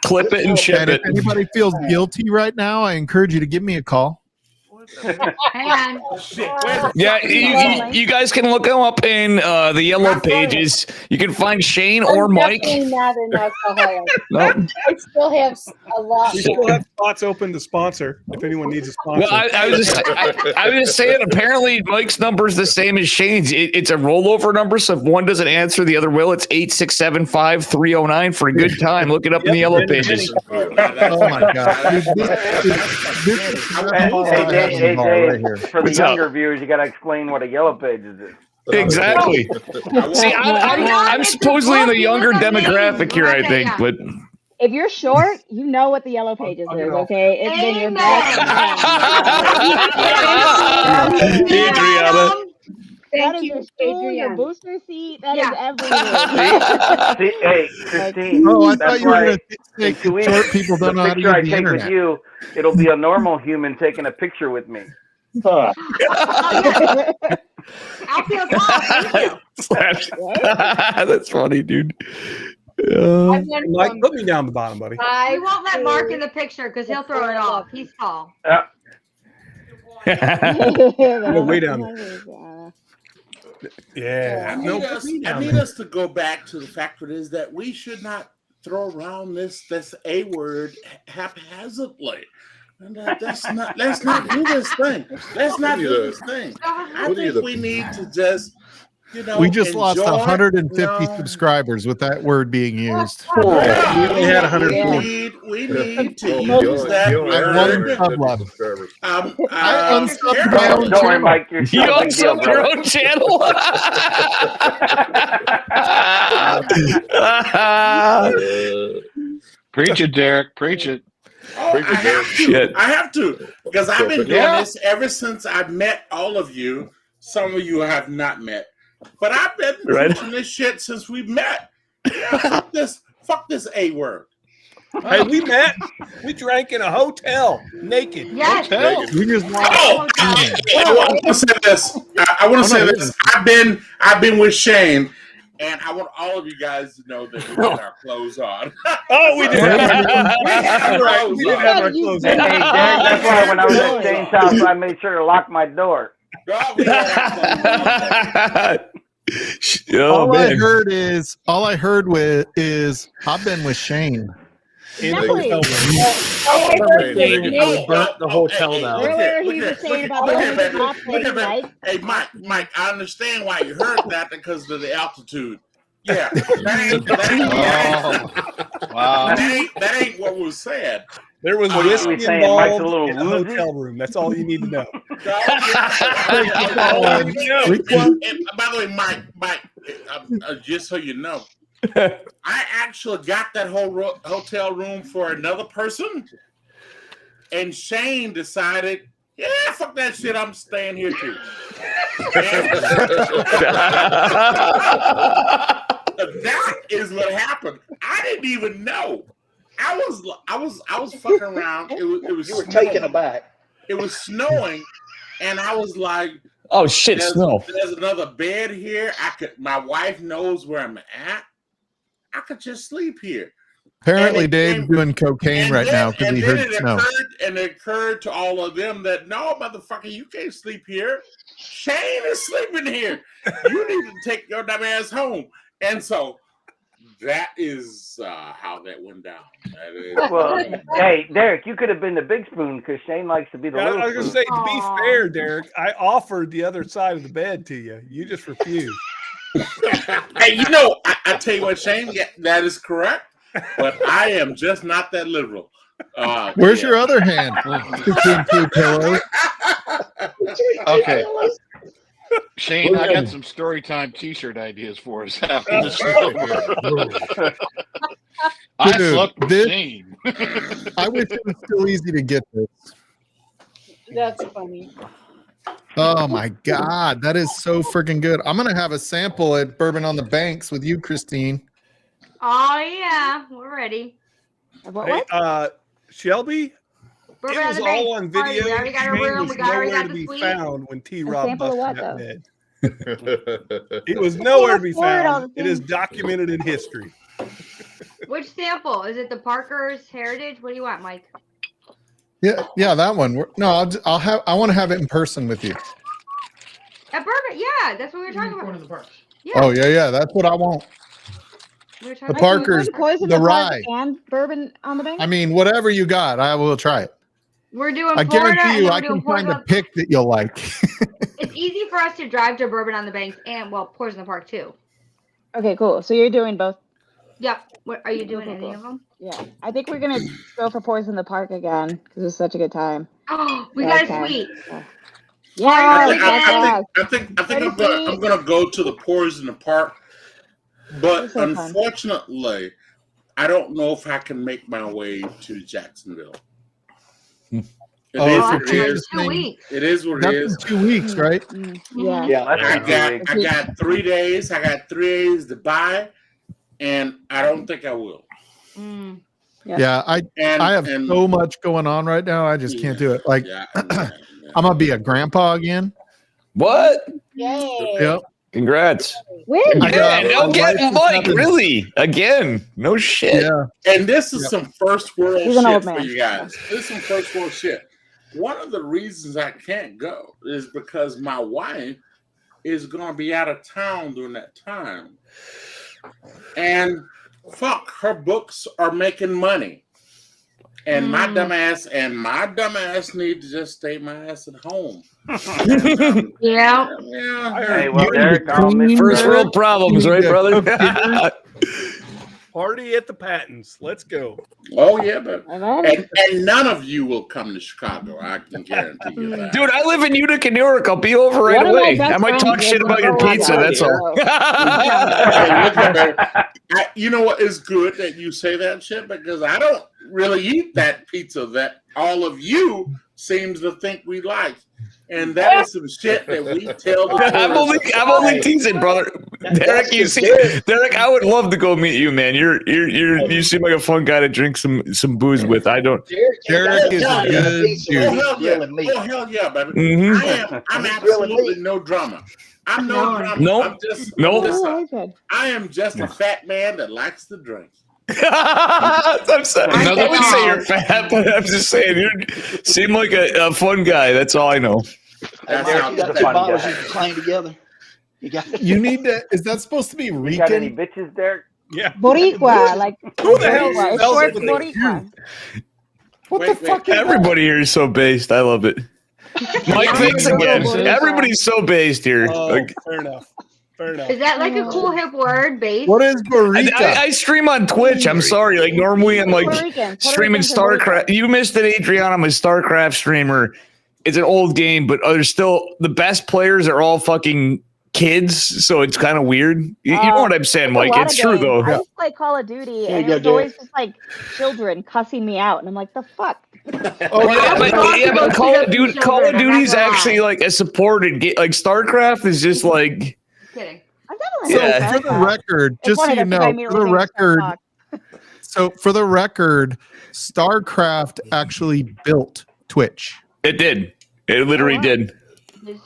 Clip it and ship And if it. anybody feels guilty right now, I encourage you to give me a call. Hang on. Yeah, you guys can look them up in the yellow pages. You can find Shane or Mike. Definitely not an alcoholic. Nope. I still have a lot. We still have spots open to sponsor if anyone needs a sponsor. Well, I was just saying. Apparently, Mike's number is the same as Shane's. It's a rollover number, so if one doesn't answer, the other will. It's 8675309 for a good time. Look it up in the yellow pages. Oh my god! Hey, right here. for the What's up? younger viewers, you got to explain what a yellow pages is. Exactly. See, I'm supposedly in the younger demographic here, I think, but. If you're short, you know what the yellow pages is, okay? It's been your best. Adriana. That is you, your stool, your Adriana. booster seat. That is everything. Hey, Christine. Oh, I that's thought you were why going to say in 2 weeks, short people don't know the how to picture I use the take with internet. you, it'll be a normal human taking a picture with me. I feel tall. Thank you. That's funny, dude. I went Mike, from put me down the bottom, buddy. We won't let Mark in the picture because he'll throw it off. He's tall. Go way down there. Yeah. I need us to go back to the fact that is that we should not throw around this A word haphazardly. And let's not do this thing. Let's not do this thing. I think we need to just, we just lost enjoy, 150 subscribers with that word being used. We only had 140. We need to use that I won word. sub love. I unsubbed Don't my own worry, channel. Mike. You're You still a big deal, unsubbed your brother. own channel. Preach it, Derek. Preach it. Oh, I have to, because I've been doing this ever since I met all of you. Some of you I have not met, but I've been preaching this shit since we met. Yeah, fuck this A word. Hey, we met. We drank in a hotel, naked. Yes. We just I want to say this. I want to say this. I've been with Shane. And I want all of you guys to know that we had our clothes on. Oh, we did. We had our clothes on. Hey, Derek, that's why when I was at Shane's house, I made sure to lock my door. All I heard is I've been with Shane. Exactly. Oh, I burnt the hotel down. Earlier he was saying about the only top thing, right? Hey, Mike, I understand why you heard that because of the altitude. Yeah, that ain't what was said. There was What are whiskey we saying? Mike's a involved little in a woozy? hotel room. That's all you need to know. And by the way, Mike, just so you know, I actually got that whole hotel room for another person, and Shane decided, yeah, fuck that shit, I'm staying here too. That is what happened. I didn't even know. I was fucking around. It was You were taken aback. It was snowing, and I was like, oh shit, snow. There's another bed here. My wife knows where I'm at. I could just sleep here. Apparently, Dave's doing cocaine right now because he heard snow. And it occurred to all of them that, no, motherfucker, you can't sleep here. Shane is sleeping here. You need to take your dumb ass home. And so that is how that went down. That is, well, hey, Derek, you could have been the big spoon because Shane likes to be the little spoon. I was going to say, to be fair, Derek, I offered the other side of the bed to you. You just refused. Hey, you know, I tell you what, Shane, that is correct. But I am just not that liberal. Where's your other hand? Between two pillows. Okay. Shane, I got some Storytime T-shirt ideas for us after this show. I slept with Shane. I wish it was still easy to get this. That's funny. Oh my God, that is so freaking good. I'm gonna have a sample at Bourbon on the Banks with you, Christine. Oh yeah, we're ready. Hey, Shelby, Bourbon it on was the all Banks. on video. We already got our Shane room. was We already nowhere got to the be suite. found when T-Rob sample of busted what, that though? bed. It was nowhere to be afford all found. the It is things. documented in history. Which sample? Is it the Parker's Heritage? What do you want, Mike? Yeah, that one. No, I want to have it in person with you. At Bourbon, yeah, that's what we were talking about. In the park. Yeah. Oh yeah, that's what I want. We The Parker's, the ride. And Bourbon on the Bank. I mean, whatever you got, I will try it. We're doing I Florida, guarantee and you, then I we're doing can find a Poison. pick that you'll like. It's easy for us to drive to Bourbon on the Banks and Poison the Park too. Okay, cool. So you're doing both. Yep. What are you doing? Okay, Any cool. of them? Yeah, I think we're gonna go for Poison the Park again because it's such a good time. Oh, we Last got a time. suite. Yeah, I think I'm gonna go to the Poison the Park, but so fun. unfortunately, I don't know if I can make my way to Jacksonville. It is what it is. In 2 weeks, right? Yeah. I got 3 days. I got 3 days to buy, and I don't think I will. Yeah, I have so much going on right now. I just can't do it. Like, I'm gonna be a grandpa again. What? Yay. Yep. Congrats. Yeah, no get Mike, really? Again. No shit. Yeah. And this is some first world He's an shit old for man. you guys. This is some first world shit. One of the reasons I can't go is because my wife is gonna be out of town during that time. And fuck, her books are making money. And my dumbass need to just stay my ass at home. Yeah. Hey, well, Derek, I'll miss First you. world problems, right, brother? Party at the Patents. Let's go. Oh yeah, but and none of you will come to Chicago. I can guarantee you that. Dude, I live in Utica, New York. I'll be over right One of my away. best I might talk friends shit lives about your in pizza. That's all. Hey, look at that. You know what is good that you say that shit because I don't really eat that pizza that all of you seems to think we like. And that is some shit that we tell the I'm only teasing, brother. Derek, you see, Derek, I would love to go meet you, man. You seem like a fun guy to drink some booze with. I don't. Derek is a good dude. Oh hell yeah, baby. Mhm. I'm absolutely no drama. I'm no drama. I am just a fat man that likes to drink. I'm sorry. I wouldn't say you're fat, but I'm just saying you seem like a fun guy. That's all I know. Hey, Derek, you got 2 bottles you can clang together. You need to. Is that supposed to be Rican? You got any bitches, Derek? Yeah. Boricua, like Who the hell Boricua. It's smells short like for Boricua. What the fuck? Everybody here is so based. I love it. Mike, thanks again. Everybody's so based here. Fair enough. Fair enough. Is that like a cool hip word? Base? What is Burrito? I stream on Twitch. I'm sorry. Like normally I'm like streaming StarCraft. You missed it, Adriana. I'm a StarCraft streamer. It's an old game, but there's still the best players are all fucking kids, so it's kind of weird. You know what I'm saying, Mike? It's true though. I used to play Call of Duty, and it was always just like children cussing me out, and I'm like, the fuck. But Call of Duty's actually like a supported game. Like StarCraft is just like. Kidding. So for the record, just so you know, for the record, StarCraft actually built Twitch. It did. It literally did.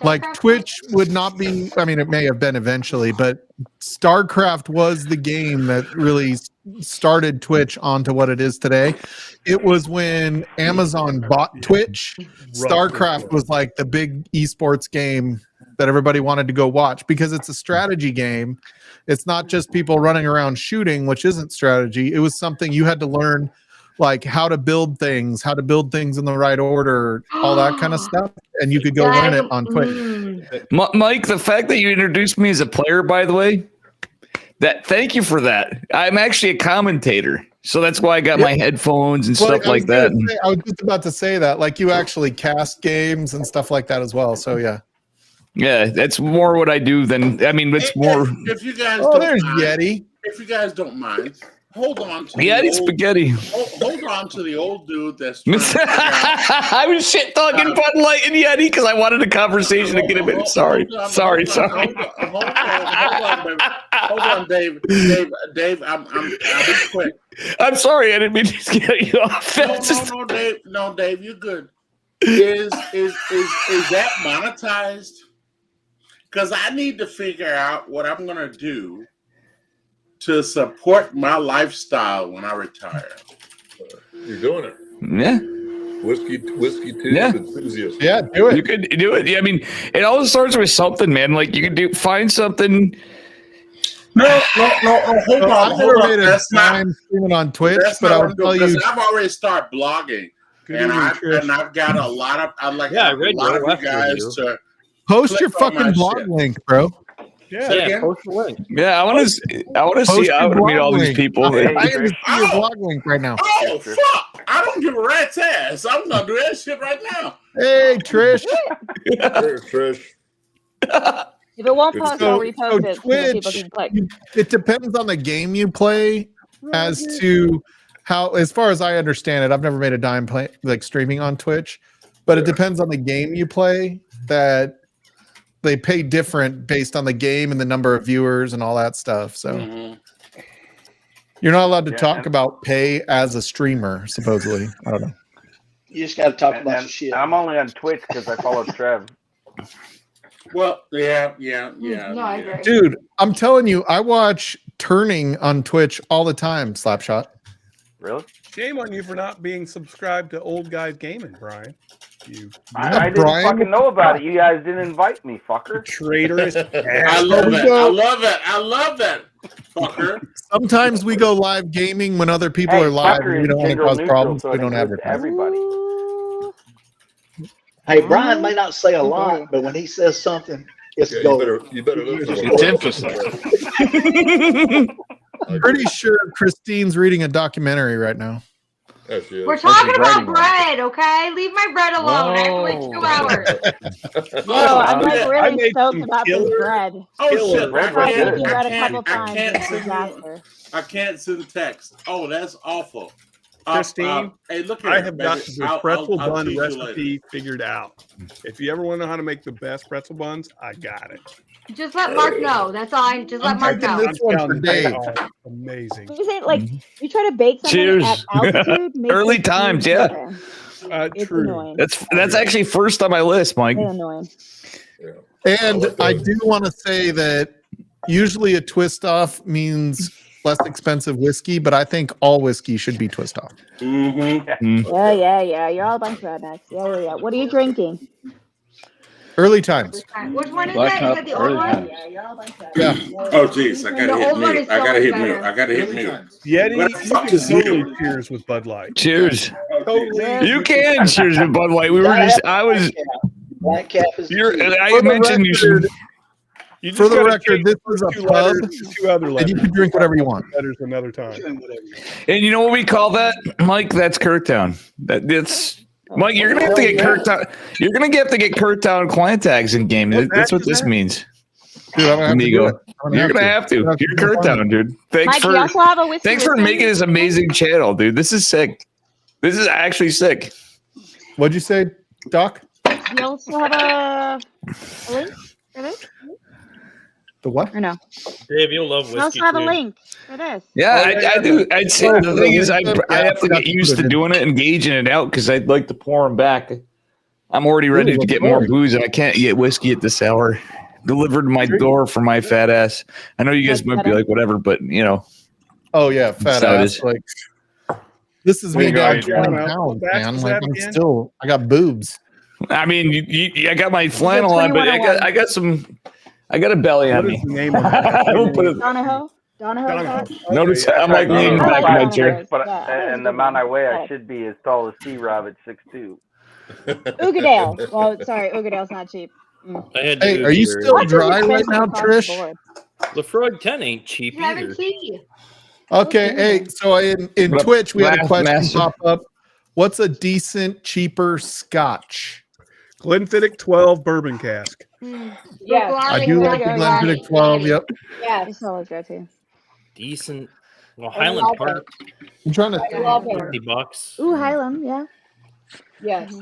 Like Twitch would not be. I mean, it may have been eventually, but StarCraft was the game that really started Twitch onto what it is today. It was when Amazon bought Twitch. StarCraft was like the big esports game that everybody wanted to go watch because it's a strategy game. It's not just people running around shooting, which isn't strategy. It was something you had to learn, like how to build things in the right order, all that kind of stuff. And you could go learn it on Twitch. Mike, the fact that you introduced me as a player, by the way, thank you for that. I'm actually a commentator. So that's why I got my headphones and stuff like that. I was just about to say that, like you actually cast games and stuff like that as well. So yeah. Yeah, that's more what I do than, I mean, it's more. If you guys there's mind, Yeti. If you guys don't mind, hold on to Yeti spaghetti. Hold on to the old dude that's I was shit talking Bud Light and Yeti because I wanted a conversation to get him in. Sorry. Sorry. Hold on, Dave. Dave, I'll be quick. I'm sorry, I didn't mean to get you off. No, Dave. No, Dave, you're good. Is that monetized? Because I need to figure out what I'm gonna do to support my lifestyle when I retire. You're doing it. Yeah. Whiskey tube enthusiast. Yeah, do it. You could do it. Yeah, I mean, it all starts with something, man. Like you could find something. No. Hold on. I've never made a time streaming on Twitch, but I'll tell you. I've already started blogging, and I've got a lot of. I read a lot of you guys to post your fucking blog link, bro. Yeah, post the link. Yeah, I want to see. I want to meet all these people. I am to see your blog link right now. Oh fuck! I don't give a rat's ass. I'm gonna do that shit right now. Hey, Trish. Trish. If it won't post, I'll repost it so Twitch, people can click. It depends on the game you play as to how, as far as I understand it, I've never made a dime play like streaming on Twitch, but it depends on the game you play that they pay different based on the game and the number of viewers and all that stuff. So you're not allowed to talk about pay as a streamer, supposedly. I don't know. You just got to talk about your shit. I'm only on Twitch because I follow Trev. Well, yeah. No, I agree. Dude, I'm telling you, I watch Turning on Twitch all the time, Slapshot. Really? Shame on you for not being subscribed to Old Guys Gaming, Brian. I didn't fucking know about it. You guys didn't invite me, fucker. Traitorous. I love that, fucker. Sometimes we go live gaming when other people are live and we don't want to cause problems. So we don't advertise. Everybody. Hey, Brian may not say a lot, but when he says something, it's gold. You better listen. It's emphasis. I'm pretty sure Christine's reading a documentary right now. We're talking about bread, okay? Leave my bread alone. I have to wait 2 hours. No, I'm like really stoked about this bread. Oh shit! I've making bread a couple times. It's a disaster. I can't send text. Oh, that's awful. Christine, hey, look here, I have got baby. the pretzel bun teach you recipe figured out. If you ever want to know how to make the best pretzel buns, I got it. Just let Mark know. That's all. Just let Mark know. This one for Dave. Amazing. You say like you try to bake something Cheers. at altitude. makes Early it times, easier. yeah. It's True. annoying. That's actually first on my list, Mike. It's annoying. And I do want to say that usually a twist off means less expensive whiskey, but I think all whiskey should be twist off. Yeah. You're all a bunch of rednecks. Yeah. What are you drinking? Early times. Which one is Black that? Is Cup, that the old early one? times. Yeah, you're all a bunch of Yeah. Oh jeez, I gotta The hit old one mute. is I so gotta hit much mute. better. I gotta hit mute. Yeti, What the you fuck can is you? totally cheers with Bud Light. Cheers. Totally. You can cheers with Bud Light. I mentioned you should. For the record, this was a pub, two other and you can drink whatever you want. Letters another time. And you know what we call that, Mike? That's Kirktown. That's Mike. You're gonna have to get Kirktown. You're gonna have to get Kirktown client tags in game. That's what this means. Dude, I'm Amigo. You're gonna have to. You're Kirktown, dude. Mike, you also have a whiskey. Thanks for making this amazing channel, dude. This is sick. This is actually sick. What'd you say, Doc? You also have a link for this? The what? Or no? Dave, you'll love You also whiskey have a too. link for this. Yeah, I do. I'd say the thing is, I have to get used to doing it and gauging it out because I'd like to pour them back. I'm already ready to get more booze, and I can't get whiskey at this hour delivered to my door for my fat ass. I know you guys might be like, whatever, but you know. Oh yeah, fat Stout ass. is. Like this is Hey, me down guys, 20 what pounds, batch man. was Like that I'm again? still, I got boobs. I mean, I got my flannel on, but I got a belly on What is me. the name of that? I won't put it. Donahoe? Donahoe Donahoe. Scotch? Notice Okay, I'm like Right, leaning I'm back in my chair. 5'6", but Yeah. and the amount I weigh, I should be as tall as C-Rob at 6'2". Ugadale. Well, sorry, Ugadale's not cheap. I had Hey, to are you Uber. still Scotch is dry right expensive now, across the Trish? board. Lafroig 10 ain't cheap either. Okay, hey, so in What up, Twitch we had a Math question Master? pop up. What's a decent, cheaper Scotch? Glenfiddich 12 bourbon cask. Yes. I do like the Glenfiddich 12. Yep. Yes. It's always go to. Decent. Well, I Highland love Park, it. I'm trying to. I love it. $50. Ooh, Highland, yeah. Yes.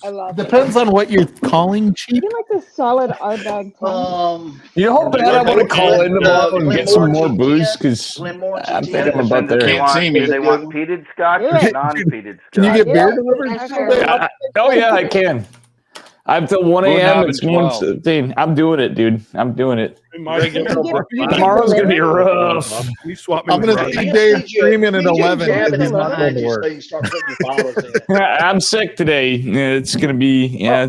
I love it. Depends on what you're calling cheap. Even like the solid Ardbeg 10. You know how bad I want to call in tomorrow and get some more booze because I'm thinking I'm about Depends if they there. want peated scotch Do or it. non-peated scotch. Can you get beer Yeah. delivered? Okay. Oh yeah, I can. I'm till 1 a.m. Knob It's and 1:15. I'm doing it, dude. I'm doing it. Regular Tomorrow's gonna be rough. Can you swap me I'm with gonna Robbie? see Dave streaming at 11 Jab because it he's in not going behind to you work. so you start putting your bottles in. I'm sick today. It's gonna be I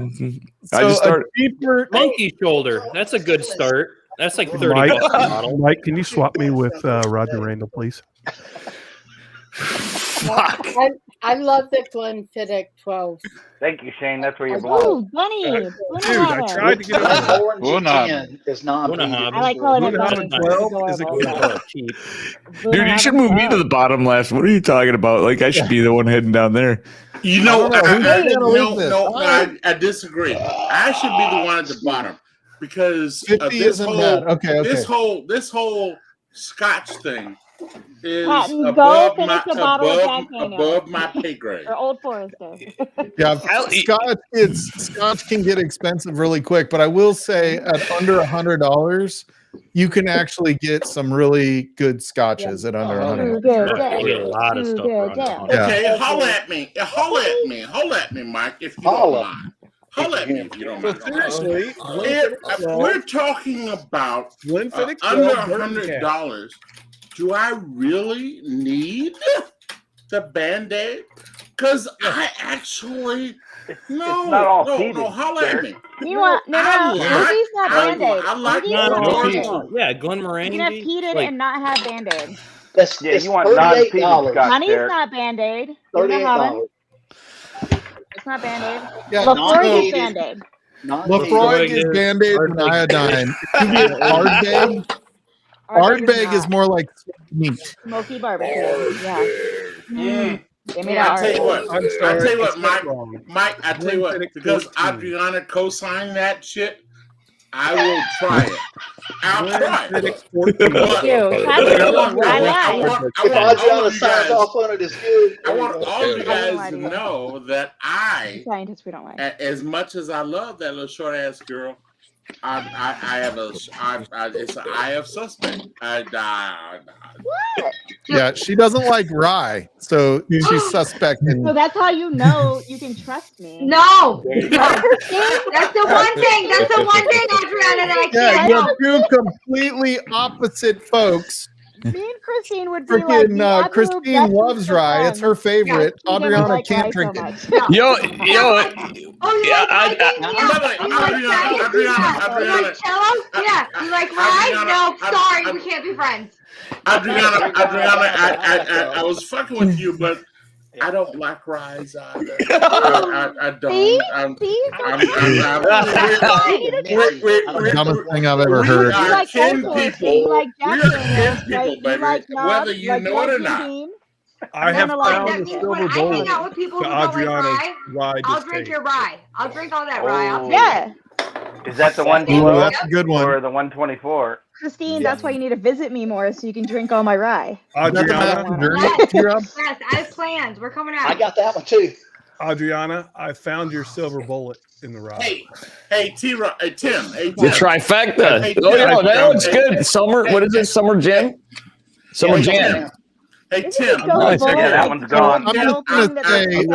So just a started. cheaper. Monkey shoulder. That's a good start. That's like 30 Mike, bucks a bottle. Mike, can you swap me with Roger Randall, please? Fuck. I love the Glenfiddich 12. Thank you, Shane. That's where you Ooh, belong. Bunny. Dude, I tried to get it. Orange Bunahab. 10 is non-peated. I like calling it Bunahab Bunny. 12 It's is a adorable. good Oh, book. cheap. Dude, you should move me to the bottom left. What are you talking about? Like I should be the one heading down there. You know, know. I disagree. I should be the one at the bottom because 50 this isn't whole bad. Okay. this whole Scotch thing is Patton, go above finish my a bottle of Jack Daniels. above my pay grade. Or Old Forester. Yeah, Scotch can get expensive really quick, but I will say at under $100, you can actually get some really good scotches at under $100. I get a lot of stuff around Okay, holla at me, Mike, if you don't mind. Holla at me if you don't mind. Seriously, If we're talking about Glenfiddich under 12 bourbon cask. $100, do I really need the Band-Aid? Because I actually It's not all peated, holla at me. You want no, Mookie's not Band-Aid. I like Mookie's Not not all Band-Aid. people. Yeah, Glenmorangie. You can have peated like, and not have Band-Aid. That's, Yeah, it's you want non-peated $38. scotch Honey's there. not Band-Aid. You're gonna have it. $38. It's not Band-Aid. Yeah, Lafroig is Band-Aid. Lafroig is Band-Aid and iodine. If you get Ardbeg is more like meat. Smoky barbecue. Yeah. Give me I that tell you Ardbeg. what, I'm sorry, I tell you what, it's not Mike, I tell you what, Glenfiddich because 14. Adriana co-signed that shit, I will try it. I'll try it. Glenfiddich 14. Dude, If Adriana signs off on it, it's good. I want all of you I guys to know that Scientists we don't like. as much as I love that little short ass girl, I have it's an eye of suspect. Yeah, she doesn't like rye, so she's suspecting. So that's how you know you can trust me. No. That's the one thing. That's the one thing, Adriana, that I Yeah, can't. you have two completely opposite folks. Me and Christine would be like, Freaking the absolute Christine best loves rye. It's her favorite. Yeah, she doesn't Adriana like can't rye drink so it. much. Yo, Oh, you like Adriana. You like cello? Yeah. You like rye? No, sorry, we can't be friends. Adriana, I was fucking with you, but I don't like ryes either. I don't. Dumbest thing I've ever heard. We are kin people. You like We Jack are Daniels, kin people, You baby. like Knob, Whether you like know it or Jack not. Bean. I have That found a means silver when I bullet hang out with people to who don't like Adriana's rye, rye I'll distaste. drink your rye. I'll drink all that rye. Oh. Yeah. Is that the Ooh, 112 that's a good one. or the 124? Christine, that's why you need to visit me more so you can drink all my rye. Adriana, Yes, I have plans. We're coming out. I got that one too. Adriana, I found your silver bullet in the rye. Hey, Tim. Hey, The Tim. trifecta. Hey, Oh yeah, Tim. that looks Hey, good. Summer. What is it? Summer jam. Summer jam. Hey, Tim. Nice. Yeah, that one's gone. I'm just gonna say.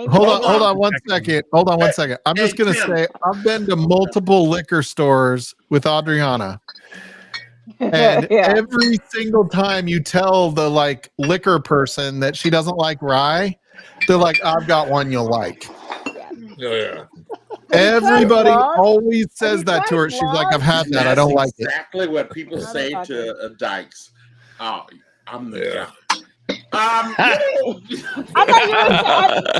Hold on one second. Hold on one second. I'm just gonna say I've been to multiple liquor stores with Adriana. And every single time you tell the like liquor person that she doesn't like rye, they're like, I've got one you'll like. Yeah. Everybody always says that to her. She's like, I've had that. I don't like it. Exactly what people say to Dykes. Oh, I'm the guy. I thought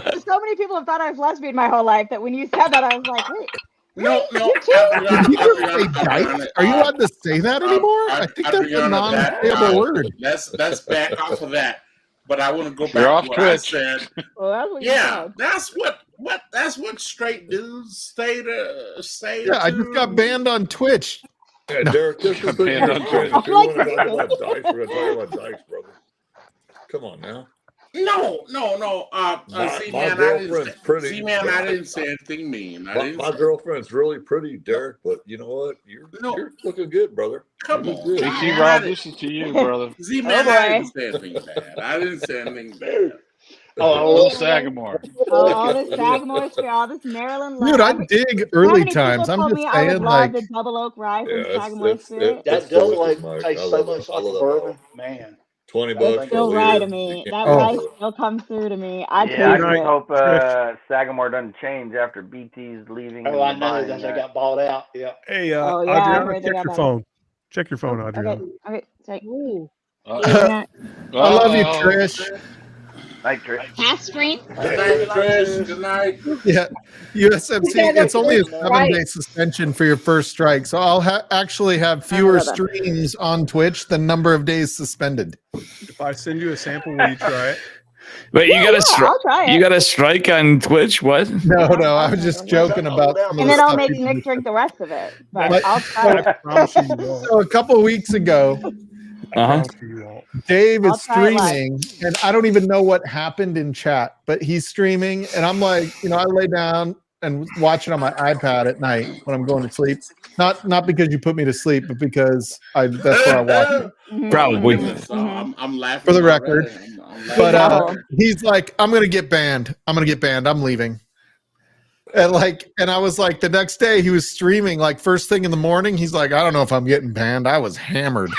you were. So many people have thought I was lesbian my whole life that when you said that, I was like, wait. No. Did you just say dyke? Are you allowed to say that anymore? I think that's a non-playable word. Let's back off of that. But I want to go back You're off to what I Twitch. said. Well, that's what you Yeah, said. that's what straight dudes say. Yeah, I just got banned on Twitch. Yeah, Derek, this is the thing. If we want to talk about dykes, we're going to talk about dykes, brother. Come on now. No. My girlfriend's pretty. I didn't say anything mean. My girlfriend's really pretty, Derek, but you know what? You're looking good, brother. Come on. JT Rob, this is to you, brother. Z-Man, I didn't say anything bad. I didn't say anything bad. Little Sagamore. All this Sagamore shit, all this Maryland love. Dude, I dig early times. I'm just I would saying, love like, the double oak rye from Sagamore Spirit. That double oak tastes so much like a bourbon, man. $20 That's still rye to me. That rye still comes through to me. I taste I just it. hope Sagamore doesn't change after BT's leaving. Oh, I know that they got bought out. Yeah. Hey, Oh, yeah, I Adriana, heard they check got your that. phone. Check your phone, Adriana. Okay. Sorry. I love you, Trish. Night, Trish. Half stream. Good night, Trish. Good night. Yeah, USMC. It's only a 7-day suspension for your first strike, so I'll actually have fewer streams on Twitch than number of days suspended. If I send you a sample, will you try it? But you got I'll try it. you got a strike on Twitch? What? No, I was just joking about some of And the then I'll stuff make people Nick do. drink the rest of it. But But- I'll try it. I promise you won't. So a couple of weeks ago, You won't. Dave I'll is try it live. streaming, and I don't even know what happened in chat, but he's streaming, and I'm like, I lay down and watch it on my iPad at night when I'm going to sleep. Not because you put me to sleep, but because that's where I watch it. Probably. I'm laughing For the already. record. I'm But laughing. he's like, I'm gonna get banned. I'm leaving. And I was like, the next day he was streaming, like first thing in the morning. He's like, I don't know if I'm getting banned. I was hammered.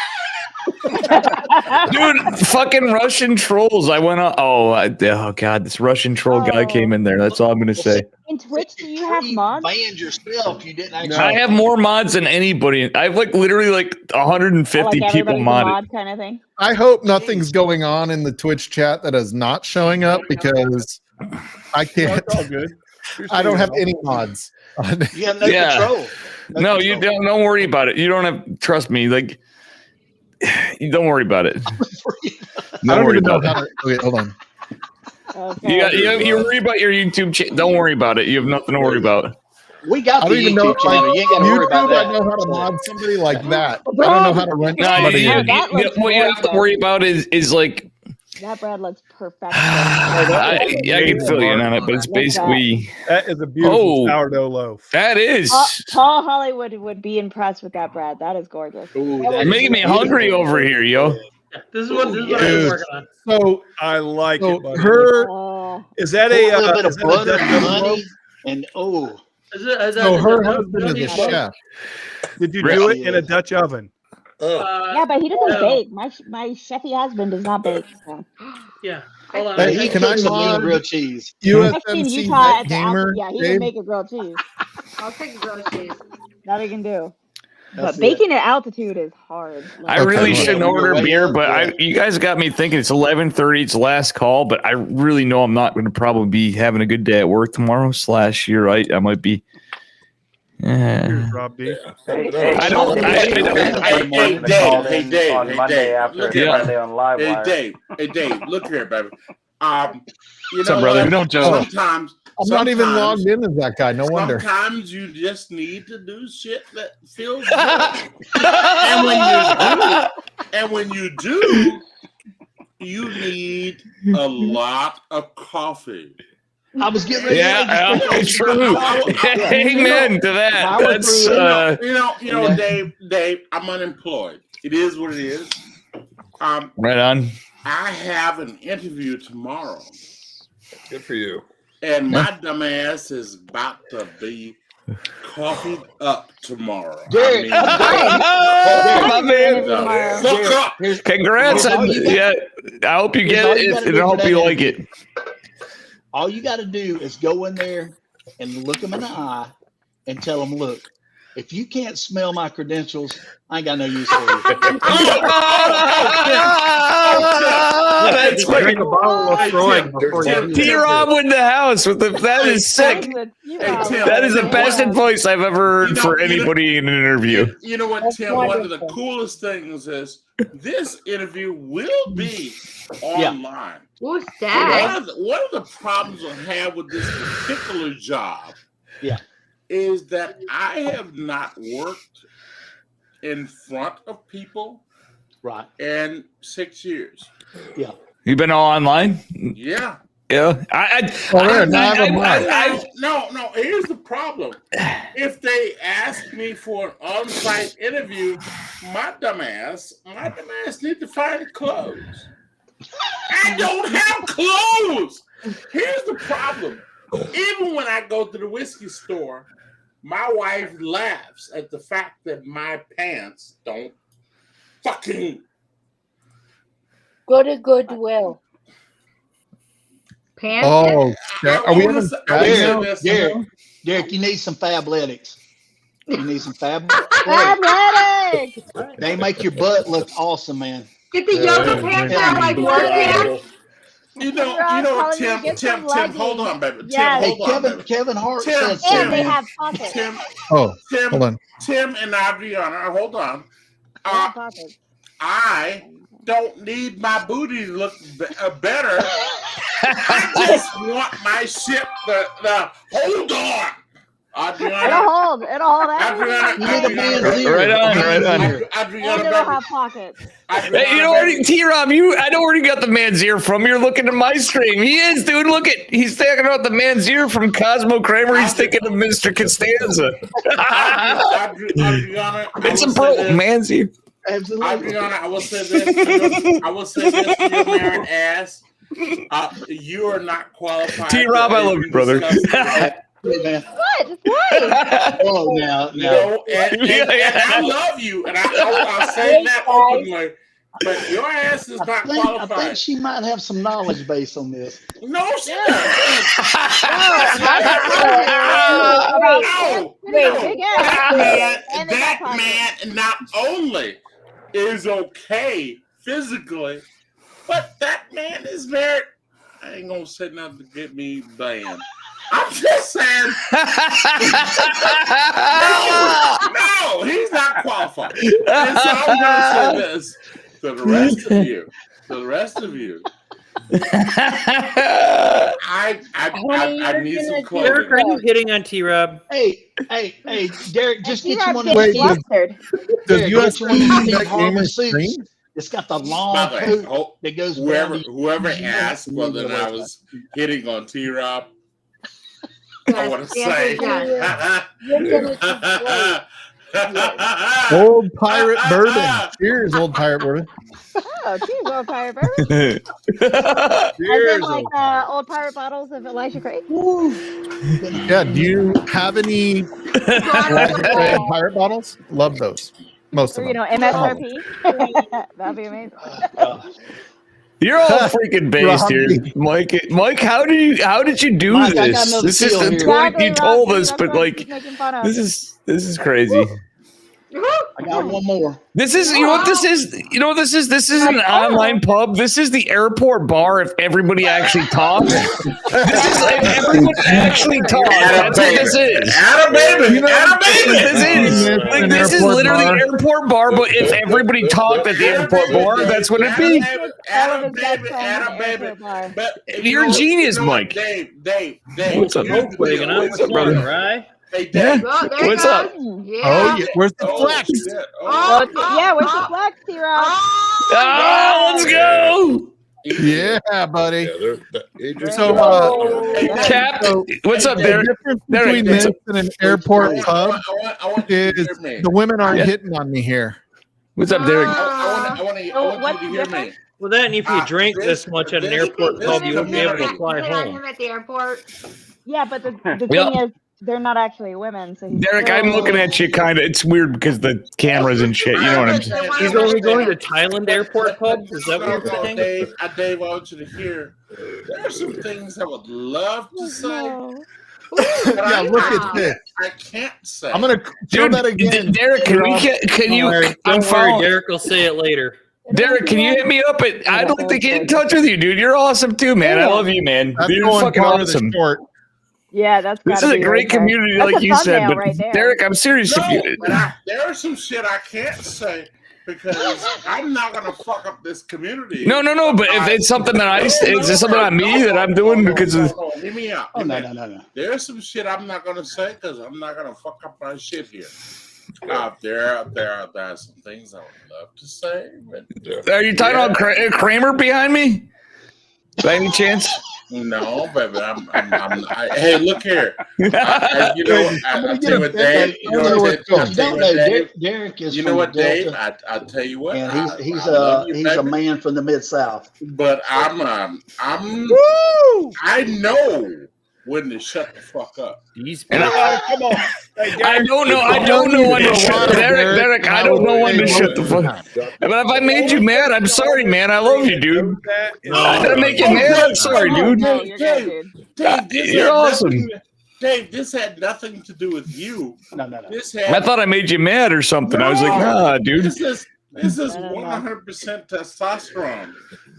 Dude, fucking Russian trolls. I went on. Oh God, this Russian troll guy came in there. That's all I'm gonna say. In Twitch, do you have mods? Banned yourself. You didn't actually. I have more mods than anybody. I have literally 150 Like people everybody's a modded. mod kind of thing. I hope nothing's going on in the Twitch chat that is not showing up because I can't. It's all good. I don't have any mods. You have no control. No, you don't worry about it. You don't have. Trust me. You don't worry about it. I don't even know how to. Okay, hold on. Okay. You worry about your YouTube channel. Don't worry about it. You have nothing to worry about. We got I the don't even know. YouTube channel. You ain't got to worry about YouTube, that. I know how to mod somebody like that. I don't know how to rent somebody. What you have to worry about is like. That bread looks perfect. I can fill you in on it, but it's basically. That is a beautiful sourdough loaf. That is. Paul Hollywood would be impressed with that bread. That is gorgeous. You're making me hungry over here, yo. This is what I've been working on. So I like it, buddy. Is that a little bit is of that a butter, Dutch oven honey, loaf? and So her husband is a chef. Did you do it in a Dutch oven? Yeah, but he doesn't bake. My chefy husband does not bake. So. Yeah. Hold on. He Can I cooks some mean mod grilled cheese. I've seen USMC Utah Net Gamer? yeah, he Dave? can make a grilled cheese. I'll take a grilled cheese. That he can do. That's But baking at altitude is hard. I really shouldn't order beer, but you guys got me thinking. It's 11:30. It's last call, but I really know I'm not going to probably be having a good day at work tomorrow. / you're right. I might be. Here's Rob D. Hey, Dave. On Monday after Look here, Monday on Livewire. Hey, Dave. Look here, baby. What's up, brother? What? Don't joke. Sometimes I'm not even logged in as that guy. No wonder. Sometimes you just need to do shit that feels good. and when you do, you need a lot of coffee. I was getting ready Yeah, to true. Amen to that. That's you know, Dave, I'm unemployed. It is what it is. Right on. I have an interview tomorrow. Good for you. And my dumb ass is about to be coffee up tomorrow. Derek, my man. Fuck up. Congrats. I hope you get it. And I hope you like it. All you got to do is go in there and look them in the eye and tell them, look, if you can't smell my credentials, I ain't got no use for you. That's fucking T-Rob in the house with the. That is sick. That is the best advice I've ever heard for anybody in an interview. You know what, Tim? One of the coolest things is this interview will be online. Who's that? One of the problems I have with this particular job is that I have not worked in front of people in 6 years. Yeah. You've been all online? Yeah. Yeah. No, here's the problem. If they ask me for an on-site interview, my dumbass need to find clothes. I don't have clothes. Here's the problem. Even when I go to the whiskey store, my wife laughs at the fact that my pants don't fucking go to Goodwill. Pants? Oh, are we having Derek, you need some Fabletics. You need some Fabletics. They make your butt look awesome, man. Get the yoga pants out like work pants. You know what, Tim, hold on, baby. Yes. Tim, hold on, baby. Kevin Hart Tim, said And they have pockets. hold on. Tim and Adriana, hold on. I don't need my booty to look better. I just want my shit to hold on. Adriana, It'll hold Adriana, Right on. Adriana, it'll have pockets. Hey, you know where T-Rob, I know where you got the man's ear from. You're looking at my stream. He is, dude. Look at, he's talking about the man's ear from Cosmo Kramer. He's thinking of Mr. Costanza. Adriana, It's a bro, man's ear. Adriana, I will say this to your married ass. You are not qualified. T-Rob, I love you, brother. Man. What? Oh, no. And I love you, and I'll say that openly. But your ass is not qualified. I think she might have some knowledge base on this. No, she doesn't. That man not only is okay physically, but that man is very. I ain't gonna say nothing to get me banned. I'm just saying. No, he's not qualified. And so I'm gonna say this to the rest of you. I need some clothes. Derek, are you hitting on T-Rob? Hey, Derek, just get you one of Wait, those. does UFC gamer suits? It's got the long coat that goes. Whoever asked whether or not I was hitting on T-Rob, I want to say. Old Pirate Bourbon. Cheers, Old Pirate Bourbon. Oh, cheers, Old Pirate Bourbon. Cheers. Like old pirate bottles of Elijah Craig. Yeah, do you have any pirate bottles? Love those. Most of them. MSRP. That'd be amazing. You're all freaking based here, Mike. How did you do Mike, this? This is the point you told us, but like, this is crazy. I got one more. This is this is. This is an online pub. This is the airport bar. If everybody actually talks, this is if everyone actually talks. That's what this is. This is literally airport bar. But if everybody talked at the airport bar, that's what it'd be. You're a genius, Mike. Dave. What's up, brother? Right? Hey, Dave. What's up? Yeah. Oh, yeah. Where's the flex? Where's the flex, T-Rob? Oh, let's go. Yeah, buddy. So, Cap, what's up, the Derek? difference between this and an airport pub is the women aren't hitting on me here. What's up, Derek? I want you to hear me. Well, then if you drink this much at an airport pub, you won't be able to fly home. Him at the airport. Yeah, but the thing is, they're not actually women. So he's Derek, I'm looking at you kind of. It's weird because the cameras and shit. You know what I'm saying? He's only going to Thailand airport pubs. Is that what you're saying? Dave, I want you to hear. There are some things I would love to say. Yeah, look at this. I can't say. I'm gonna show that again. Derek, can you? I'm following. Derek will say it later. Derek, can you hit me up? I'd like to get in touch with you, dude. You're awesome too, man. I love you, man. You're fucking awesome. Yeah, that's. This is a great community, like you said. But right there. Derek, I'm serious. There are some shit I can't say because I'm not gonna fuck up this community. No. But if it's something that is it something on me that I'm doing because of? Hear me out. No. There's some shit I'm not gonna say because I'm not gonna fuck up my shit here. There are some things I would love to say. But Are you talking about Kramer behind me? By any chance? No, baby. Hey, look here. You know, Derek is. You know what, Dave? I'll tell you what. And he's a man from the Mid-South. But I know when to shut the fuck up. Come on. I don't know when to shut. Derek, I don't know when to shut the fuck up. But if I made you mad, I'm sorry, man. I love you, dude. I didn't make you mad. I'm sorry, dude. You're awesome. Dave, this had nothing to do with you. No. I thought I made you mad or something. I was like, nah, dude. This is 100% testosterone.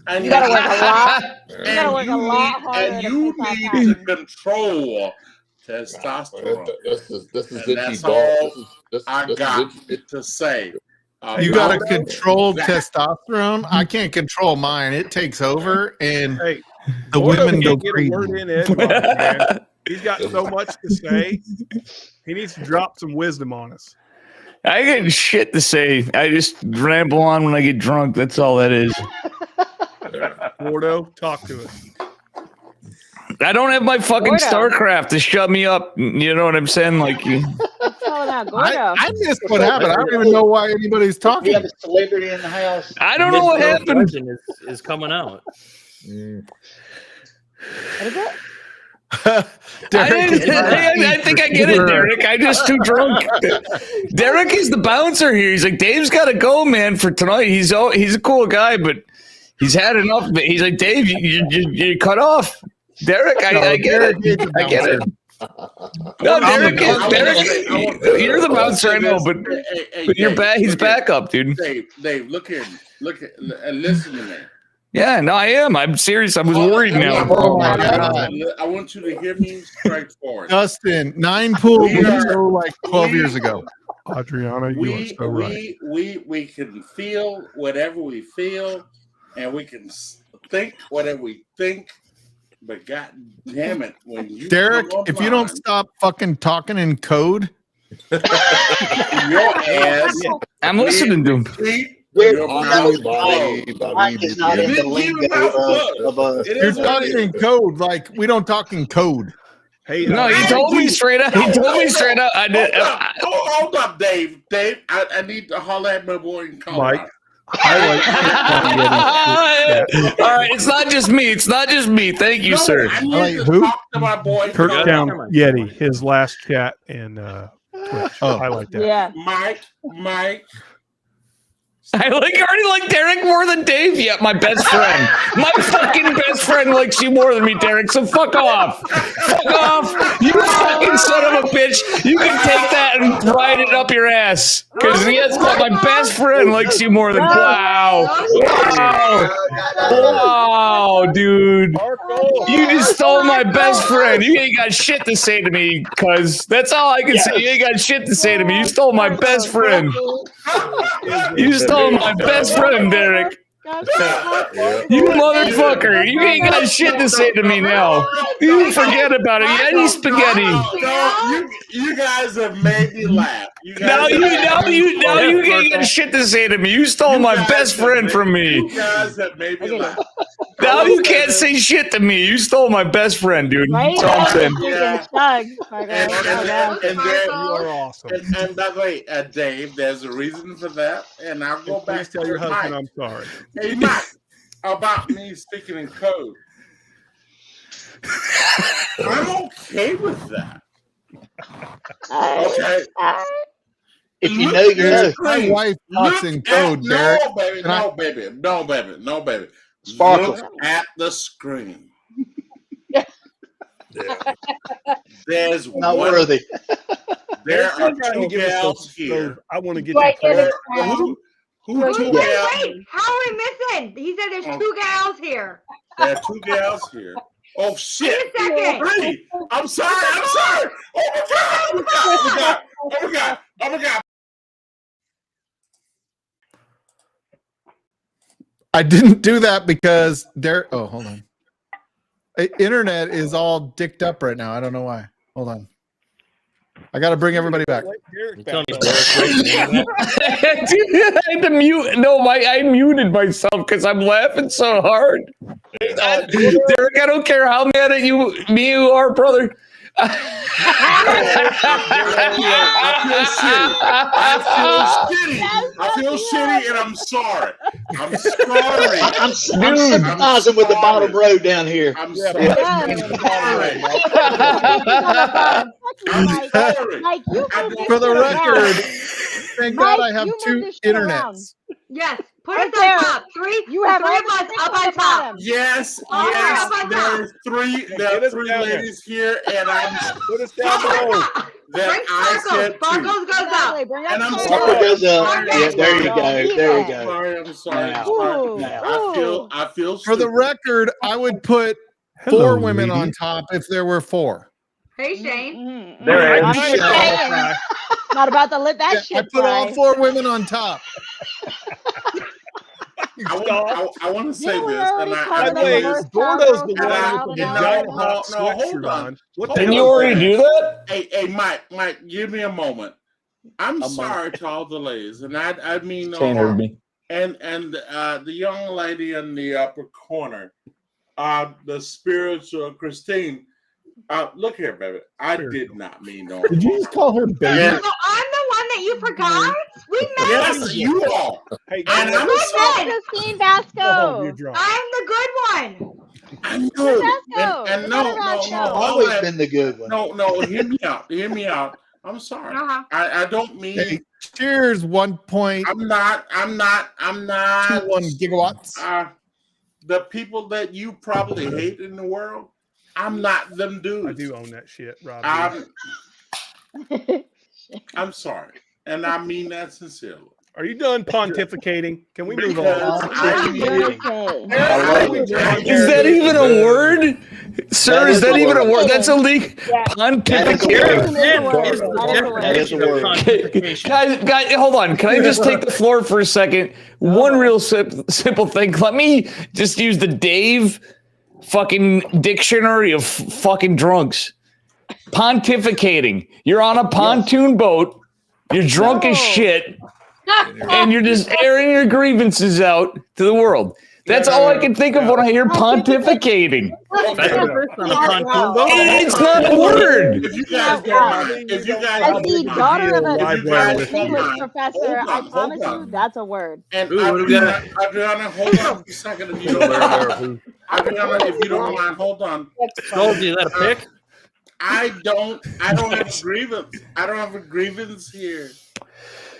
And you gotta work a lot. You gotta work a lot harder. And you need to control testosterone. This is that's all I got to say. You got to control testosterone. I can't control mine. It takes over, and the women go crazy. He's got so much to say. He needs to drop some wisdom on us. I got shit to say. I just ramble on when I get drunk. That's all that is. Gordo, talk to us. I don't have my fucking StarCraft to shut me up. You know what I'm saying? Like, I missed what happened. I don't even know why anybody's talking. We have a celebrity in the house. I don't know what happened. Is coming out. What is it? I think I get it, Derek. I'm just too drunk. Derek is the bouncer here. He's like, Dave's got to go, man, for tonight. He's a cool guy, but he's had enough of it. He's like, Dave, you cut off. Derek, I get it. I get it. No, Derek, you're the bouncer, I know, but you're back. He's back up, dude. Dave, look here, and listen to me. Yeah, no, I am. I'm serious. I was worried now. Oh my God. I want you to hear me straightforward. Justin, 9 pool like 12 years ago. Adriana, you are so right. We can feel whatever we feel, and we can think whatever we think. But God damn it, when you Derek, if you don't stop fucking talking in code, your ass, I'm listening to him. You're talking in code like we don't talk in code. Hey, no, he told me straight up. He told me straight up. I did. Hold up, Dave. I need to holler at my boy in Colorado. Mike. All right, it's not just me. Thank you, sir. Who? Kirktown Yeti. His last chat in Twitch. I like that. Yeah. Mike. I already like Derek more than Dave yet, my best friend. My fucking best friend likes you more than me, Derek, so fuck off. Fuck off. You fucking son of a bitch. You can take that and ride it up your ass. Because yes, my best friend likes you more than Wow, dude. You just stole my best friend. You ain't got shit to say to me, cuz that's all I can say. You ain't got shit to say to me. You stole my best friend. You stole my best friend, Derek. You motherfucker. You ain't got shit to say to me now. You forget about it. Yeti spaghetti. You guys have made me laugh. Now you ain't got shit to say to me. You stole my best friend from me. You guys have made me laugh. Now you can't say shit to me. You stole my best friend, dude. That's all I'm saying. And you are awesome. And by the way, Dave, there's a reason for that. And I'll go back to tell your husband Mike. I'm sorry. Hey, Mike, about me speaking in code. I'm okay with that. Okay. If you know, you know. My wife talks in code, Derek. No, baby. No, baby. No, baby. No, baby. Sparkle. Look at the screen. There's Not one. worthy. There are Try to two give us gals those- here. I want to get Do I them get a pregnant. crown? Who two Wait, gals? wait. How are we missing? He said there's two gals here. There are two gals here. Oh shit! Wait a second. Hey, I'm sorry. I'm sorry. Oh my god! Oh my god! Oh my god! Oh my god! Oh my god! I didn't do that because Derek. Oh, hold on. Internet is all dicked up right now. I don't know why. Hold on. I got to bring everybody back. You tell me Derek's right in the internet? Dude, I had to mute. No, I muted myself because I'm laughing so hard. Derek, I don't care how mad at you are, brother. I feel shitty, and I'm sorry. I'm sorry. I'm sympathizing with the bottom row down here. I'm sorry. Mike, you For the record, thank God I have two internets. Yes, put Right us there. on top. Three, You have three all of the us sticks up on on the top. bottom. Yes, All right, yes. up on There top. are three down ladies here, and Put us down below. Bring Sparkles. Sparkles goes up. Bring And I'm Sparkle sorry. goes up. I'm Yeah, there you go. There you go. sorry. I'm sorry. Now. I feel. For the stupid. record, I would put four women on top if there were four. Hey, Shane. There is. I'm just saying. Not about to let that Yeah, I shit put all fly. four women on top. I want to say Didn't we this, already and cover By the the way, reverse Gordo's the cowgirl one with out the and giant out? hot No, hold sweatshirt on. on. What the Didn't hell you is already that? do that? Hey, Mike, give me a moment. I'm sorry to all the ladies, and I mean no Shane heard harm. me. And the young lady in the upper corner, the spiritual Christine. Look here, baby. I did not mean no harm. Did you just call her baby? And- So I'm the one that you forgot? We met. Yes, you are. Hey, And I'm Good sorry. one. Christine go home. You're Basco. drunk. I'm the good one. I know. Basco. And The no. Basco. All Always that- been the good one. No. Hear me out. Hear me out. I'm sorry. Uh-huh. I don't mean. Hey, cheers, 1.21 I'm not. gigawatts. The people that you probably hate in the world, I'm not them dudes. I do own that shit, Rob. I'm sorry, and I mean that sincerely. Are you done pontificating? Can we move Because on? Is that even a word? Sir, is that even a word? That's illegal. Pontificating. That is a word. Guys, hold on. Can I just take the floor for a second? One real simple thing. Let me just use the Dave fucking dictionary of fucking drunks. Pontificating. You're on a pontoon boat. You're drunk as shit. And you're just airing your grievances out to the world. That's all I can think of when I hear pontificating. That's the first on a pontoon boat. It's not a word. If you guys don't mind, As the daughter of Live an English professor, I promise you, that's a word. And Ooh, what do we got? Adriana, hold on for a second if you don't mind. Adriana, if you don't mind, hold on. Told you that a pick? I don't have a grievance. I don't have a grievance here.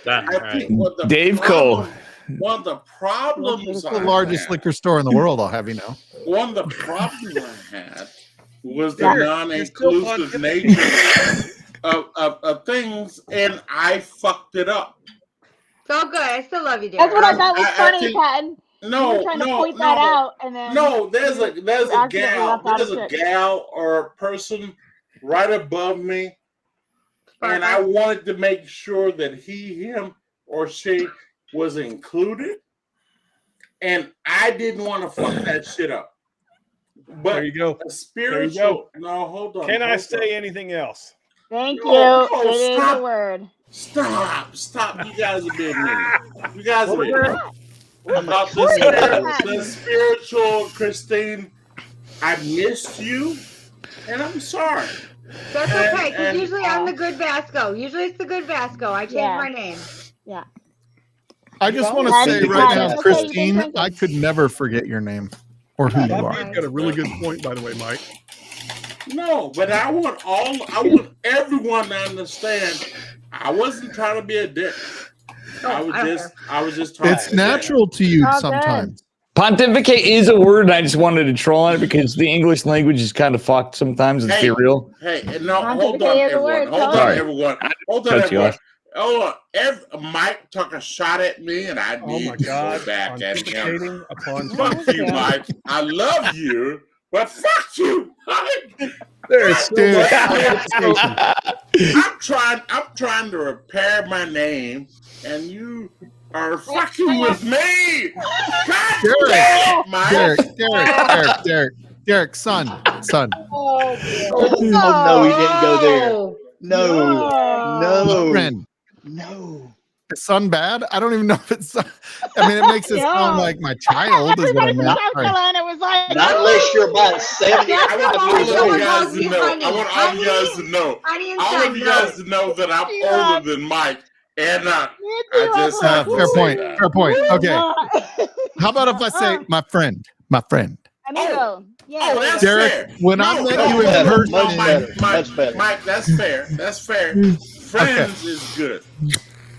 I think what the Dave problem- Cole. One of the problems It's I the largest had, liquor store in the world, I'll have you know. one of the problems I had was the You're still non-inclusive nature of things, and I fucked it up. It's all good. I still love you, That's Derek. what I thought was I funny, think- Patton. No, You were trying to no, point no, that out, and then no. There's a accidentally gal, left out there's a a chick. gal or a person right above me, and I wanted to make sure that he, him, or she was included, and I didn't want to fuck that shit up. But There you go. a spiritual. There you No, hold on. Can I hold say on. anything else? Thank No, you. no, It is stop. a word. Stop! You guys are being mean. You guys are being What? mean. The spiritual Christine, I missed you, and I'm sorry. That's okay, because And- usually I'm the good Vasco. Usually it's the good Vasco. I changed my name. Yeah. I just want to That's say fine. right now, Okay, Christine, thank you. I could never forget your name or who you That are. man's got a really good point, by the way, Mike. No, but I want everyone to understand. I wasn't trying to be a dick. I was just trying. It's natural to you sometimes. Pontificate is a word, and I just wanted to troll on it because the English language is kind of fucked sometimes. Let's be real. Hey, no, hold on, everyone. Hold on, everyone. Hold on, everyone. Hold on. Mike took a shot at me, and I need to go back at him. Fuck you, Mike. I love you, but fuck you, Mike. There's still. I'm trying to repair my name, and you are fucking with me. God damn it, Mike. Derek, son. Oh, no, he didn't go there. No. Friend. No. Is son bad? I don't even know if it's. I mean, it makes it sound like my child is what I meant. Carolina was like, not unless you're about 70. I want all of you guys to know. I want all of you guys to know. All of you guys to know that I'm older than Mike. And I just have fair point. Okay. How about if I say my friend? Amigo. Yeah. that's Derek, fair. when I met you in person, Mike, that's fair. Friends is good.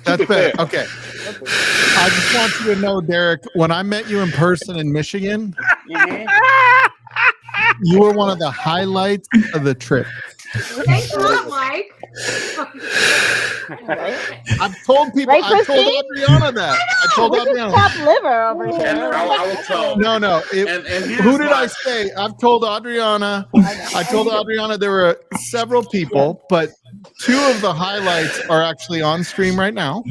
That's fair. Okay. I just want you to know, Derek, when I met you in person in Michigan, you were one of the highlights of the trip. Thanks a lot, Mike. I've told people. Right, I told Adriana that. I told Adriana. Top liver over here. I will tell. No. Who did I say? I've told Adriana. I told Adriana there were several people, but two of the highlights are actually on stream right now.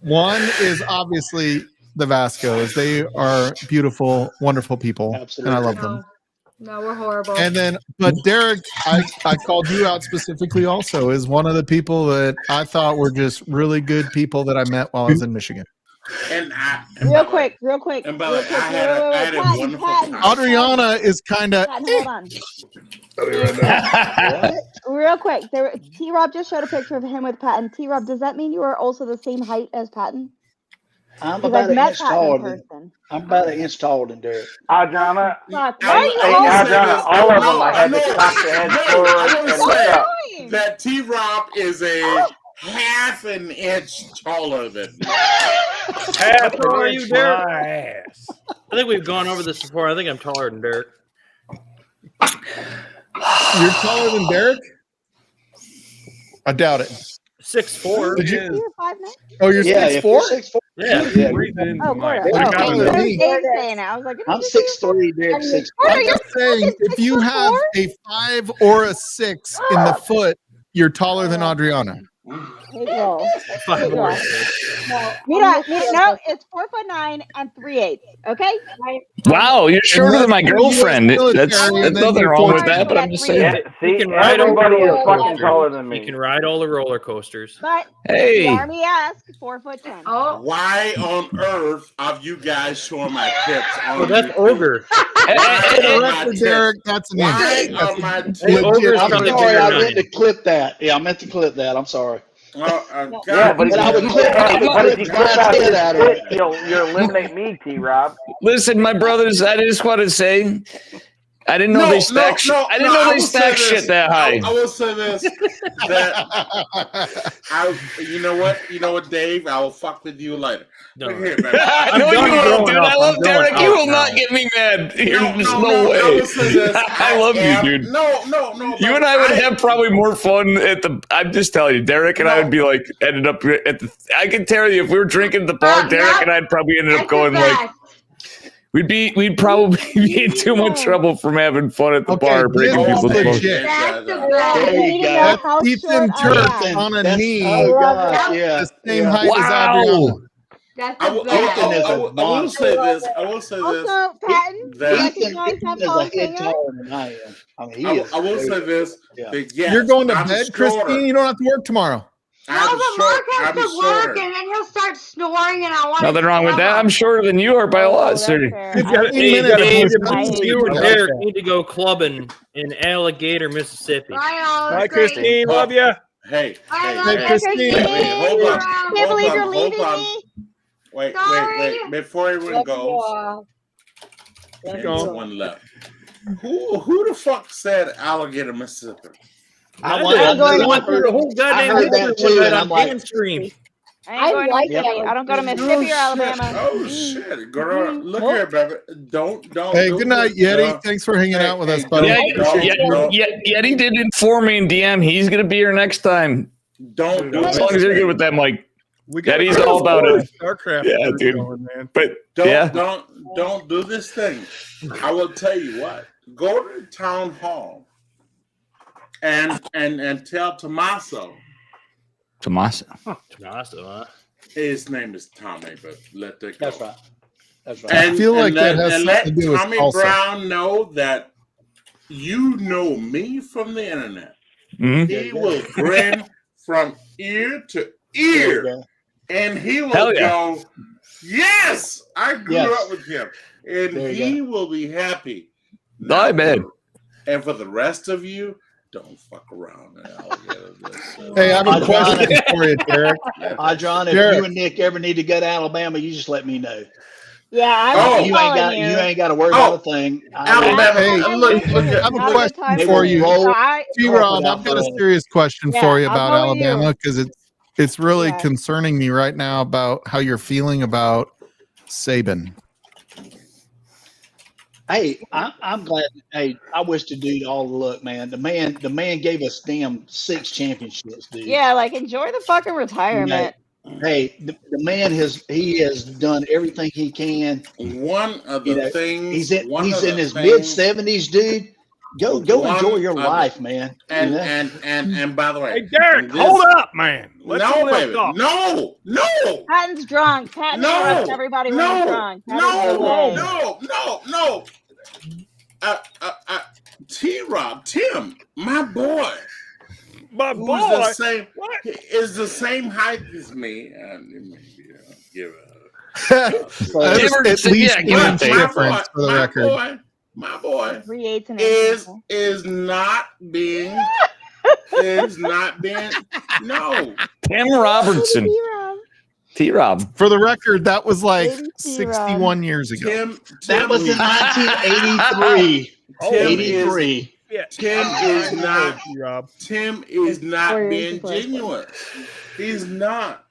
One is obviously the Vascos. They are beautiful, wonderful people, and I love them. No, we're horrible. And then, but Derek, I called you out specifically also as one of the people that I thought were just really good people that I met while I was in Michigan. And real quick. And by the way, I had a wonderful time. Adriana is kind of. Hold on. Real quick, T-Rob just showed a picture of him with Patton. T-Rob, does that mean you are also the same height as Patton? I'm about an inch taller than Derek. Adriana, Adriana, all of them I had to cock the head forward and look up. That T-Rob is a half an inch taller than me. How tall are you, Derek? I think we've gone over this before. I think I'm taller than Derek. You're taller than Derek? I doubt it. 6'4". Did you? You're 5'9". Oh, you're 6'4"? Yeah. Oh, Mike. I was like, I'm 6'3", Derek 6'4". I'm just saying, if you have a 5 or a 6 in the foot, you're taller than Adriana. No, it's 4'9" and 3/8". Okay. Wow, you're shorter than my girlfriend. That's nothing wrong with that, but I'm just saying. See, everybody is fucking taller than me. You can ride all the roller coasters. But hey, Army asked 4'10". Oh, why on earth are you guys showing my tips? Well, that's ogre. Derek, that's an Why are my tips? I'm sorry, I meant to clip that. Yeah, I meant to clip that. I'm sorry. Yeah, but if you clip out his spit, you'll eliminate me, T-Rob. Listen, my brothers, I just want to say, I didn't know they stack shit that high. I will say this: you know what, Dave? I will fuck with you later. No. Look here, man. I know you will, dude. I love Derek. You will not get me mad. There's no way. I will say this. I love you, dude. No. You and I would have probably more fun at the. I'm just telling you, Derek and I would be like ended up at the. I can tell you if we were drinking at the bar, Derek and I'd probably ended up going like. We'd probably be in too much trouble from having fun at the bar, breaking people's bones. That's Ethan Turk on a knee. Oh God, yeah. The same height as Adriana. that's I will say this. Also, Patton, Ethan is a head taller than I am. I mean, I will say this. That yes, You're going to I'm bed, shorter. Christine? You don't have to work tomorrow. No, but Mark has to work, and then he'll start snoring, and I want Nothing wrong with that. I'm shorter than you are by a lot, sir. You and Derek need to go clubbing in Alligator, Mississippi. Hi, Christine. Love you. Hey, Christine. Hold on. Can't believe you're leaving me. Wait. Before everyone goes, there's one left. Who the fuck said alligator Mississippi? I went through the whole goddamn history with that on Dan stream. I ain't going to Mississippi. I don't go to Mississippi or Alabama. Oh shit, girl! Look here, baby. Don't. Hey, good night, Yeti. Thanks for hanging out with us, buddy. Yeti did inform me in DM. He's gonna be here next time. Don't. As long as you're good with that, Mike. Yeti's all about it. StarCraft, yeah, dude. going, man. But don't do this thing. I will tell you what. Go to the town hall and tell Tommaso. Tommaso, huh? His name is Tommy, but let that go. That's right. That's right. I feel like that has let something to do with Tommy salsa. Brown know that you know me from the internet. Mhm. He will grin from ear to ear, and he will Hell yeah. go, "Yes, I grew up with him," and There you he will be happy. I bet. And for the rest of you, don't fuck around. Hey, I have a question for you, Derek. John, if Derek. you and Nick ever need to go to Alabama, you just let me know. Yeah, you ain't got to worry about a thing. Alabama, Hey, look I have a question for you. T-Rob, I've got a serious question for you about Alabama because it's really concerning me right now about how you're feeling about Saban. Hey, I'm glad. Hey, I wish the dude all the luck, man. The man gave us damn 6 championships, dude. Yeah, like enjoy the fucking retirement. Hey, the man has done everything he can. One of the things he's in his mid-70s, dude. Go enjoy your life, man. And by the way, hey Derek, hold up, man. No, baby, no. Patton's drunk. Patton interrupts everybody when he's drunk. No. T-Rob, Tim, my boy. My who's boy? the same, is the same height as me. Give at least one inch difference for the record. My boy 3/8 is not being no. Tim Robertson. T-Rob. For the record, that was like 61 years ago. That was in 1983. 83. Tim is not being genuine. He's not.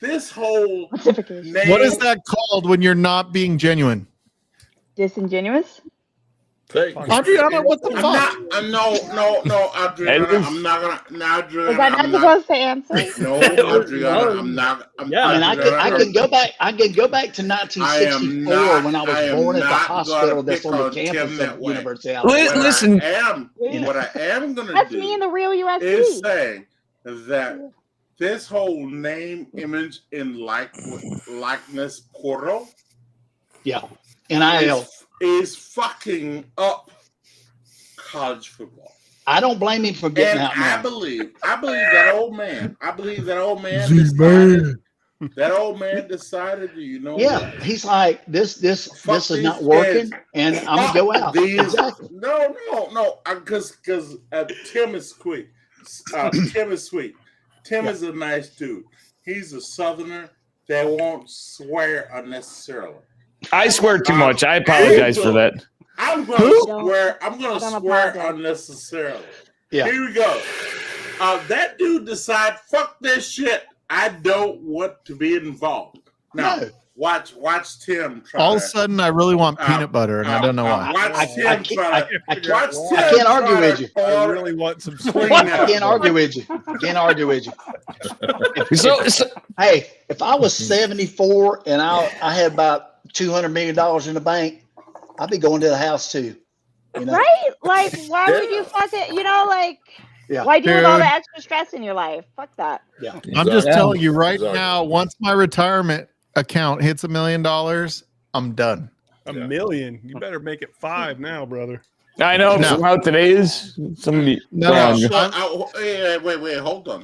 This whole name, what is that called when you're not being genuine? Disingenuous? Adriana, what the fuck? No, Adriana, I'm not gonna. Now, Adriana, is that not supposed to answer? No, Adriana, I'm not. I can go back. I can go back to 1964 when I was born at the hospital that's on the campus of the University of Alabama. Listen, what I am gonna That's do me in the real USC. is say that this whole name, image, and likeness portal, NIL is fucking up college football. I don't blame him for getting out now. I believe that old man. That old man decided, you know. Yeah, he's like this is not working, and I'm gonna go out. Exactly. No, because Tim is sweet. Tim is sweet. Tim is a nice dude. He's a Southerner that won't swear unnecessarily. I swear too much. I apologize for that. I'm gonna swear unnecessarily. Yeah. Here we go. That dude decided, fuck this shit. I don't want to be involved. Now, watch Tim try. All of a sudden, I really want peanut butter, and I don't know why. I can't argue with you. I really want some. I can't argue with you. Hey, if I was 74 and I had about $200 million in the bank, I'd be going to the house too. You know? Right? Like, why would you fuck it? You know, like, why deal with all the extra stress in your life? Fuck that. Yeah. I'm just telling you right now, once my retirement account hits $1 million, I'm done. $1 million? You better make it 5 now, brother. I know. No. From how today is, somebody. Wait, hold on.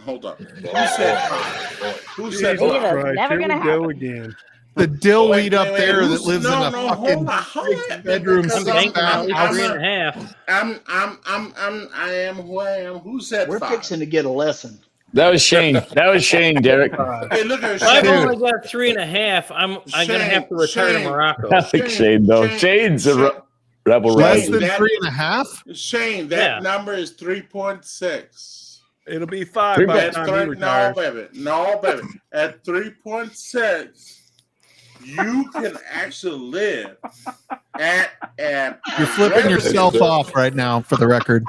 Who said Right, never here gonna we go happen. again. The dillweed up there that lives in a fucking bedroom. I'm banking at least 3.5. I am who I am. Who said We're 5? fixing to get a lesson. That was Shane, Derek. Hey, look at I've Shane. only got 3.5. I'm gonna have to retire to Morocco. I like Shane though. Shane's a. Rebel Less Rousey. than 3.5? Shane, that number is 3.6. It'll be 5 by the time he retires. No, baby. At 3.6, you can actually live at You're flipping yourself off right now, for the record.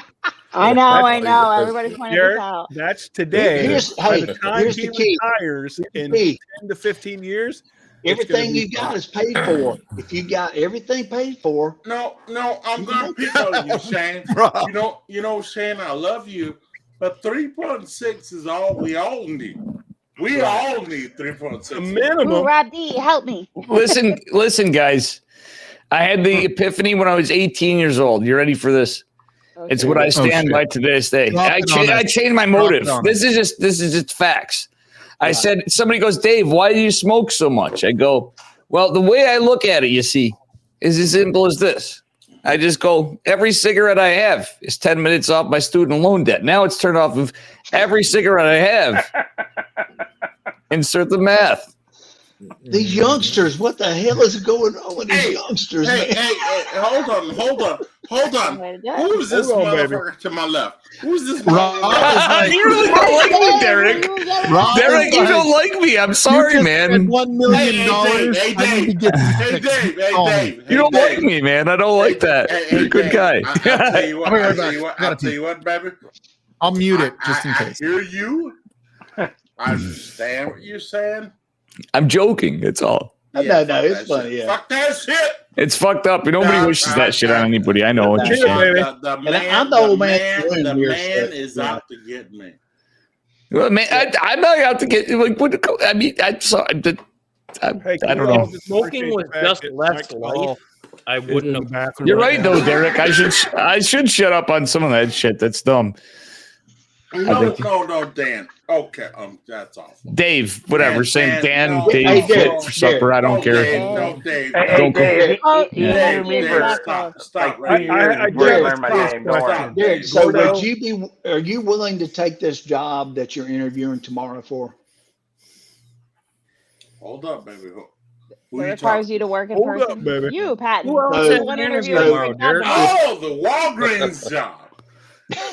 I know. Everybody's pointing this out. That's today. By the time here's he the key. retires in 10 to 15 years, everything you got is paid for. If you got everything paid for, No, I'm gonna pick on you, Shane. You know, Shane, I love you, but 3.6 is all we all need. We all need 3.6. Minimum. Ooh, Rob D, help me. Listen, guys. I had the epiphany when I was 18 years old. You ready for this? It's what I stand by to this day. I changed my motive. This is just facts. I said, somebody goes, Dave, why do you smoke so much? I go, well, the way I look at it, you see, is as simple as this. I just go, every cigarette I have is 10 minutes off my student loan debt. Now it's turned off of every cigarette I have. Insert the math. these youngsters, what the hell is going on with these youngsters? Hey, hold on. Who's this motherfucker to my left? Who's this motherfucker? You really don't like me, Derek. Derek, you don't like me. I'm sorry, man. $1 million. Hey, Dave. You don't like me, man. I don't like that. You're a good guy. I'll tell you what, baby. I'll mute it just in case. I hear you. I understand what you're saying. I'm joking. It's all. No, it's funny. Yeah. Fuck that shit. It's fucked up. Nobody wishes that shit on anybody. I know what you're saying. I'm the old man. The man is out to get me. Well, man, I'm not out to get like. I mean, I'm sorry. I don't know. Smoking was just less life. I wouldn't have. You're right, though, Derek. I should shut up on some of that shit. That's dumb. No, Dan. Okay, that's awful. Dave, whatever. Same Dan, no. Dave, Dave, for supper. I don't care. Dave. Dave. Stop right here. I learn my name. Don't worry. Derek, so are you willing to take this job that you're interviewing tomorrow for? Hold up, baby. It requires you to work in person. Up, baby. You, Patton. Who else The is one interviewing interviewing tomorrow, for Derek? The Walgreens job.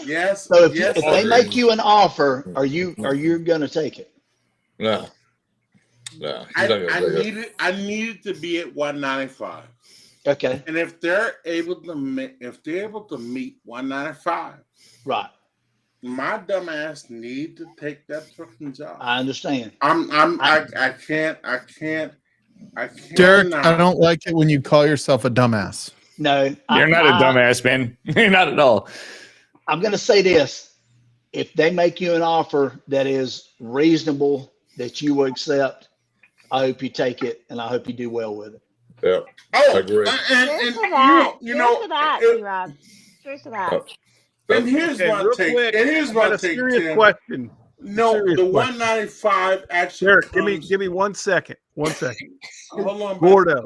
Yes. So if they make you an offer, are you going to take it? No. I needed to be at 195. Okay. And if they're able to meet 195, right? My dumb ass need to take that fucking job. I understand. I can't. Derek, I don't like it when you call yourself a dumbass. No, you're not a dumbass, man. You're not at all. I'm going to say this. If they make you an offer that is reasonable, that you will accept, I hope you take it, and I hope you do well with it. Yeah, I agree. Cheers to that. Cheers to that, Rob. Cheers to that. And here's one take. And here's one take. Serious question. No, Serious the question. 195 actually. Derek, give me 1 second. 1 second. Hold on, Gordo.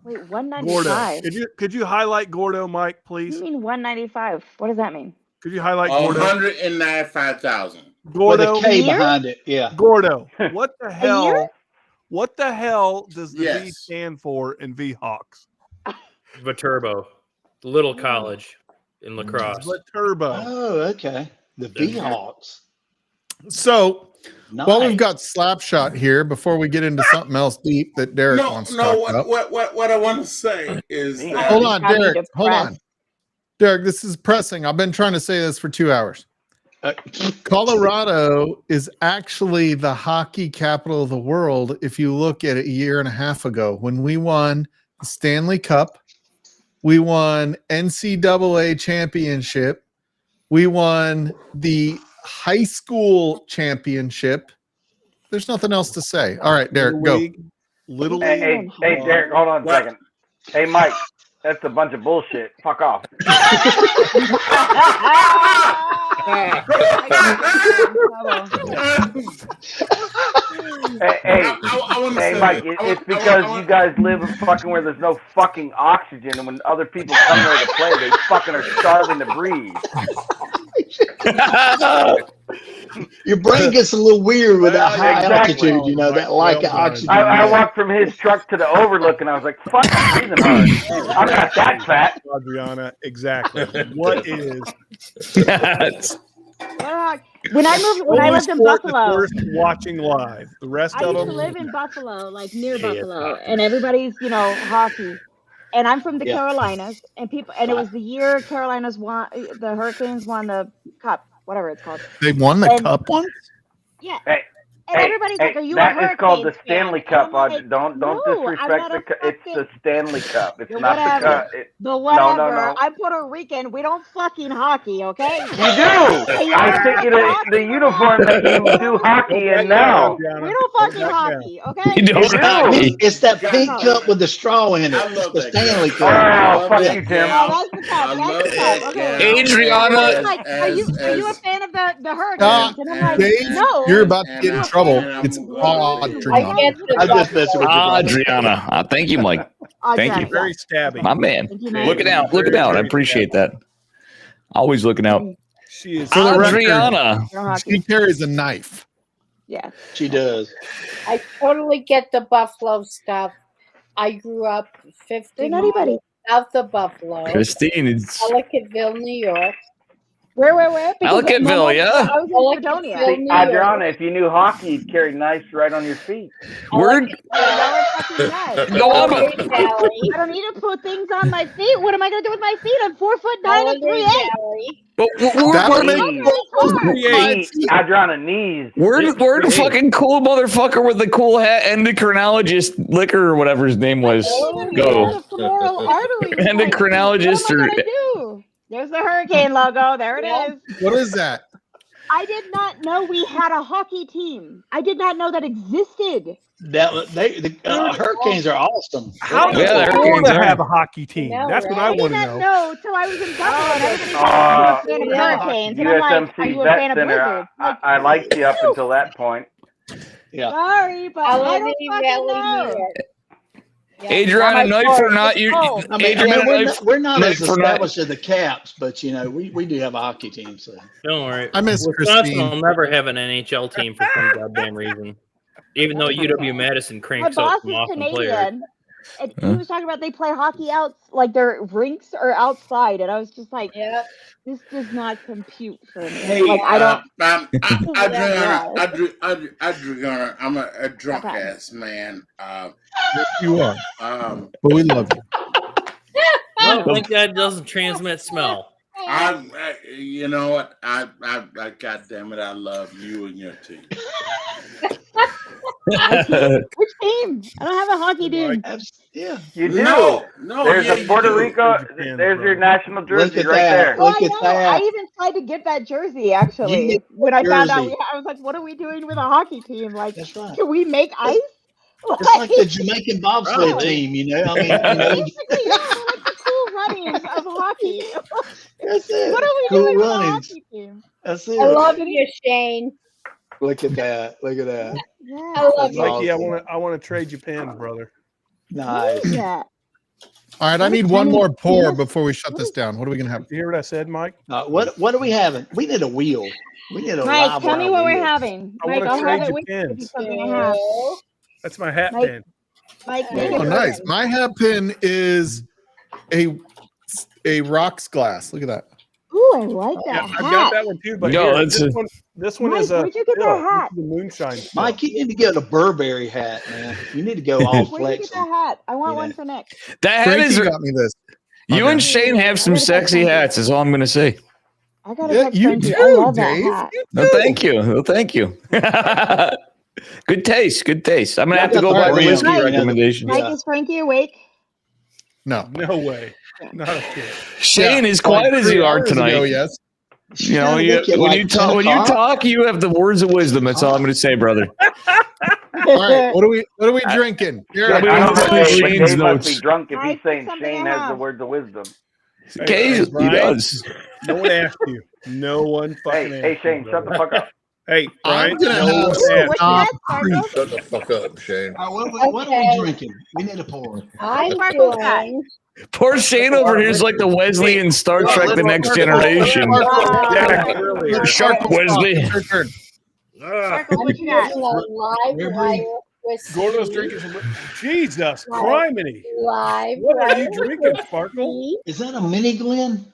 Wait, Gordo. 195. Could you highlight Gordo, Mike, please? What do you mean 195? What does that mean? Could you highlight Gordo? 195,000. Gordo. With a K behind it. Yeah. Gordo. What the hell? What the hell does the V stand for in V-Hawks? Viterbo, Little College in lacrosse. Viterbo. Oh, okay. The V-Hawks. So, while we've got Slapshot here, before we get into something else deep that Derek wants to talk about. What I want to say is that Hold on, Derek. Hold on. Derek, this is pressing. I've been trying to say this for 2 hours. Colorado is actually the hockey capital of the world if you look at it a year and a half ago when we won the Stanley Cup, we won NCAA championship, we won the high school championship. There's nothing else to say. All right, Derek, go. Little Hey, Derek, hold on a second. Hey, Mike, that's a bunch of bullshit. Fuck off. Hey, Mike, it's because you guys live fucking where there's no fucking oxygen, and when other people come there to play, they fucking are starving to breathe. Your brain gets a little weird with that high exactly. altitude, you know, that lack of oxygen. I walked from his truck to the overlook, and I was like, "Fuck, I'm breathing hard. I'm not that fat." Adriana, exactly. What is? When I lived in Buffalo, worth watching live. The rest I of used them to live in Buffalo, like near Yeah, it's Buffalo, hockey. and everybody's hockey. And I'm from the Yeah. Carolinas, and it was the year Carolinas won, the Hurricanes won the cup, whatever it's called. They won the cup once? Yeah. Hey, And everybody's like, "Are you a that Hurricanes is called the fan?" Stanley And Cup. I'm like, Don't "No, I'm disrespect not a it's the Stanley Cup. It's But not whatever. the cup. But whatever. No. I'm Puerto Rican. We don't fucking hockey, okay? You do. I sent you the uniform that you do hockey in now. We don't fucking hockey, okay? You do. It's that pink cup with the straw in it. It's the Stanley Cup. Oh, fuck you, Tim. Oh, that's the cup. That's the cup. Okay. Adriana. Everyone's like, are you a fan of the Hurricanes? And I'm like, Dave, no. you're about to get in trouble. It's Adriana. I just messing with you. Adriana. Thank you, Mike. Thank you. Very stabby. My man. Thank you, man. Looking out. Looking out. I appreciate that. Always looking out. She is For the Adriana. record, she carries a knife. Yeah. She does. I totally get the Buffalo stuff. I grew up 50 miles south of Buffalo. Christine, it's Ellicottville, New York. Where? Ellicottville, yeah. I was in Fredonia. See, Adriana, if you knew hockey, you'd carry knives right on your feet. Word. I don't need to put things on my feet. What am I going to do with my feet? I'm 4'9" and 3'8". But Adriana, knees. We're the fucking cool motherfucker with the cool hat, endocrinologist liquor or whatever his name was. Go. Endocrinologist or There's the Hurricane logo. There it is. What is that? I did not know we had a hockey team. I did not know that existed. The Hurricanes are awesome. How does Florida have a hockey team? That's what I want to I know. did not know till I was in Buffalo. And everybody thought I was a fan of Hurricanes. And I'm like, are you a fan of Blizzard? I liked you up until that point. Yeah. Sorry, but I don't fucking know. Adriana, knife or not, you. We're not as established as the Caps, but we do have a hockey team. So don't worry. I miss Wisconsin Christine. will never have an NHL team for some goddamn reason. Even though UW Madison My cranks boss up some is awesome players. Canadian. And he was talking about they play hockey out, like their rinks are outside, and I was just like, this does not compute for me. Hey, like, I don't. Adriana, I'm a drunk ass man. Yes, you are. But we love you. I don't think that doesn't transmit smell. You know what? I God damn it, I love you and your team. Which team? I don't have a hockey team. Yeah, you do. No, there's a Puerto Rico. There's your national jersey right there. Oh, I even tried to get that jersey actually. When I found out, I was like, "What are we doing with a hockey team? Like, can we make ice?" It's like the Jamaican bobsled team, I mean, basically, like the cool runnings of hockey. That's it. What are we doing with a hockey team? That's it. I love you, Shane. Look at that. Look at that. I love Mikey, you. I want to trade you pins, brother. Nice. Yeah. All right, I need one more pour before we shut this down. What are we going to have? You hear what I said, Mike? What are we having? We need a wheel. We need a Mike, tell me what we're having. Mike, I'll have it with pins. something I have. That's my hat pin. Mike, Oh, nice. My hat pin is a rocks glass. Look at that. Ooh, I like that hat. I got that one too, but this one Mike, is a. where'd you get that hat? The moonshine. Mike, you need to get a Burberry hat, man. You need to go all Where'd you get flexing. that hat? I want one for Nick. That hat is. got me this. You and Shane have some sexy hats. Is all I'm going to say. I gotta text you Frankie. do, I love Dave. that hat. No, thank you. No, thank you. Good taste. Good taste. I'm going to have to go by the whiskey recommendation. Mike, is Frankie awake? No. No way. Not a kid. Shane, as quiet as you are tonight. Yes. You know, when you talk, you have the words of wisdom. That's all I'm going to say, brother. All right, what are we drinking? I don't know, Dave must be drunk if he's saying Shane has the words of wisdom. Occasionally, he does. No one asked you. No one fucking asked Hey, Shane, you, shut the brother. fuck up. Hey, Brian, I'm gonna no have one some asked you. Shut the fuck up, Shane. What are we drinking? We need a pour. I'm Sparkle that. doing. Poor Shane over here is like the Wesley in Star Trek: The Next Generation. Yeah, really. Shark Wesley. Your turn. Sparkle, what you got? Live wire whiskey. Gordo's drinking some. Jesus Live- criminy! Live What are you wire drinking, whiskey. Sparkle? Is that a mini Glen?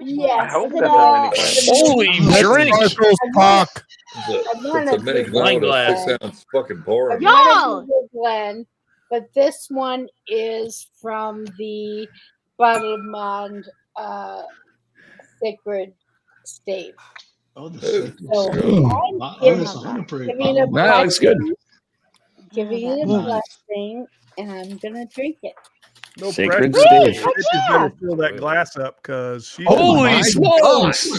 Yes. I hope Is that's it a mini Holy That's drink! Sparkle's talk. It's a mini Glen with a 6-ounce fucking pour. I wanted to do Glen, but this one is from the Battlemond Sacred Stave. Oh, the sacred So it's 100 proof. giving it a No, it's good. Giving it a blessing, and I'm gonna drink it. No Sacred pressure. Stave. Bitches better fill that glass up because she. Holy smokes!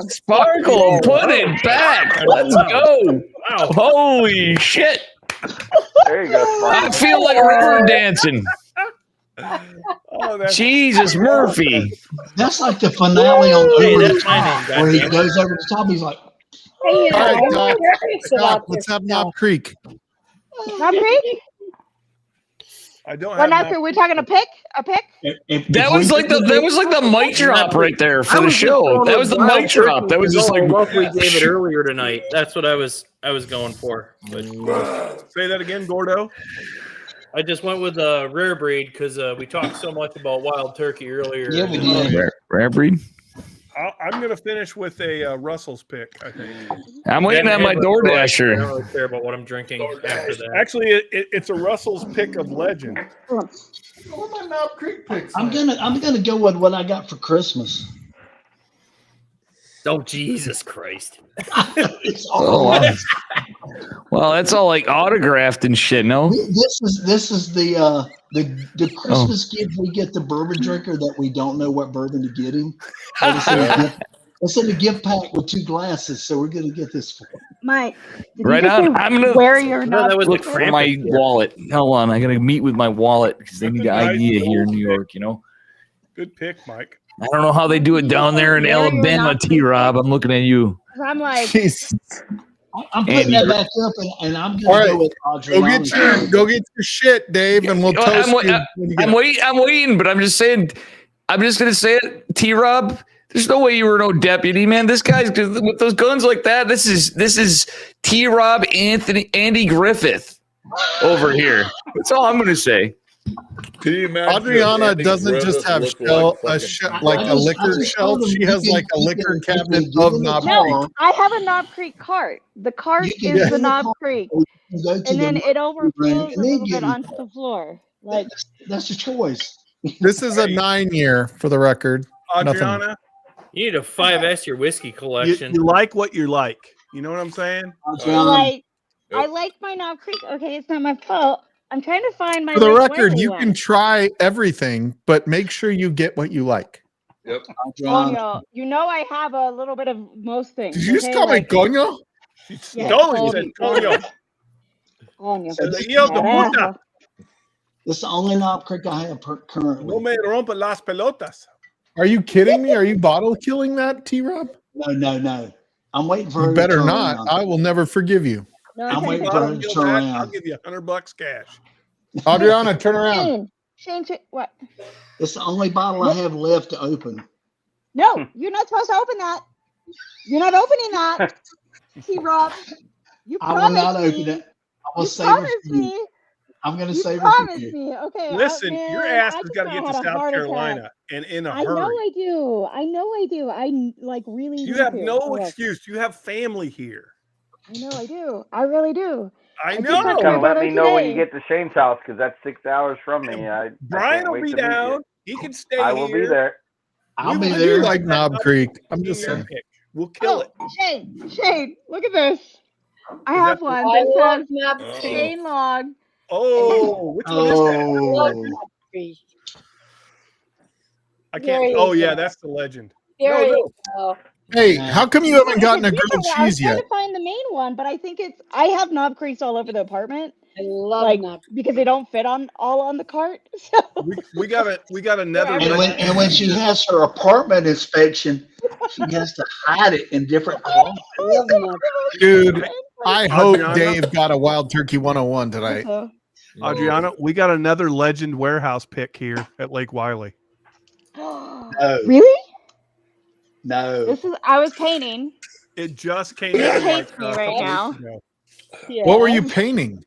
Sparkle, put it back. Let's go. Wow. Holy shit! There you go, Sparkle. I feel like river dancing. Oh, Jesus Murphy. That's like the finale on Hey, Over the that's my Top, name, where he goddamn. goes over the top. He's like, Hey, All right, I'm Doc. curious Doc, about let's this have stuff. Knob Creek. Knob Creek? I don't What have. knob creek? We're talking a pick? A pick? That was like the mic drop right there for the show. That was the mic drop. That was just like we gave it earlier tonight. That's what I was going for. But Say that again, Gordo. I just went with a rare breed because we talked so much about wild turkey earlier. Yeah, we did. rare breed. I'm going to finish with a Russell's pick, I think. I'm waiting on my I don't DoorDasher. really care about what I'm drinking after that. Actually, it's a Russell's pick of legend. What are my Knob Creek picks? I'm gonna go with what I got for Christmas. Oh, Jesus Christ. It's all Oh, wow. Well, that's all like autographed and shit. No, This is the Christmas gift we get the bourbon drinker that we don't know what bourbon to get him. But it's in a gift pack with 2 glasses, so we're gonna get this for him. Mike. right on. I'm gonna Where you're not. that was look the for my wallet. Hold on, I gotta meet with my wallet because they need an idea here in New York. You know, Good pick, Mike. I don't know how they do it down there in Where you're Alabama. not- T-Rob, I'm looking at you. I'm like, Jesus. I'm putting that back up, and I'm gonna All right. go with Go get your shit, Dave, and we'll toast you. when you get it. I'm waiting, but I'm just saying. I'm just gonna say it, T-Rob. There's no way you were no deputy, man. This guy's with those guns like that. This is T-Rob Andy Griffith over here. That's all I'm gonna say. Can you imagine? Adriana Andy doesn't Griffith just have looked like a liquor shelf. She has like a liquor cabinet of Knob Creek. no, I have a Knob Creek cart. The cart You can is get the in the Knob car, Creek. or you can go to And then the it overflows a and then little get bit in onto the floor. Like, that's a choice. This is a 9-year for the record. Adriana, You need to 5S your whiskey collection. you like what you like. You know what I'm saying? I like my Knob Creek. Okay, it's not my fault. I'm trying to find my. For the Lake record, Wiley you one. can try everything, but make sure you get what you like. Yep. Coño, you know I have a little bit of most things. Did you just okay? call me Like, coño? yeah, Totally said coño. Coño. So El hijo de puta. This is the only Knob Creek I have currently. No me rompa las pelotas. Are you kidding me? Are you bottle killing that, T-Rob? No. I'm waiting for her You to better turn not. around. I will never forgive you. No, I'm okay. waiting for her to turn I'll around. give you $100 cash. Adriana, turn around. Shane, what? It's the only bottle I have left to open. No, you're not supposed to open that. You're not opening that. T-Rob. You I will not promised open me. it. I will You save it promised for you. me. I'm going to You save it for promised you. me. Okay. Listen, man, your ass I has just got to get to had a South heart attack. Carolina and in a I know hurry. I do. I like really. You need have to. no Okay. excuse. You have family here. I know I do. I really do. I just know. talked to my Gotta let brother me know when you today. get to Shane's house because that's 6 hours from me. I Brian can't will wait be to meet you. down. He can stay I will here. be there. I'll We be will there. I do like Knob Creek. I'm just Your saying. pick. We'll kill it. Shane, look at this. I have that- one I that love says Knob Oh. Creek. Shane Log. Oh, which one is that? I love Oh, Knob Creek. I There can't. you Oh, yeah, go. that's the legend. There No, you go. Hey, how come you haven't gotten a It's grilled different. I was cheese trying yet? to find the main one, but I think I have Knob Creeks all over the apartment. I love Like Knob Creek. because they don't fit all on the cart. So We got another and legend. when she has her apartment inspection, she has to hide it in different clothes. I love Knob Dude, I hope Adriana? Dave got a Wild Turkey 101 tonight. So, Adriana, we got another legend warehouse pick here at Lake Wiley. No, really? no. I was painting It just came Nick in hates like me a right couple now. weeks ago. What were you painting?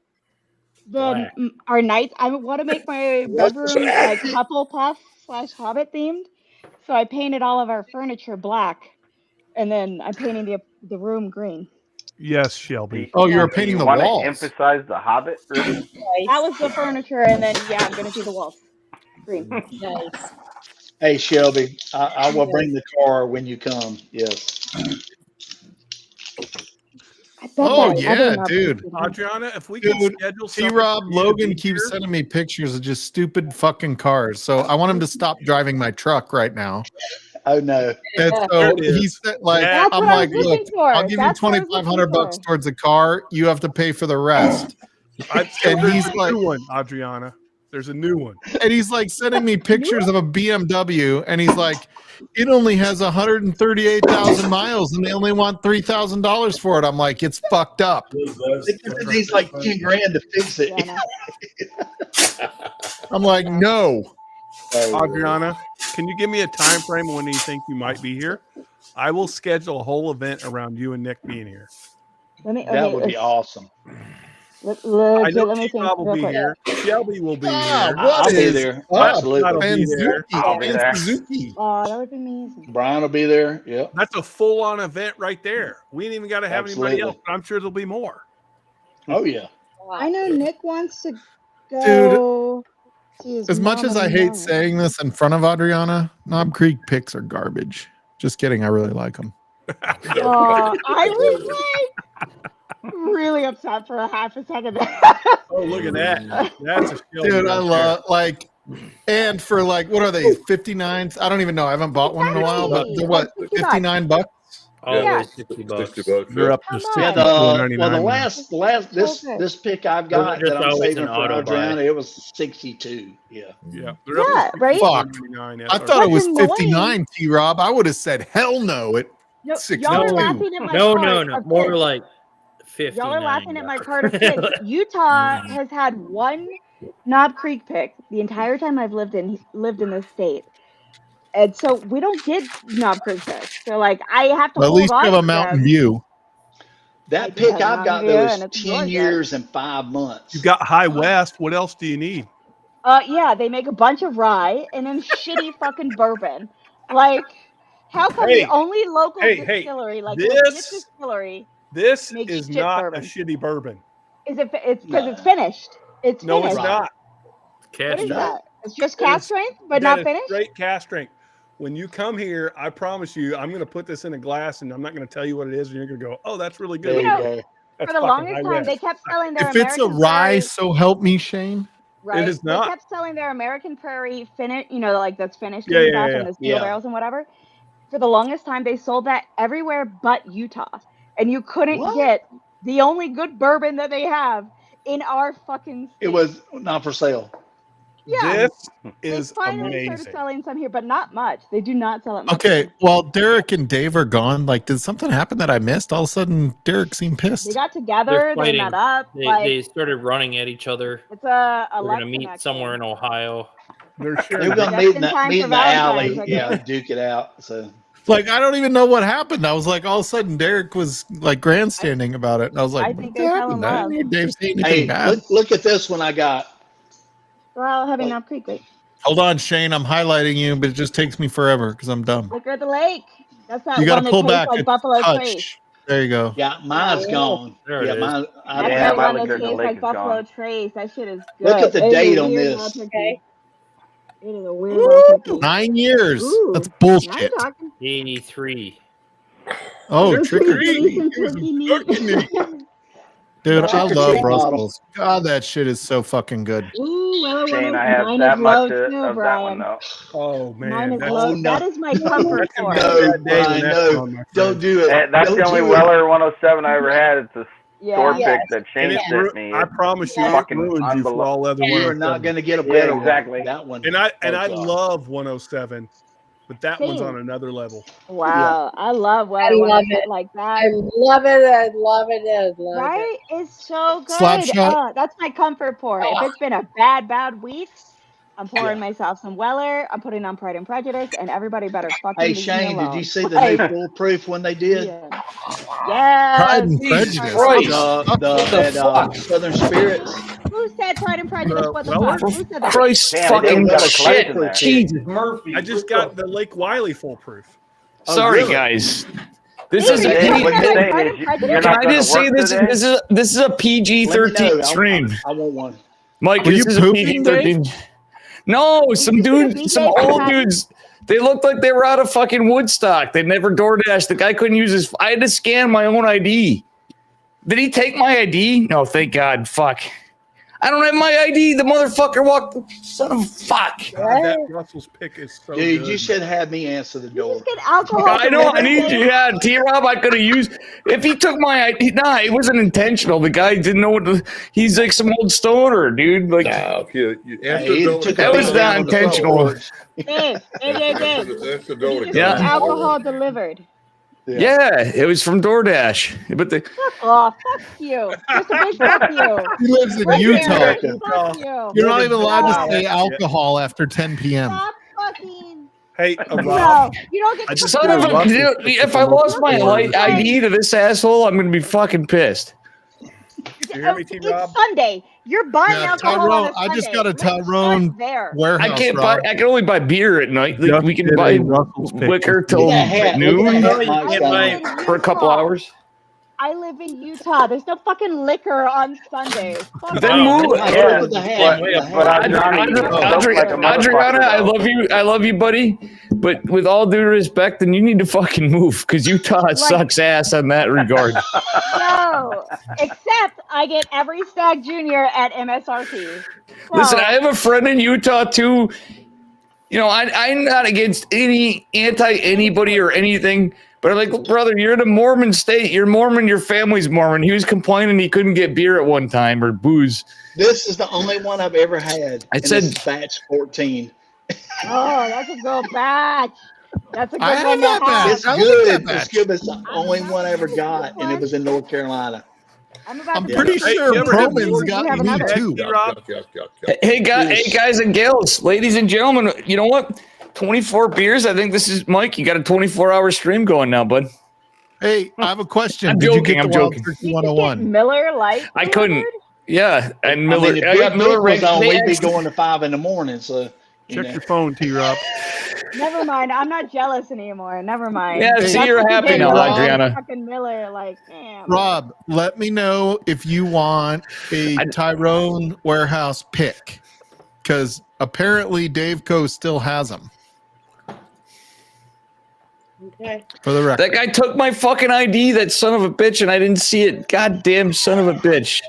Our nights. I want to make my bedroom like Hufflepuff/Hobbit themed. So I painted all of our furniture black, and then I'm painting the room green. Yes, Shelby. Oh, you were Do painting you the want to walls. emphasize the Hobbit, really? That was the furniture, and then I'm gonna do the walls green. Nice. Hey, Shelby, I will bring the car when you come. Yes. I bet Oh that yeah, other dude. Adriana, if we can Dude, schedule T. something Rob for you to Logan be keeps here- sending me pictures of just stupid fucking cars. So I want him to stop driving my truck right now. Oh no. And so There it he is. said, like, That's I'm what I like, was look, looking for. I'll give you That's what I was looking $2,500 for. towards the car. You have to pay for the rest. So And there's he's a like, new one, Adriana. There's a new one. and he's like sending me pictures of a BMW, and he's like, it only has 138,000 miles, and they only want $3,000 for it. I'm like, it's fucked up. It needs like 10 grand to fix it. Yeah, I'm like, no. Adriana, can you give me a time frame when you think you might be here? I will schedule a whole event around you and Nick being here. That would be awesome. I know Let me think T-Rob will real be quick. here. Shelby will be here. I'll be there. Absolutely. I'll be there. I'll be there. Oh, that would be amazing. Brian will be there. Yep. That's a full-on event right there. We ain't even got to have anybody Absolutely. else, but I'm sure there'll be more. Oh yeah. I know Nick wants to go. Dude, as much as I hate saying this in front of Adriana, Knob Creek picks are garbage. Just kidding. I really like them. I was like really upset for a half a second. Oh, look at that. That's a Shelby Dude, right I love, like, and for like, what are they, 59s? I don't even know. I haven't bought one in a while, but they're what, 59 bucks? Always $60. They're up to Yeah, $64.99. the last this pick I've got Those are that I'm just always saving an for auto buy. Adriana, it was 62. Yeah. Yeah. Yeah, right? Fuck. $69. I thought it was That's annoying. 59, T Rob. I would have said hell no at No, 62. y'all are laughing at my No, cart no. of More kids. like 50. Y'all are laughing at my card of kids. Utah has had one Knob Creek pick the entire time I've lived in this state. And so we don't get Knob Creek picks. So like I have to Well, at hold least on you have a to Mountain them. View. That do pick have I've got Mountain though View, is and it's 10 gorgeous. years and 5 months. You got High West. What else do you need? Yeah, they make a bunch of rye and then shitty fucking bourbon. Like, how come Hey, the only local hey, distillery, like this- legit distillery, This makes is shit not bourbon? a shitty bourbon. Is it? It's because it's finished. It's No, finished. it's not. What is No. that? It's just That cast is- strength, but that not is finished. Straight cast strength. When you come here, I promise you, I'm going to put this in a glass, and I'm not going to tell you what it is, and you're going to go, "Oh, that's really good." There you go. That's For the fucking longest High time, West. they kept selling their If it's a American rye, Prairie, so help me, Shane. right? It is not. They kept selling their American Prairie finish, like that's finished Yeah, and yeah, stuff, yeah, and the steel yeah. barrels and whatever. For the longest time, they sold that everywhere but Utah, and you couldn't What? get the only good bourbon that they have in our fucking state. It was not for sale. Yeah. This They is finally started amazing. selling some here, but not much. They do not sell it much. Okay, well, Derek and Dave are gone. Like, did something happen that I missed? All of a sudden, Derek seemed They pissed. got They're together. They fighting. met up. They like started running at each other. it's a We're gonna election meet act. somewhere in Ohio. They're They sharing. were going to Just meet in time meet for in the Valentine's, alley. I Yeah, guess. duke it out. So Like, I don't even know what happened. I was like, all of a sudden, Derek was like grandstanding about it. And I was like, I what think they fell in happened? I love. didn't hear Dave say anything hey, bad. look at this one I got. Well, having Knob Creek, wait. Hold on, Shane. I'm highlighting you, but it just takes me forever because I'm dumb. Liquor at the Lake. That's that You got one to that pull tastes back like a Buffalo Trace. touch. There you go. Yeah, mine's gone. There it Yeah, is. mine. That's Yeah, that my one that liquor at the tastes lake like is Buffalo gone. Trace. That shit is good. Look at the It is a date on weird this. little turkey. It is a weird little turkey. 9 years. Ooh, That's now bullshit. you're talking. 83. Oh, There's trick some or treat. decent turkey meat. Dude, Yeah. I Trick or love treat bottle. Brussels. God, that shit is so fucking good. Ooh, well, Shane, I well, have mine that is much low too, of that one Brian. though. Oh Mine man, is that's, low. Oh, no. That is my comfort that's gonna be for a it. No, bad day when Brian, that's no. gone, my Don't friend. do it. And that's Don't the only do it. Weller 107 I ever had. It's a store Yeah. pick that And Shane it sent me. I It's promise you, it fucking ruins you for all other You are not 107. going to get a Yeah, better exactly. one. That one. And I goes off. love 107, but that one's Same. on another level. Wow, I love I Weller love 107 it. like I that. love it. I love it. I love it. Right? It's so Slap good. shot. That's my comfort pour. If it's been a bad week, I'm pouring Yeah. myself some Weller. I'm putting on Pride and Prejudice, and everybody better fucking Hey, leave me Shane, did you alone. see the new foolproof when they did? Yeah. Yes. Pride and Prejudice. Southern Spirits. Who said Pride and Prejudice? What the Weller? fuck? Who said that? Christ Damn, fucking they got a shit. collection there. Jesus Murphy. I just got the Lake Wiley foolproof. Sorry, really? guys. This Dude, is you a said What that you're like saying Pride is and you're Prejudice? not Can I going just to say work this today? is a Let me PG-13 know. stream. I want one. Mike, Were this you is a pooping, PG-13. No, some dudes, some old dudes. They looked like they were out of fucking Woodstock. They never DoorDash. The guy couldn't use his. I had to scan my own ID. Did he take my ID? No, thank God. Fuck. I don't have my ID. The motherfucker walked. Son of a fuck. God, that Russell's pick is so Dude, good. you should have me answer the door. Just get alcohol. I know. I need delivered. you. Yeah, T-Rob, I could have used. If he took my ID. Nah, it wasn't intentional. The guy didn't know what to, he's like some old stoner, dude. Like, No, you Hey, that was not intentional. Dave. That's the door. Just get alcohol delivered. Yeah, it was from DoorDash. But the Fuck off. Fuck you. Just a big fuck you. He lives in Fuck Utah. you. Fuck you. You're not even allowed to No. say alcohol after 10 p.m. Stop fucking. Hey, No, Rob. you don't get to son of a, dude, if I lost my ID to this asshole, I'm gonna be fucking pissed. You hear me, T-Rob? It's Sunday. You're buying alcohol Tyrone, on a Sunday. I just got a Let's Tyrone start there. warehouse. I can't Rob. buy. I can only buy beer at night. Like, we can did buy a Russell's pick. liquor till noon for a couple hours. I live in Utah. There's no fucking liquor on Sundays. Fuck Then off. move. Adriana, I love you, buddy. But with all due respect, then you need to fucking move because Utah sucks ass on that regard. No, except I get every Stag Junior at MSRP. So, Listen, I have a friend in Utah too. You know, I'm not against anybody or anything, but I'm like, brother, you're in a Mormon state. You're Mormon. Your family's Mormon. He was complaining he couldn't get beer at one time or booze. This is the only one I've ever had. I and said- this is batch 14. Oh, that's a good batch. That's a good I one to had that have. batch. It's good. It's good. It's the only one I ever got, and it was in North Carolina. I'm pretty sure Proman's got me too. Hey guys and gals, ladies and gentlemen, you know what? 24 beers. I think this is Mike. You got a 24-hour stream going now, bud. Hey, I have a question. I'm Did you joking, get I'm the Wild joking. Turkey 101? Miller Light. I couldn't. Yeah, and Miller. I mean, if I got Big Miller Dick was on, they we'd be actually- going to 5 in the morning. So Check your phone, T-Rob. Never mind. I'm not jealous anymore. Never mind. Yeah, see, That's you're what you happy get now, when Adriana. Fucking Miller, like, damn. Rob, let me know if you want a Tyrone warehouse pick, because apparently Dave Co still has them. Okay. For the record, That guy took my fucking ID, that son of a bitch, and I didn't see it. Goddamn son of a bitch.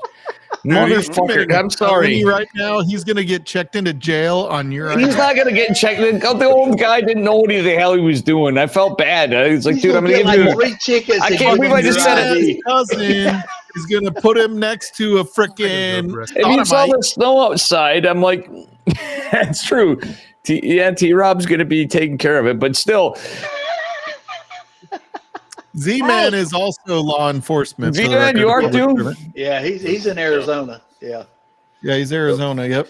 Motherfucker. I'm sorry. Right now, he's going to get checked into jail on your ID. He's not going to get checked. The old guy didn't know what the hell he was doing. I felt bad. I was like, He's dude, I'm gonna going to get give like you 3 chickens. I and can't give believe him I just your said ID. His cousin is going to put him next to a freaking If you saw the snow outside, I'm like, that's true. T-Rob's going to be taking care of it, but still. Z-Man is also law enforcement. for the Z-Man, you are record. too? Yeah, he's in Arizona. Yeah. Yeah, he's Arizona. Yep.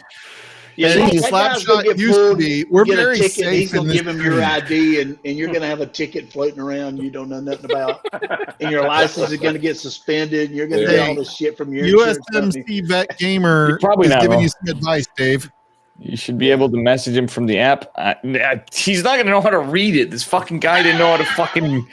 Yeah, And that guy's gonna Slapshot get used to pulled, be. We're get a very ticket, and he's safe in gonna this give him your stream. ID, and you're gonna have a ticket floating around you don't know nothing about, and your license is gonna get suspended, and you're gonna get all this shit from your insurance company. USMC Vet Gamer probably is not giving wrong. you some advice, Dave. You should be able to message him from the app. He's not going to know how to read it. This fucking guy didn't know how to fucking...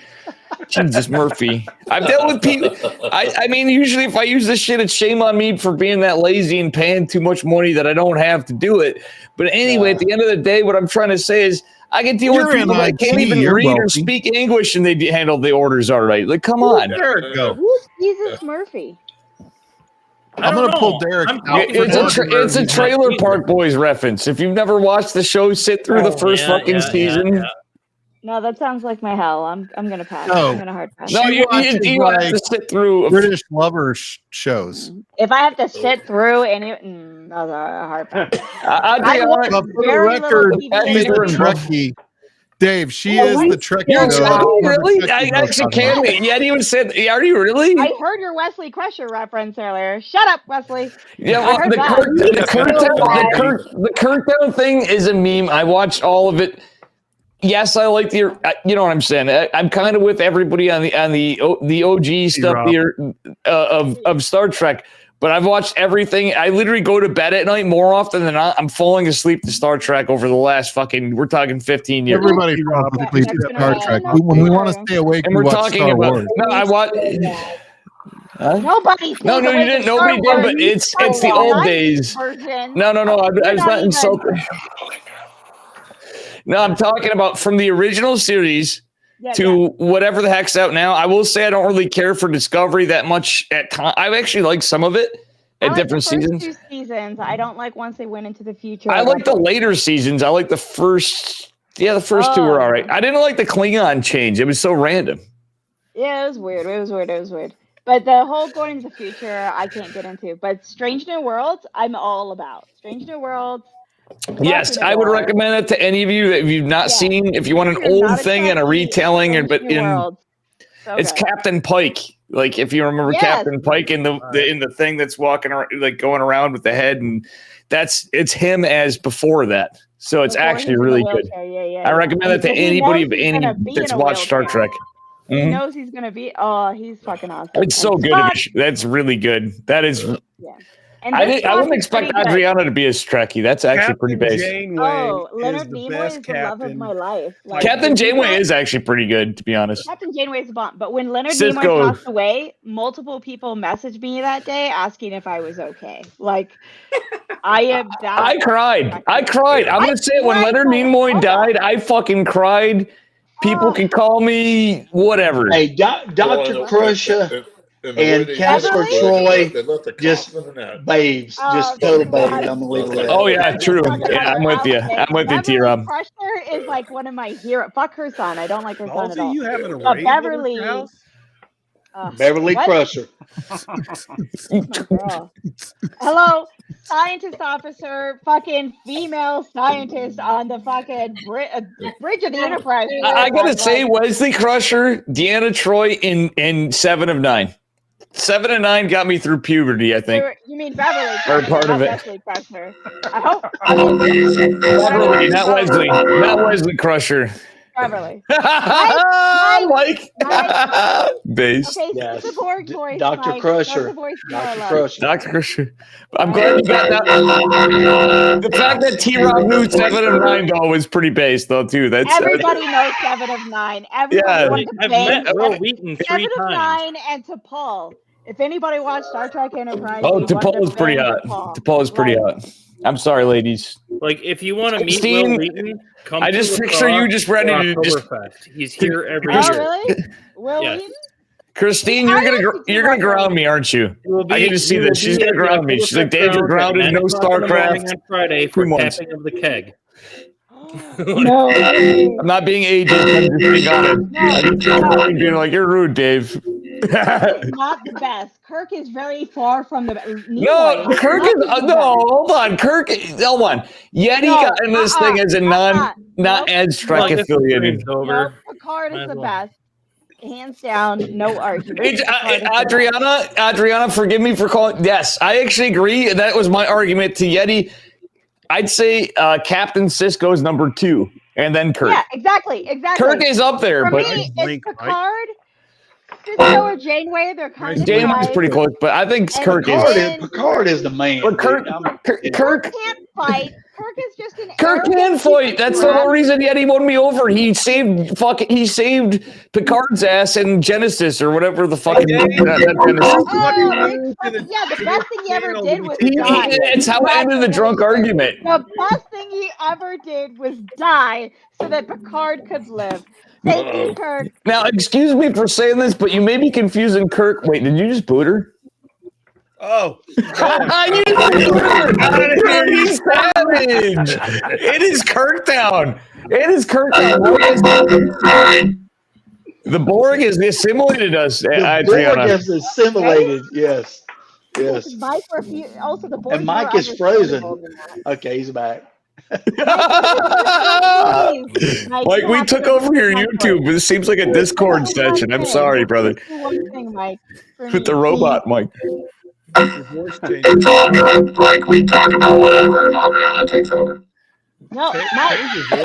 Jesus, Murphy. I've dealt with people... I mean, usually if I use this shit, it's shame on me for being that lazy and paying too much money that I don't have to do it. But anyway, at the end of the day, what I'm trying to say is I can deal with You're people in that can't IT, even you're read or wealthy. speak English and they handle the orders all right. Like, come on. There it go. Who's Jesus Murphy? I'm going to pull Derek out. It's a Trailer Park Boys reference. If you've never watched the show, sit through the first fucking season. No, that sounds like my hell. I'm gonna pass. No. I'm gonna hard pass. No, you have to sit through British lover shows. If I have to sit through any, that's a hard pass. But for the record, she's the Trekkie. Dave, she is the Trekkie. Really? I actually can't. Yet even said, are you really? I heard your Wesley Crusher reference earlier. Shut up, Wesley. Yeah, I well, heard the Kurt down thing is a meme. I watched all of it. yes, I like the. You know what I'm saying. I'm kind of with everybody on the OG stuff here of Star Trek. But I've watched everything. I literally go to bed at night more often than not. I'm falling asleep to Star Trek over the last we're talking 15 years. Everybody falls asleep to Star Trek. When we want to stay awake, And we we're watch talking Star about. Wars. No, I watch. Nobody stays No, you awake didn't. in Star Nobody did. Wars. But it's the old days. Version. No. I You're was not not even- insulting. No, I'm talking about from the original series to whatever the heck's out now. I will say I don't really care for Discovery that much at time. I actually like some of it at different seasons. 2 seasons. I don't like once they went into the future. I like the later seasons. I like the first. Yeah, the first two were all right. I didn't like the Klingon change. It was so random. Yeah, it was weird. It was weird. But the whole going into the future, I can't get into. But Strange New Worlds, I'm all about. Strange New Worlds. Yes, I would recommend it to any of you that you've not seen. If you want an old thing and a retelling, it's Captain Pike. Like if you remember Captain Pike in the thing that's walking around, like going around with the head, and it's him as before that. So it's actually really good. I recommend it to anybody that's watched Star Trek. He knows he's gonna be. Oh, he's fucking awesome. It's so good. That's really good. That is. And I wouldn't expect Adriana to be as Trekkie. That's actually pretty base. Leonard Nimoy is the love of my life. Like, Captain Janeway is actually pretty good, to be honest. Captain Janeway is a bomb. But when Leonard Cisco. Nimoy passed away, multiple people messaged me that day asking if I was okay. Like, I am that. I cried. I'm going to say it. When Leonard Nimoy died, I fucking cried. People can call me whatever. Hey, Dr. Crusher and Casper Troy, just babes, just total babes. I'm gonna leave it. Oh yeah, true. Yeah, I'm with you. T-Rob. Crusher is like one of my heroes. Fuck her son. I don't like her son at all. You having a but Beverly. Beverly Crusher. Hello, scientist officer, fucking female scientist on the fucking bridge of the Enterprise. I gotta say, Wesley Crusher, Deanna Troi in 7 of 9. 7 of 9 got me through puberty, I think. You mean Beverly? Or part of it. Wesley Crusher. I hope. Beverly, not Wesley. Not Wesley Crusher. Beverly. Mike. Base. Okay, yes. The Borg voice, Dr. Mike. Crusher. Dr. Crusher. I'm glad you got that. The fact that T-Rob knew 7 of 9 though was pretty base though too. Everybody knows 7 of 9. Everybody I've met Will Wheaton 3 7 times. of 9 and T'Pol. If anybody watched Star Trek Enterprise, T'Pol is pretty hot. T'Pol is pretty hot. I'm sorry, ladies. Like if you want to meet Christine, Will Wheaton, come. I just to picture you just ready to just. He's here every Oh, year. really? Will Wheaton? Christine, you're gonna ground me, aren't you? I need to see this. She's gonna ground me. She's like, Dave, you're grounded. No StarCraft. On Friday for tapping of the keg. No, I'm not being ageist. I'm just being honest. I'm being like, you're rude, Dave. Not the best. Kirk is very far from the No, Kirk is hold on. Kirk, hold on. Yeti got in this thing as a not as Trek affiliated. No, Picard is the best. Hands down, no argument. Adriana, forgive me for calling. Yes, I actually agree. That was my argument to Yeti. I'd say Captain Sisko is number 2, and then Kirk. Yeah, exactly. Kirk is up there, For but me, it's Picard, Sisko, or Janeway. They're kind of Janeway's pretty close, but I think Kirk is. Picard is the man. But Kirk can't fight. Kirk is just an. Kirk can fight. That's the whole reason Yeti won me over. He saved Picard's ass in Genesis or whatever the fucking. Yeah, the best thing he ever did was die. It's how I ended the drunk argument. The best thing he ever did was die so that Picard could live. Thank you, Kirk. Now, excuse me for saying this, but you may be confusing Kirk. Wait, did you just boot her? Oh. You savage. It is Kirktown. It is Kirktown. The Borg has assimilated us, Adriana. Borg has assimilated, yes. Yes. Mike also the Borg and Mike is frozen. Okay, he's back. Mike, we took over your YouTube, but it seems like a Discord session. I'm sorry, brother. One thing, Mike. With the robot, Mike. No, Mike. No, you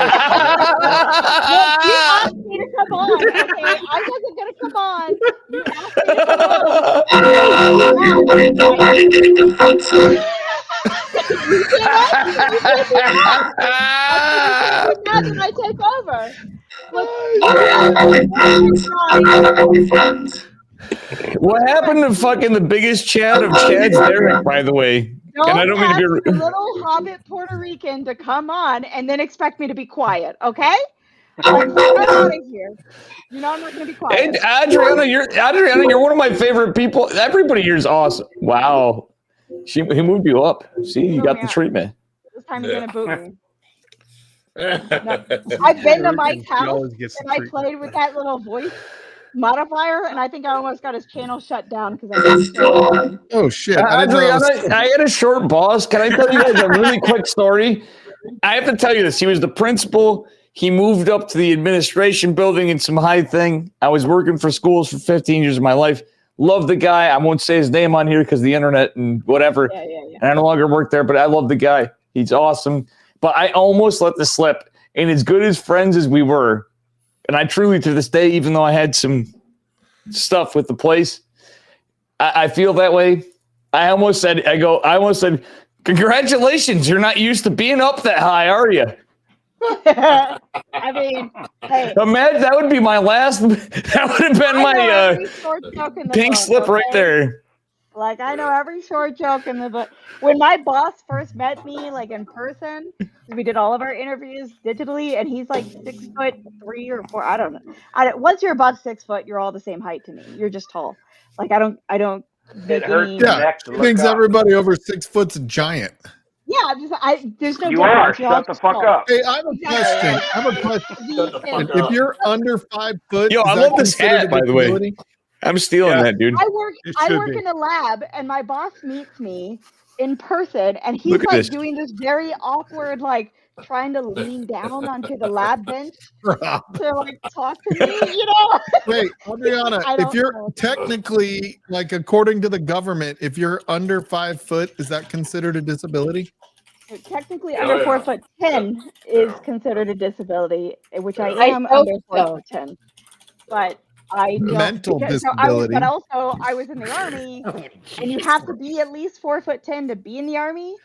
asked me to come on. Okay, I wasn't gonna come on. You asked me to come on. You can't ask me. You can't be mad. I said you can't be mad when I take over. Look, What happened to fucking the biggest Chad of Chad's Derek, by the way? And I don't don't mean ask to the be. little hobbit Puerto Rican to come on and then expect me to be quiet, okay? Like, get out of here. You know I'm not going to be quiet. Hey, Adriana, you're one of my favorite people. Everybody here is awesome. Wow, he moved you up. See, you got the treatment. This time you're going to boot me. No, I've been to Mike's house and I played with that little voice modifier, and I think I almost got his channel shut down because I. Oh shit! Adriana, I had a short boss. Can I tell you guys a really quick story? I have to tell you this. He was the principal. He moved up to the administration building in some high thing. I was working for schools for 15 years of my life. Love the guy. I won't say his name on here because the internet and whatever. Yeah. And I no longer work there, but I love the guy. He's awesome. But I almost let this slip. And as good as friends as we were, and I truly, to this day, even though I had some stuff with the place, I feel that way. I almost said, congratulations, you're not used to being up that high, are you? I mean, hey. Imagine, that would be my last, that would have been my pink slip right there. Like, I know every short joke in the book. When my boss first met me, like in person, we did all of our interviews digitally, and he's like 6'3" or 4. I don't know. Once you're above 6 foot, you're all the same height to me. You're just tall. Like I don't. It hurts any, your neck to He look thinks up. everybody over 6 foot's a giant. Yeah, there's no. You are. difference. You're all Shut the fuck tall. up. Hey, I have a question. If you're under 5 foot, Yo, is I that love this considered hat, a by the way. disability? I'm stealing that, dude. I work in a lab, and my boss meets me in person, and he's Look at like this. doing this very awkward, like trying to lean down onto the lab bench to like talk to me, you know? Wait, Adriana, if you're technically, like, according to the government, if you're under 5 foot, is that considered a disability? Technically, under 4'10" is considered a disability, which I am under 4'10", but I don't. Mental But disability. also, I was in the army, and you have to be at least 4'10" to be in the army.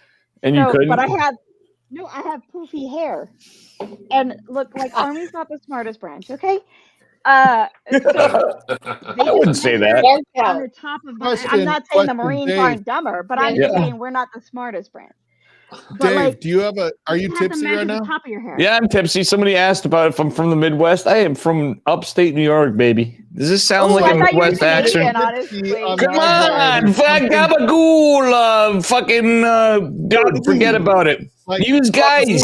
And you couldn't? But I have poofy hair, and look, like army's not the smartest branch, okay? I wouldn't say that. On the top of I'm not saying the Marines aren't dumber, but I'm saying we're not the smartest branch. But Dave, do you have are you tipsy right now? Top of your hair. Yeah, I'm tipsy. Somebody asked about if I'm from the Midwest. I am from upstate New York, baby. Does this sound like a Midwest accent? Come on, gabagool, fucking, don't forget about it. You guys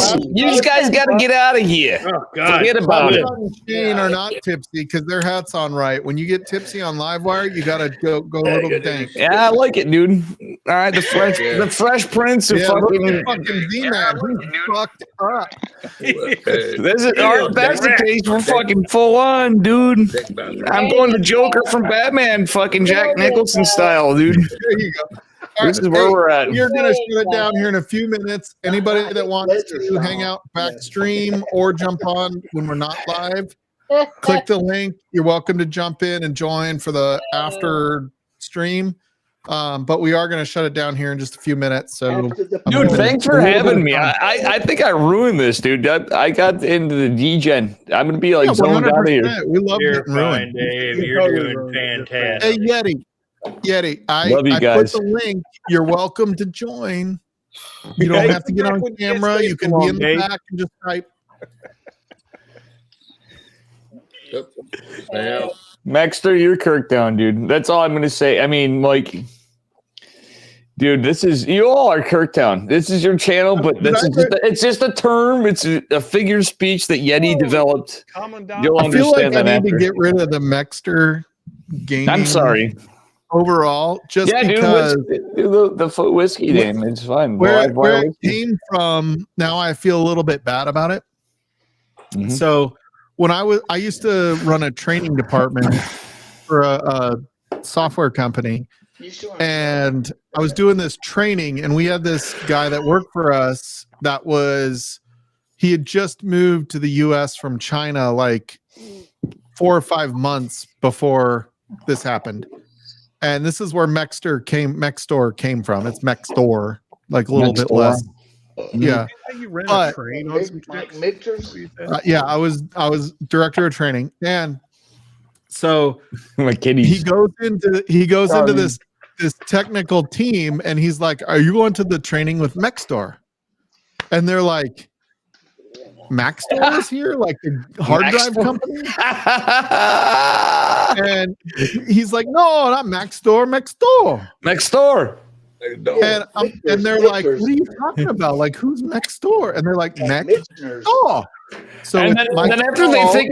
got to get out of here. Oh, God. Forget about it. Shane are not tipsy because their hat's on right. When you get tipsy on Livewire, you got to go a little dank. Yeah, I like it, dude. All right, the Fresh Prince of fucking Z-Man. He's fucked up. That's the case. We're fucking full on, dude. I'm going to Joker from Batman, fucking Jack Nicholson style, dude. There you go. This is where we're at. We're going to shut it down here in a few minutes. Anybody that wants to hang out back stream or jump on when we're not live, click the link. You're welcome to jump in and join for the after stream. But we are going to shut it down here in just a few minutes. So, dude, thanks for having me. I think I ruined this, dude. I got into the D-Gen. I'm going to be like zoned out of here. We love You're getting fine, ruined. Dave. You're doing fantastic. Hey, Yeti, I Love you put guys. the link. You're welcome to join. You don't have to get on camera. You can be in the back and just type. Maxter, you're Kirk down, dude. That's all I'm going to say. I mean, like, dude, you all are Kirktown. This is your channel, but it's just a term. It's a figure of speech that Yeti developed. You'll I feel like understand I that need to after. get rid of the Maxter gaming. I'm sorry. Overall, just yeah, because do the foot whiskey name. It's fine. Where it came from, now I feel a little bit bad about it. Mm-hmm. So when I used to run a training department for a software company, and I was doing this training, and we had this guy that worked for us that was he had just moved to the US from China like 4 or 5 months before this happened. And this is where Mextor came from. It's Mextor, like a little bit less. Yeah. You ran But- a train on some Mike chicks? Mixers? yeah, I was director of training, and so My kiddies. he goes into this technical team, and he's like, "Are you going to the training with Mextor?" And they're like, "Maxtor is here, like the hard drive Maxtor? company." And he's like, "No, not Maxtor, Mextor." Mextor. And they're like, "What are you talking about? Like, who's Mextor?" And they're like, "Mextor." So and then after they think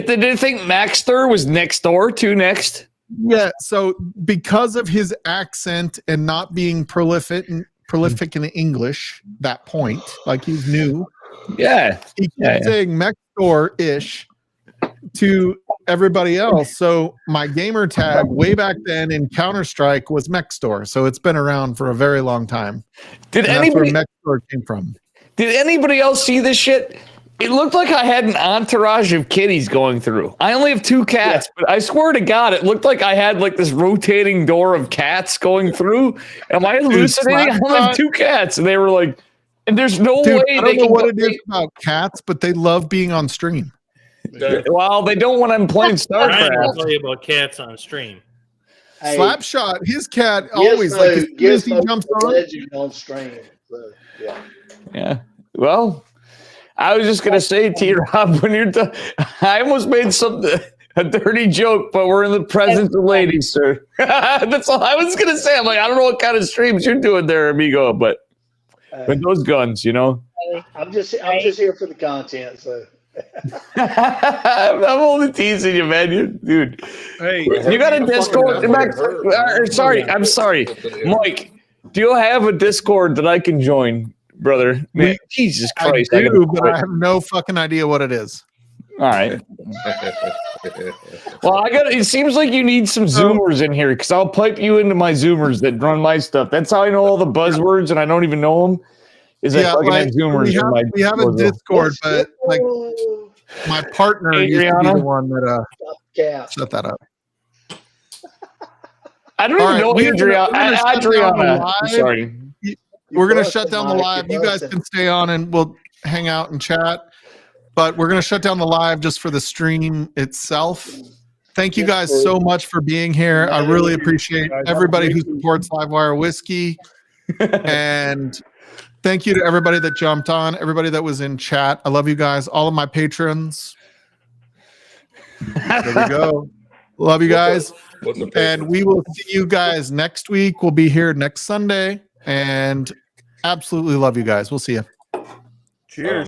did they think Maxter was next door to next? Yeah, so because of his accent and not being prolific in English, that point, like he's new. Yeah. He kept saying Mextor-ish to everybody else. So my gamer tag way back then in Counter-Strike was Mextor. So it's been around for a very long time. Did and anybody that's where Mextor came from. Did anybody else see this shit? It looked like I had an entourage of kitties going through. I only have 2 cats, but I swear to God, it looked like I had like this rotating door of cats going through. Am I hallucinating? I only have 2 cats, and they were like, and there's no way I don't they know can what it is about cats, but they love being on stream. Well, they don't when I'm playing Ryan will StarCraft. tell you about cats on stream. Hey, Slapshot, his cat always like as soon as he jumps on stream. So, yeah. Yeah. Well, I was just gonna say, T-Rob, when you're done, I almost made a dirty joke, but we're in the presence of ladies, sir. That's all I was gonna say. I'm like, I don't know what kind of streams you're doing there, amigo, but with those guns, you know. I'm just here for the content. So I'm only teasing you, man. Dude. Hey, You got a Discord? I'm sorry, Mike. Do you have a Discord that I can join, brother? Man, Jesus Christ! I do, but I have no fucking idea what it is. All right. Well, it seems like you need some Zoomers in here because I'll pipe you into my Zoomers that run my stuff. That's how I know all the buzzwords, and I don't even know them. Is I fucking have Zoomers in my we have a Discord, but like my partner used to be the one that set that up. I don't even know Adriana. I'm sorry. We're going to shut down the live. You guys can stay on and we'll hang out and chat. But we're going to shut down the live just for the stream itself. Thank you guys so much for being here. I really appreciate everybody who supports Livewire Whiskey. And thank you to everybody that jumped on, everybody that was in chat. I love you guys. All of my patrons. There we go. Love you guys. And we will see you guys next week. We'll be here next Sunday. And absolutely love you guys. We'll see you. Cheers.